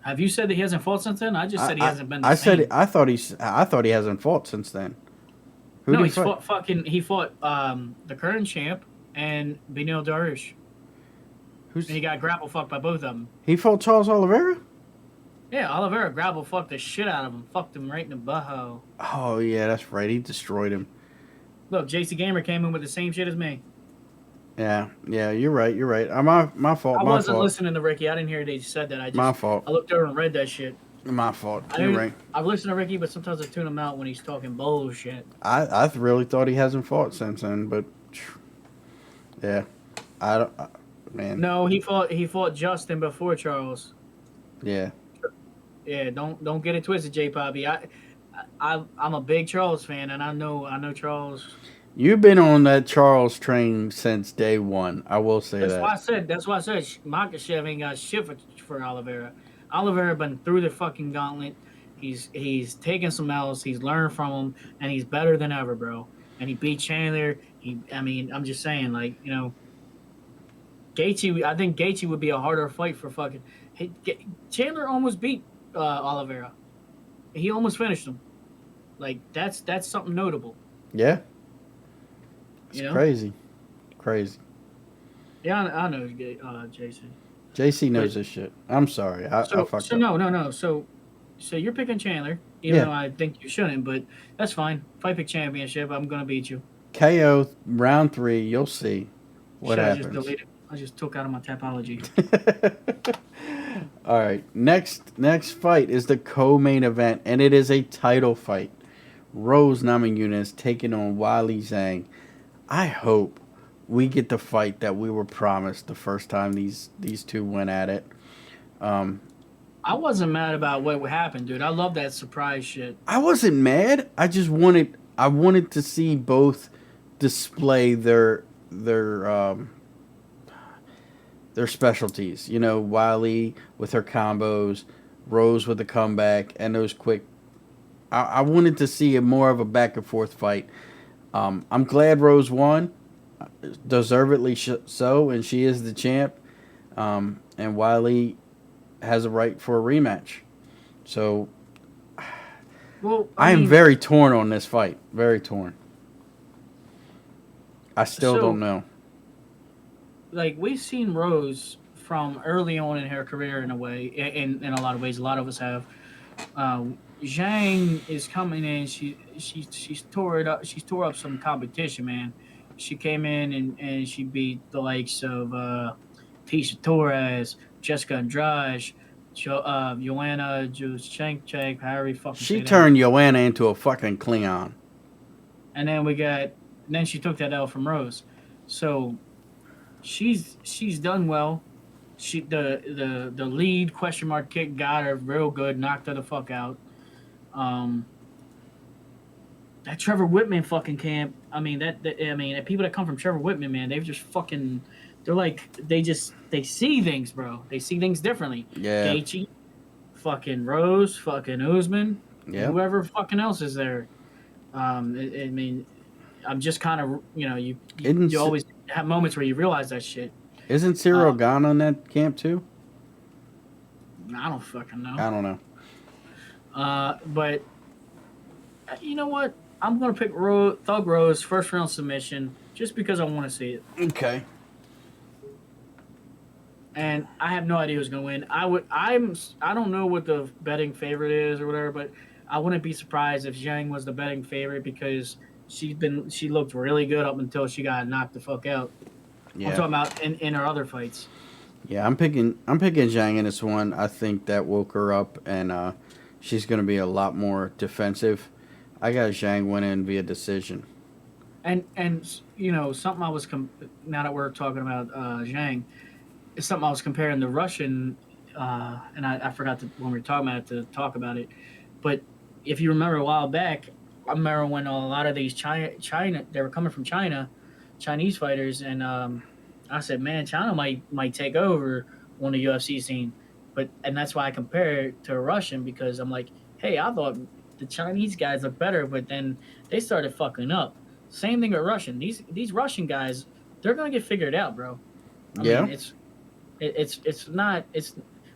Have you said that he hasn't fought since then? I just said he hasn't been the same. I thought he hasn't fought since then. No, he fought the current champ and Beneil Dariush. And he got grapple fucked by both of them. He fought Charles Oliveira? Yeah, Oliveira grapple fucked the shit out of him. Fucked him right in the butthole. Oh, yeah, that's right. He destroyed him. Look, JCGamer came in with the same shit as me. Yeah, you're right. My fault. I wasn't listening to Ricky. I didn't hear they said that. My fault. I looked over and read that shit. My fault. You're right. I've listened to Ricky, but sometimes I tune him out when he's talking bullshit. I really thought he hasn't fought since then, but yeah, man. No, he fought Justin before Charles. Yeah. Yeah, don't get it twisted, J Poppy. I'm a big Charles fan, and I know Charles. You've been on that Charles train since day one. I will say that. That's why I said Makhachev ain't got shit for Oliveira. Oliveira been through the fucking gauntlet. He's taking some L's. He's learned from them, and he's better than ever, bro. And he beat Chandler. I mean, I'm just saying, like, Gaethje. I think Gaethje would be a harder fight for fucking. Chandler almost beat Oliveira. He almost finished him. Like that's something notable. Yeah. It's crazy. Crazy. Yeah, I know, JC. JC knows this shit. I'm sorry. I fucked up. No. So you're picking Chandler, even though I think you shouldn't, but that's fine. If I pick championship, I'm gonna beat you. KO round 3. You'll see what happens. I just took out of my topology. All right. Next fight is the co-main event, and it is a title fight. Rose Namajunas taking on Weili Zhang. I hope we get the fight that we were promised the first time these two went at it. I wasn't mad about what happened, dude. I love that surprise shit. I wasn't mad. I just wanted to see both display their specialties. Weili with her combos, Rose with the comeback, and those quick. I wanted to see more of a back and forth fight. I'm glad Rose won, deservedly so, and she is the champ. And Weili has a right for a rematch. So, I am very torn on this fight. Very torn. I still don't know. Like, we've seen Rose from early on in her career in a way, in a lot of ways. A lot of us have. Zhang is coming in. She's tore it up. She's tore up some competition, man. She came in and she beat the likes of Tisha Torres, Jessica Andrade, Joanna Jędrzejczyk, however you fucking She turned Joanna into a fucking Klingon. And then she took that L from Rose. So she's done well. The lead question mark kick got her real good, knocked her the fuck out. That Trevor Whitman fucking camp. I mean, the people that come from Trevor Whitman, man, they've just fucking. They're like they see things, bro. They see things differently. Yeah. Gaethje, fucking Rose, fucking Usman, whoever fucking else is there. I mean, I'm just kind of you always have moments where you realize that shit. Isn't Cyril gone on that camp too? I don't fucking know. I don't know. But you know what? I'm gonna pick Thug Rose first round submission just because I want to see it. Okay. And I have no idea who's gonna win. I don't know what the betting favorite is or whatever, but I wouldn't be surprised if Zhang was the betting favorite because she looked really good up until she got knocked the fuck out. Yeah. I'm talking about in her other fights. Yeah, I'm picking Zhang in this one. I think that woke her up, and she's going to be a lot more defensive. I got Zhang winning via decision. And something I was now that we're talking about Zhang, it's something I was comparing the Russian, and I forgot when we were talking about it to talk about it, but if you remember a while back, I remember when a lot of these China they were coming from China. Chinese fighters, and I said, man, China might take over on the UFC scene, and that's why I compare it to a Russian because I'm like, hey, I thought the Chinese guys are better, but then they started fucking up. Same thing with Russian. These Russian guys, they're gonna get figured out, bro. I mean, it's not.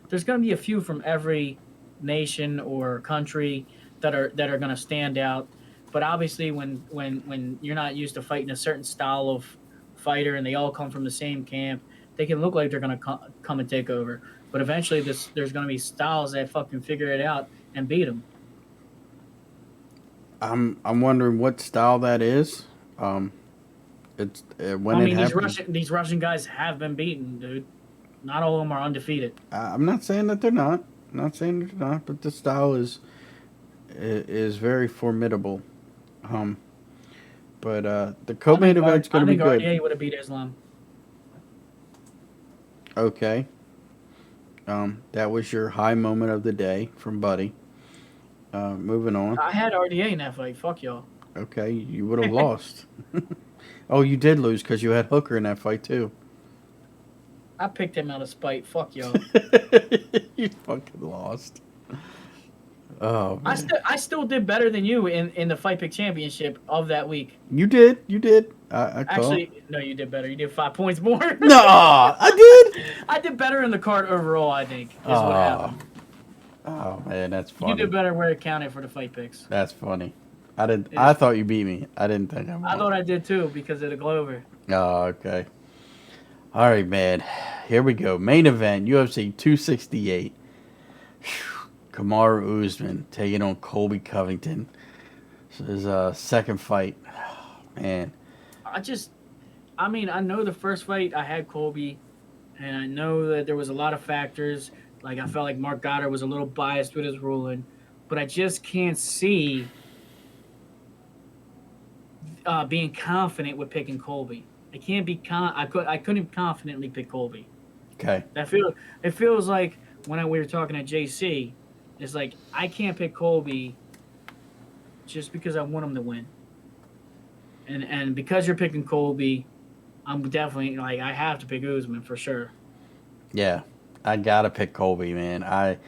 There's gonna be a few from every nation or country that are gonna stand out. But obviously, when you're not used to fighting a certain style of fighter and they all come from the same camp, they can look like they're going to come and take over. But eventually, there's going to be styles that fucking figure it out and beat them. I'm wondering what style that is. These Russian guys have been beaten, dude. Not all of them are undefeated. I'm not saying that they're not. I'm not saying they're not, but the style is very formidable. But the co-main event's going to be good. RDA would have beat Islam. Okay. That was your high moment of the day from Buddy. Moving on. I had RDA in that fight. Fuck y'all. Okay, you would have lost. Oh, you did lose because you had Hooker in that fight too. I picked him out of spite. Fuck y'all. You fucking lost. Oh man. I still did better than you in the Fight Pick Championship of that week. You did. I call. Actually, no, you did better. You did 5 points more. No, I did. I did better in the card overall, I think, is what happened. Oh man, that's funny. You did better where it counted for the fight picks. That's funny. I thought you beat me. I didn't think I won. I thought I did too because of the Glover. Oh, okay. All right, man. Here we go. Main event, UFC 268. Kamaru Usman taking on Colby Covington. This is his second fight. Man. I mean, I know the first fight I had Colby, and I know that there was a lot of factors. Like, I felt like Mark Goddard was a little biased with his ruling, but I just can't see being confident with picking Colby. I can't be I couldn't confidently pick Colby. Okay. It feels like when we were talking at JC, it's like I can't pick Colby just because I want him to win. And because you're picking Colby, I'm definitely like I have to pick Usman for sure. Yeah, I gotta pick Colby, man. I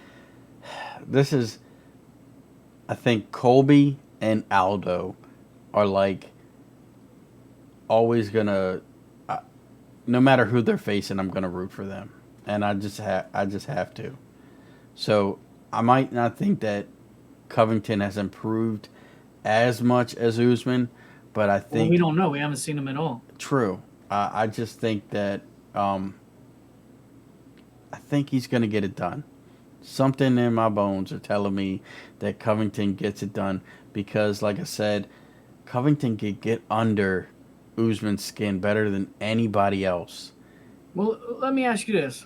think Colby and Aldo are like always gonna, no matter who they're facing, I'm gonna root for them, and I just have to. So I might not think that Covington has improved as much as Usman, but I think we don't know. We haven't seen him at all. True. I just think that I think he's gonna get it done. Something in my bones are telling me that Covington gets it done because, like I said, Covington can get under Usman's skin better than anybody else. Well, let me ask you this.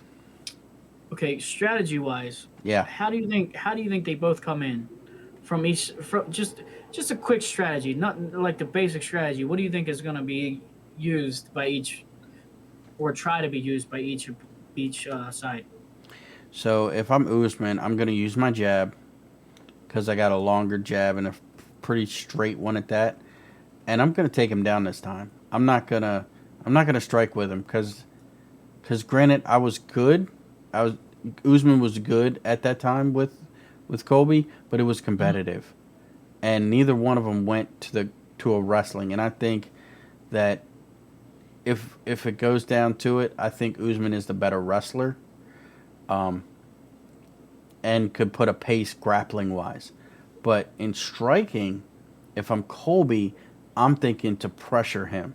Okay, strategy-wise, Yeah. how do you think they both come in from just a quick strategy, not like the basic strategy. What do you think is going to be used by each, or try to be used by each side? So if I'm Usman, I'm gonna use my jab because I got a longer jab and a pretty straight one at that, and I'm gonna take him down this time. I'm not gonna strike with him because granted I was good. Usman was good at that time with Colby, but it was competitive, and neither one of them went to a wrestling. And I think that if it goes down to it, I think Usman is the better wrestler, and could put a pace grappling wise. But in striking, if I'm Colby, I'm thinking to pressure him,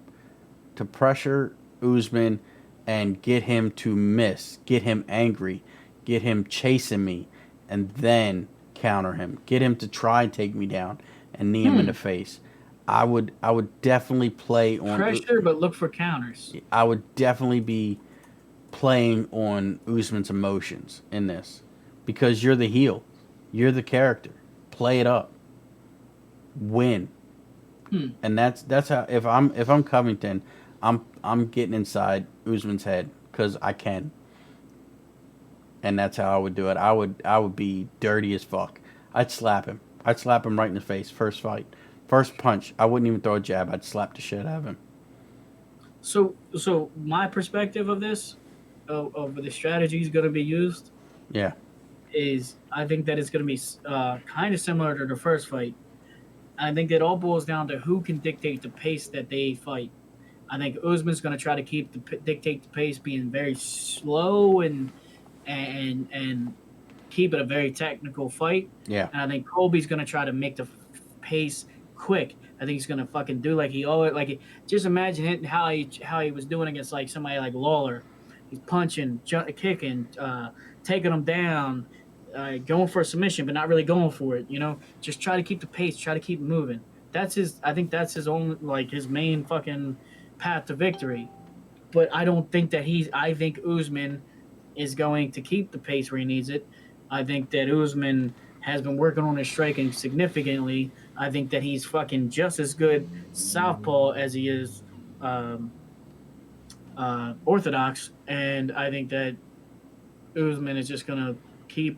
to pressure Usman and get him to miss, get him angry, get him chasing me, and then counter him. Get him to try and take me down and knee him in the face. I would definitely play on pressure, but look for counters. I would definitely be playing on Usman's emotions in this because you're the heel, you're the character. Play it up, win, and that's how. If I'm Covington, I'm getting inside Usman's head because I can. And that's how I would do it. I would be dirty as fuck. I'd slap him. I'd slap him right in the face. First fight. First punch. I wouldn't even throw a jab. I'd slap the shit out of him. So my perspective of this, of the strategies going to be used, Yeah. is I think that it's going to be kind of similar to the first fight. I think it all boils down to who can dictate the pace that they fight. I think Usman's going to try to dictate the pace, being very slow and keep it a very technical fight. Yeah. And I think Colby's gonna try to make the pace quick. I think he's gonna fucking do like he always like. Just imagine it, how he was doing against like somebody like Lawler. He's punching, kicking, taking him down, going for a submission, but not really going for it. You know, just try to keep the pace, try to keep moving. I think that's his own, like, his main fucking path to victory. But I don't think that I think Usman is going to keep the pace where he needs it. I think that Usman has been working on his striking significantly. I think that he's fucking just as good southpaw as he is orthodox, and I think that Usman is just gonna keep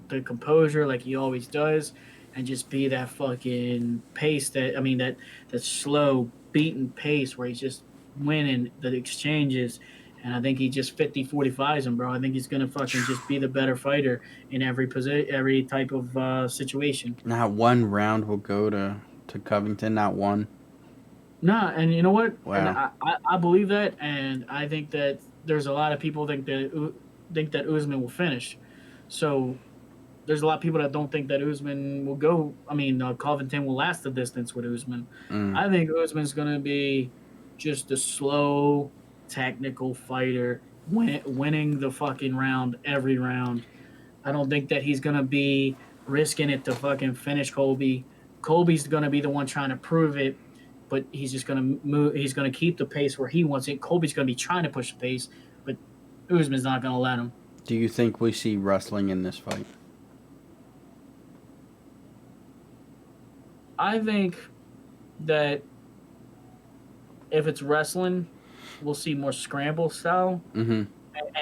the composure like he always does, and just be that fucking pace that slow beaten pace where he's just winning the exchanges And I think he just 50-45s him, bro. I think he's gonna fucking just be the better fighter in every type of situation. Not one round will go to Covington. Not one. Nah, and you know what? And Wow. I believe that, and I think that there's a lot of people think that Usman will finish. So there's a lot of people that don't think that Usman will go. I mean, Covington will last the distance with Usman. Mm. I think Usman's gonna be just a slow, technical fighter, winning the fucking round every round. I don't think that he's gonna be risking it to fucking finish Colby. Colby's gonna be the one trying to prove it, but he's just gonna move. He's gonna keep the pace where he wants it. Colby's gonna be trying to push the pace, but Usman's not gonna let him. Do you think we see wrestling in this fight? I think that if it's wrestling, we'll see more scramble style, Mm-hmm.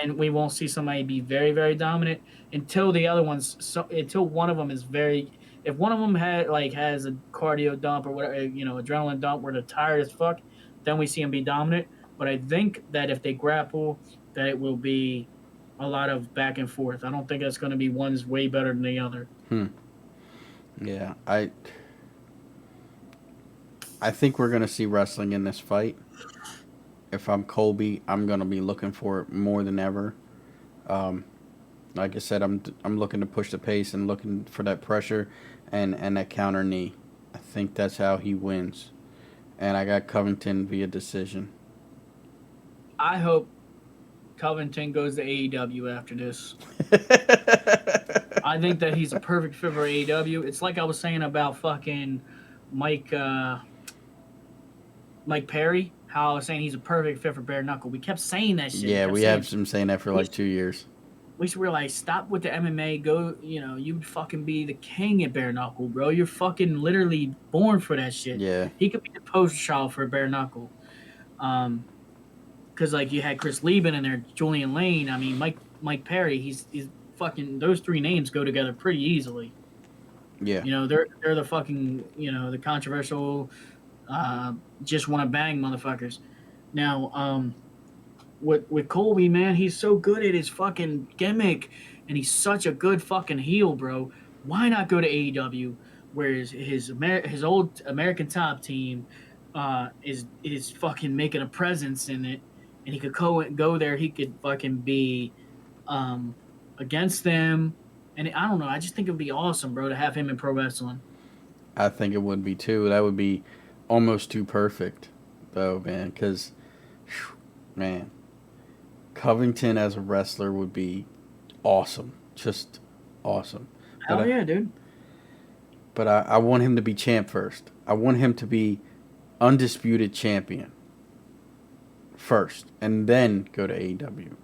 and we won't see somebody be very, very dominant until the other ones. Until one of them is very. If one of them has a cardio dump or whatever, adrenaline dump where they're tired as fuck, then we see them be dominant. But I think that if they grapple, that it will be a lot of back and forth. I don't think it's going to be one's way better than the other. Yeah, I think we're gonna see wrestling in this fight. If I'm Colby, I'm gonna be looking for it more than ever. Like I said, I'm looking to push the pace and looking for that pressure and that counter knee. I think that's how he wins. And I got Covington via decision. I hope Covington goes to AEW after this. I think that he's a perfect fit for AEW. It's like I was saying about fucking Mike Perry. How I was saying he's a perfect fit for bare knuckle. We kept saying that shit. Yeah, we have been saying that for like 2 years. We should realize, stop with the MMA. Go, you'd fucking be the king at bare knuckle, bro. You're fucking literally born for that shit. Yeah. He could be the poster child for bare knuckle. Because like you had Chris Lieben in there, Julian Lane. I mean, Mike Perry. He's fucking. Those three names go together pretty easily. Yeah. They're the fucking the controversial, just want to bang motherfuckers. Now, with Colby, man, he's so good at his fucking gimmick, and he's such a good fucking heel, bro. Why not go to AEW, where his old American Top Team is fucking making a presence in it, and he could go there. He could fucking be against them, and I don't know. I just think it would be awesome, bro, to have him in pro wrestling. I think it would be too. That would be almost too perfect, though, man. Because, man, Covington as a wrestler would be awesome. Just awesome. Hell yeah, dude. But I want him to be champ first. I want him to be undisputed champion first, and then go to AEW.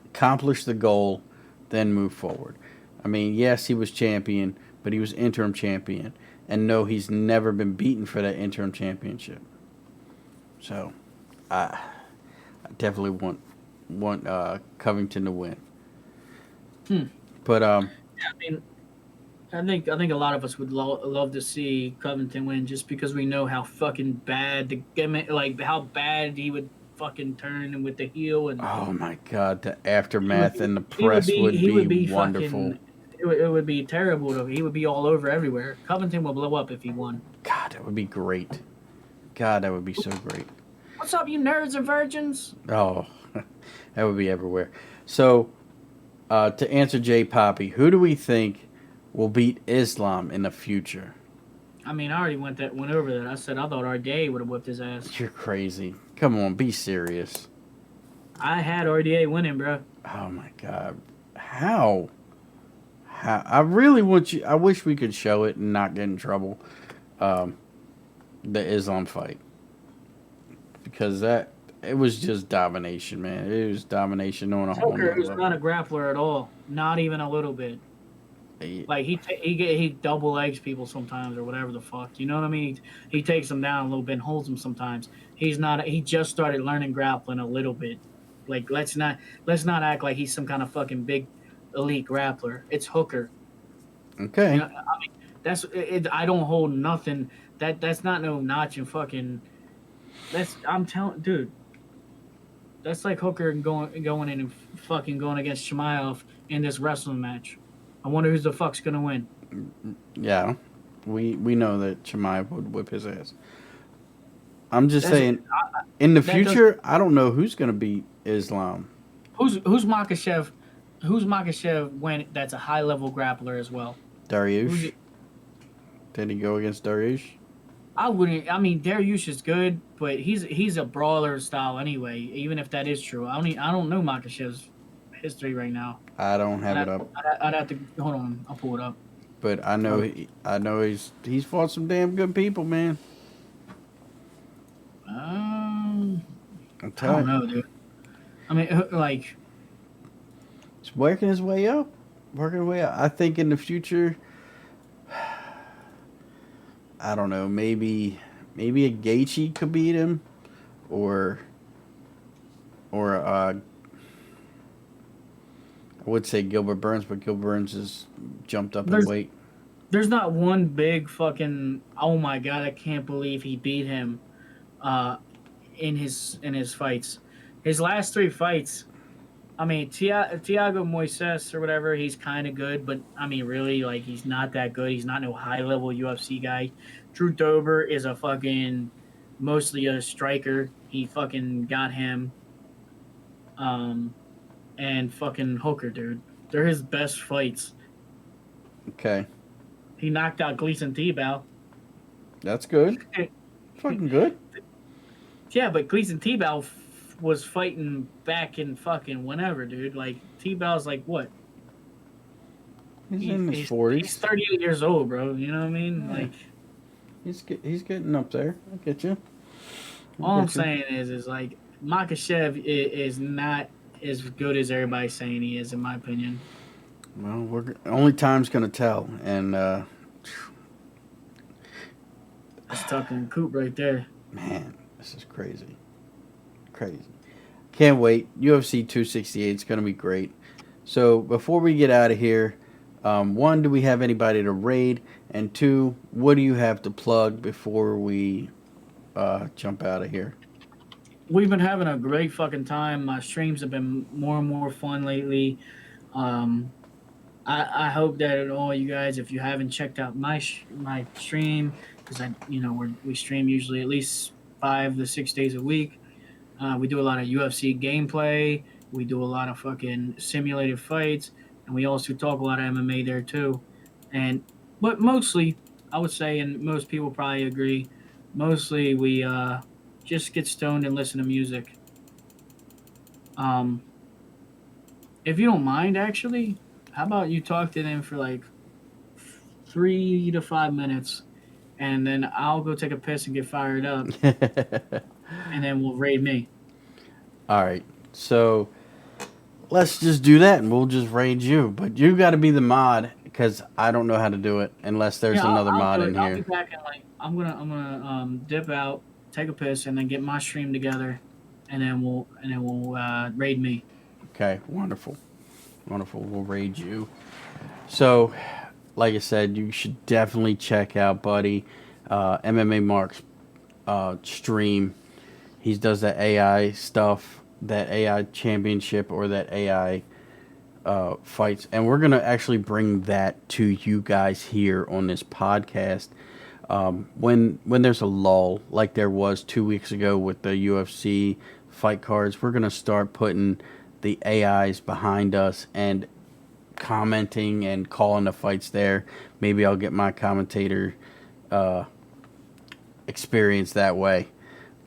Accomplish the goal, then move forward. I mean, yes, he was champion, but he was interim champion. And no, he's never been beaten for that interim championship. So, I definitely want Covington to win. But Yeah, I mean, I think a lot of us would love to see Covington win, just because we know how fucking bad the gimmick, like how bad he would fucking turn and with the heel, and oh my God, the aftermath and the press would be wonderful. It would be terrible though. He would be all over everywhere. Covington will blow up if he won. God, that would be great. God, that would be so great. What's up, you nerds and virgins? Oh, that would be everywhere. So, to answer J Poppy, who do we think will beat Islam in the future? I mean, I already went over that. I said I thought RDA would have whipped his ass. You're crazy. Come on, be serious. I had RDA winning, bro. Oh my God. How? I really want you. I wish we could show it and not get in trouble. The Islam fight, because it was just domination, man. It was domination on a whole Tucker nother is level. not a grappler at all. Not even a little bit. Like he double legs people sometimes or whatever the fuck. You know what I mean? He takes them down a little bit and holds them sometimes. He's not. He just started learning grappling a little bit. Like let's not act like he's some kind of fucking big elite grappler. It's Hooker. Okay. I mean, that's it. I don't hold nothing. That's not no notch and fucking. I'm telling, dude. That's like Hooker going in and fucking going against Chimaev in this wrestling match. I wonder who's the fuck's gonna win. Yeah, we know that Chimaev would whip his ass. I'm just saying, in the future, I don't know who's gonna beat Islam. Who's Makhachev? Who's Makhachev when that's a high level grappler as well? Dariush. Did he go against Dariush? I wouldn't. I mean, Dariush is good, but he's a brawler style anyway. Even if that is true, I don't know Makhachev's history right now. I don't have it up. I'd have to hold on. I'll pull it up. But I know he's fought some damn good people, man. I don't know, dude. I mean, like, he's working his way up. I think in the future, I don't know, maybe a Gaethje could beat him, or I would say Gilbert Burns, but Gilbert Burns has jumped up in weight. There's not one big fucking, oh my god, I can't believe he beat him in his fights. His last 3 fights, I mean, Thiago Moises or whatever, he's kind of good, but I mean, really, like, he's not that good. He's not no high-level UFC guy. Drew Dober is a fucking, mostly a striker. He fucking got him. And fucking Hooker, dude. They're his best fights. Okay. He knocked out Gleason Tebow. That's good. Fucking good. Yeah, but Gleason Tebow was fighting back in fucking whenever, dude. Like, Tebow's like, what? He's in his 40s. He's 38 years old, bro. You know what I mean? Yeah. Like, he's getting up there. I get you. All I'm saying is like, Makhachev is not as good as everybody's saying he is, in my opinion. Well, only time's gonna tell, and that's talking Coop right there. Man, this is crazy. Can't wait. UFC 268 is gonna be great. So before we get out of here, 1, do we have anybody to raid? And 2, what do you have to plug before we jump out of here? We've been having a great fucking time. My streams have been more and more fun lately. I hope that all you guys, if you haven't checked out my stream, because we stream usually at least 5 to 6 days a week. We do a lot of UFC gameplay. We do a lot of fucking simulated fights, and we also talk a lot of MMA there too. But mostly, I would say, and most people probably agree, mostly we just get stoned and listen to music. If you don't mind, actually, how about you talk to them for like 3 to 5 minutes, and then I'll go take a piss and get fired up, and then we'll raid me. All right, so let's just do that, and we'll just raid you. But you got to be the mod, because I don't know how to do it unless there's another mod in here. I'll be back in I'm gonna dip out, take a piss, and then get my stream together, and then we'll raid me. Okay, wonderful. We'll raid you. So, like I said, you should definitely check out Buddy, MMA Mark's stream. He does that AI stuff, that AI championship, or that AI fights, and we're gonna actually bring that to you guys here on this podcast. When there's a lull, like there was 2 weeks ago with the UFC fight cards, we're gonna start putting the AIs behind us and commenting and calling the fights there. Maybe I'll get my commentator experience that way.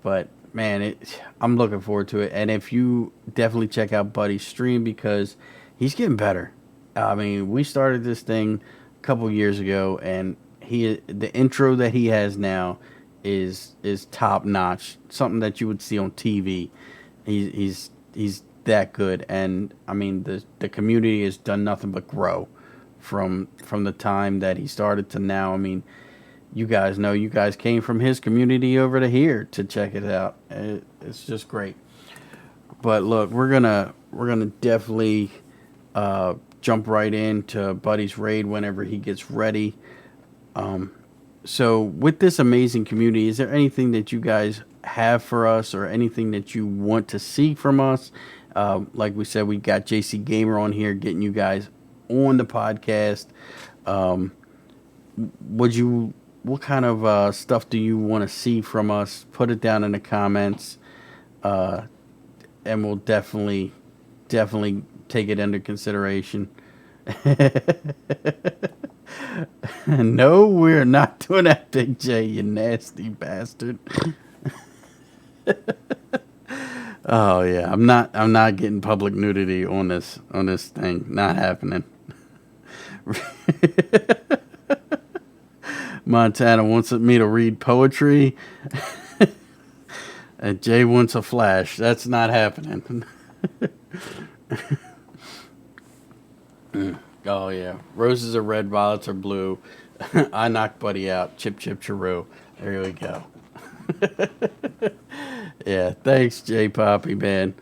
But man, I'm looking forward to it. And if you definitely check out Buddy's stream, because he's getting better. I mean, we started this thing a couple years ago, and the intro that he has now is top notch. Something that you would see on TV. He's that good, and I mean the community has done nothing but grow from the time that he started to now. I mean, you guys came from his community over to here to check it out. It's just great. But look, we're gonna definitely jump right into Buddy's raid whenever he gets ready. So with this amazing community, is there anything that you guys have for us or anything that you want to see from us. Like we said, we got JCGamer on here getting you guys on the podcast. What kind of stuff do you want to see from us? Put it down in the comments, and we'll definitely take it under consideration. No, we're not doing that, Big J, you nasty bastard. Oh yeah, I'm not getting public nudity on this thing. Not happening. Montana wants me to read poetry. And Jay wants a flash. That's not happening. Oh yeah, roses are red, violets are blue. I knocked Buddy out. Chip chip chiroo. There we go. Yeah, thanks, J Poppy, man.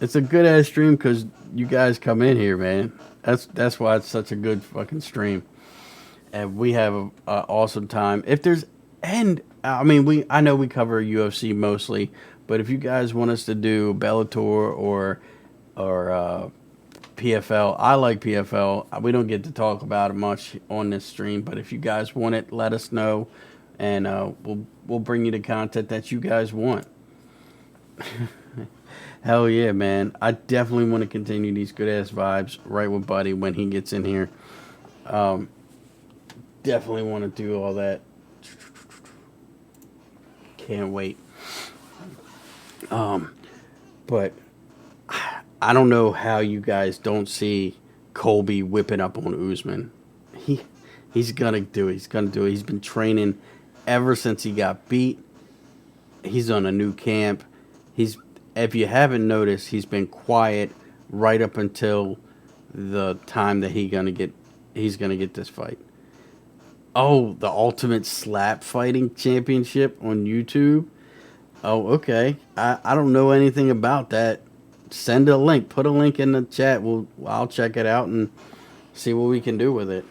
It's a good ass stream because you guys come in here, man. That's why it's such a good fucking stream, and we have an awesome time. If there's I know we cover UFC mostly, but if you guys want us to do Bellator or PFL, I like PFL. We don't get to talk about it much on this stream, but if you guys want it, let us know, and we'll bring you the content that you guys want. Hell yeah, man. I definitely want to continue these good-ass vibes right with Buddy when he gets in here. Definitely want to do all that. Can't wait. But I don't know how you guys don't see Colby whipping up on Usman. He's gonna do it. He's gonna do it. He's been training ever since he got beat. He's on a new camp. If you haven't noticed, he's been quiet right up until the time that he's gonna get this fight. Oh, the Ultimate Slap Fighting Championship on YouTube. Oh, okay. I don't know anything about that. Send a link. Put a link in the chat. I'll check it out and see what we can do with it.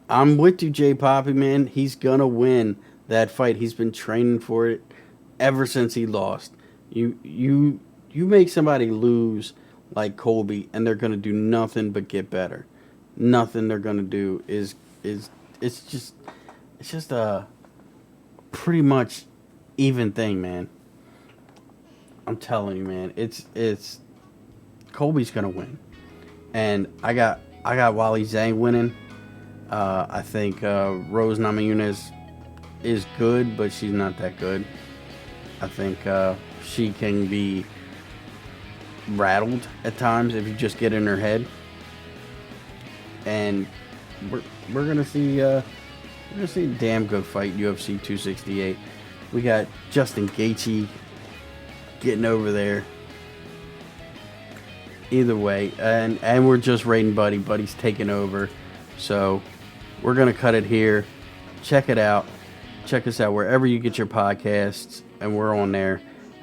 I'm with you, J Poppy, man. He's gonna win that fight. He's been training for it ever since he lost. You make somebody lose like Colby, and they're gonna do nothing but get better. Nothing they're gonna do is it's just a pretty much even thing, man. I'm telling you, man. It's Colby's gonna win, and I got Wally Zhang winning. I think Rose Namajunas is good, but she's not that good. I think she can be rattled at times if you just get in her head. And we're gonna see a damn good fight, UFC 268. We got Justin Gaethje getting over there. Either way, and we're just raiding Buddy. Buddy's taking over, so we're gonna cut it here. Check it out. Check us out wherever you get your podcasts, and we're on there.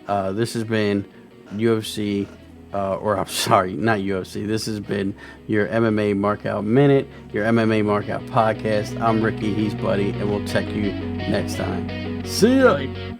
This has been UFC. I'm sorry, not UFC. This has been your MMA Markout Minute, your MMA Markout Podcast. I'm Ricky, he's Buddy, and we'll check you next time. See ya!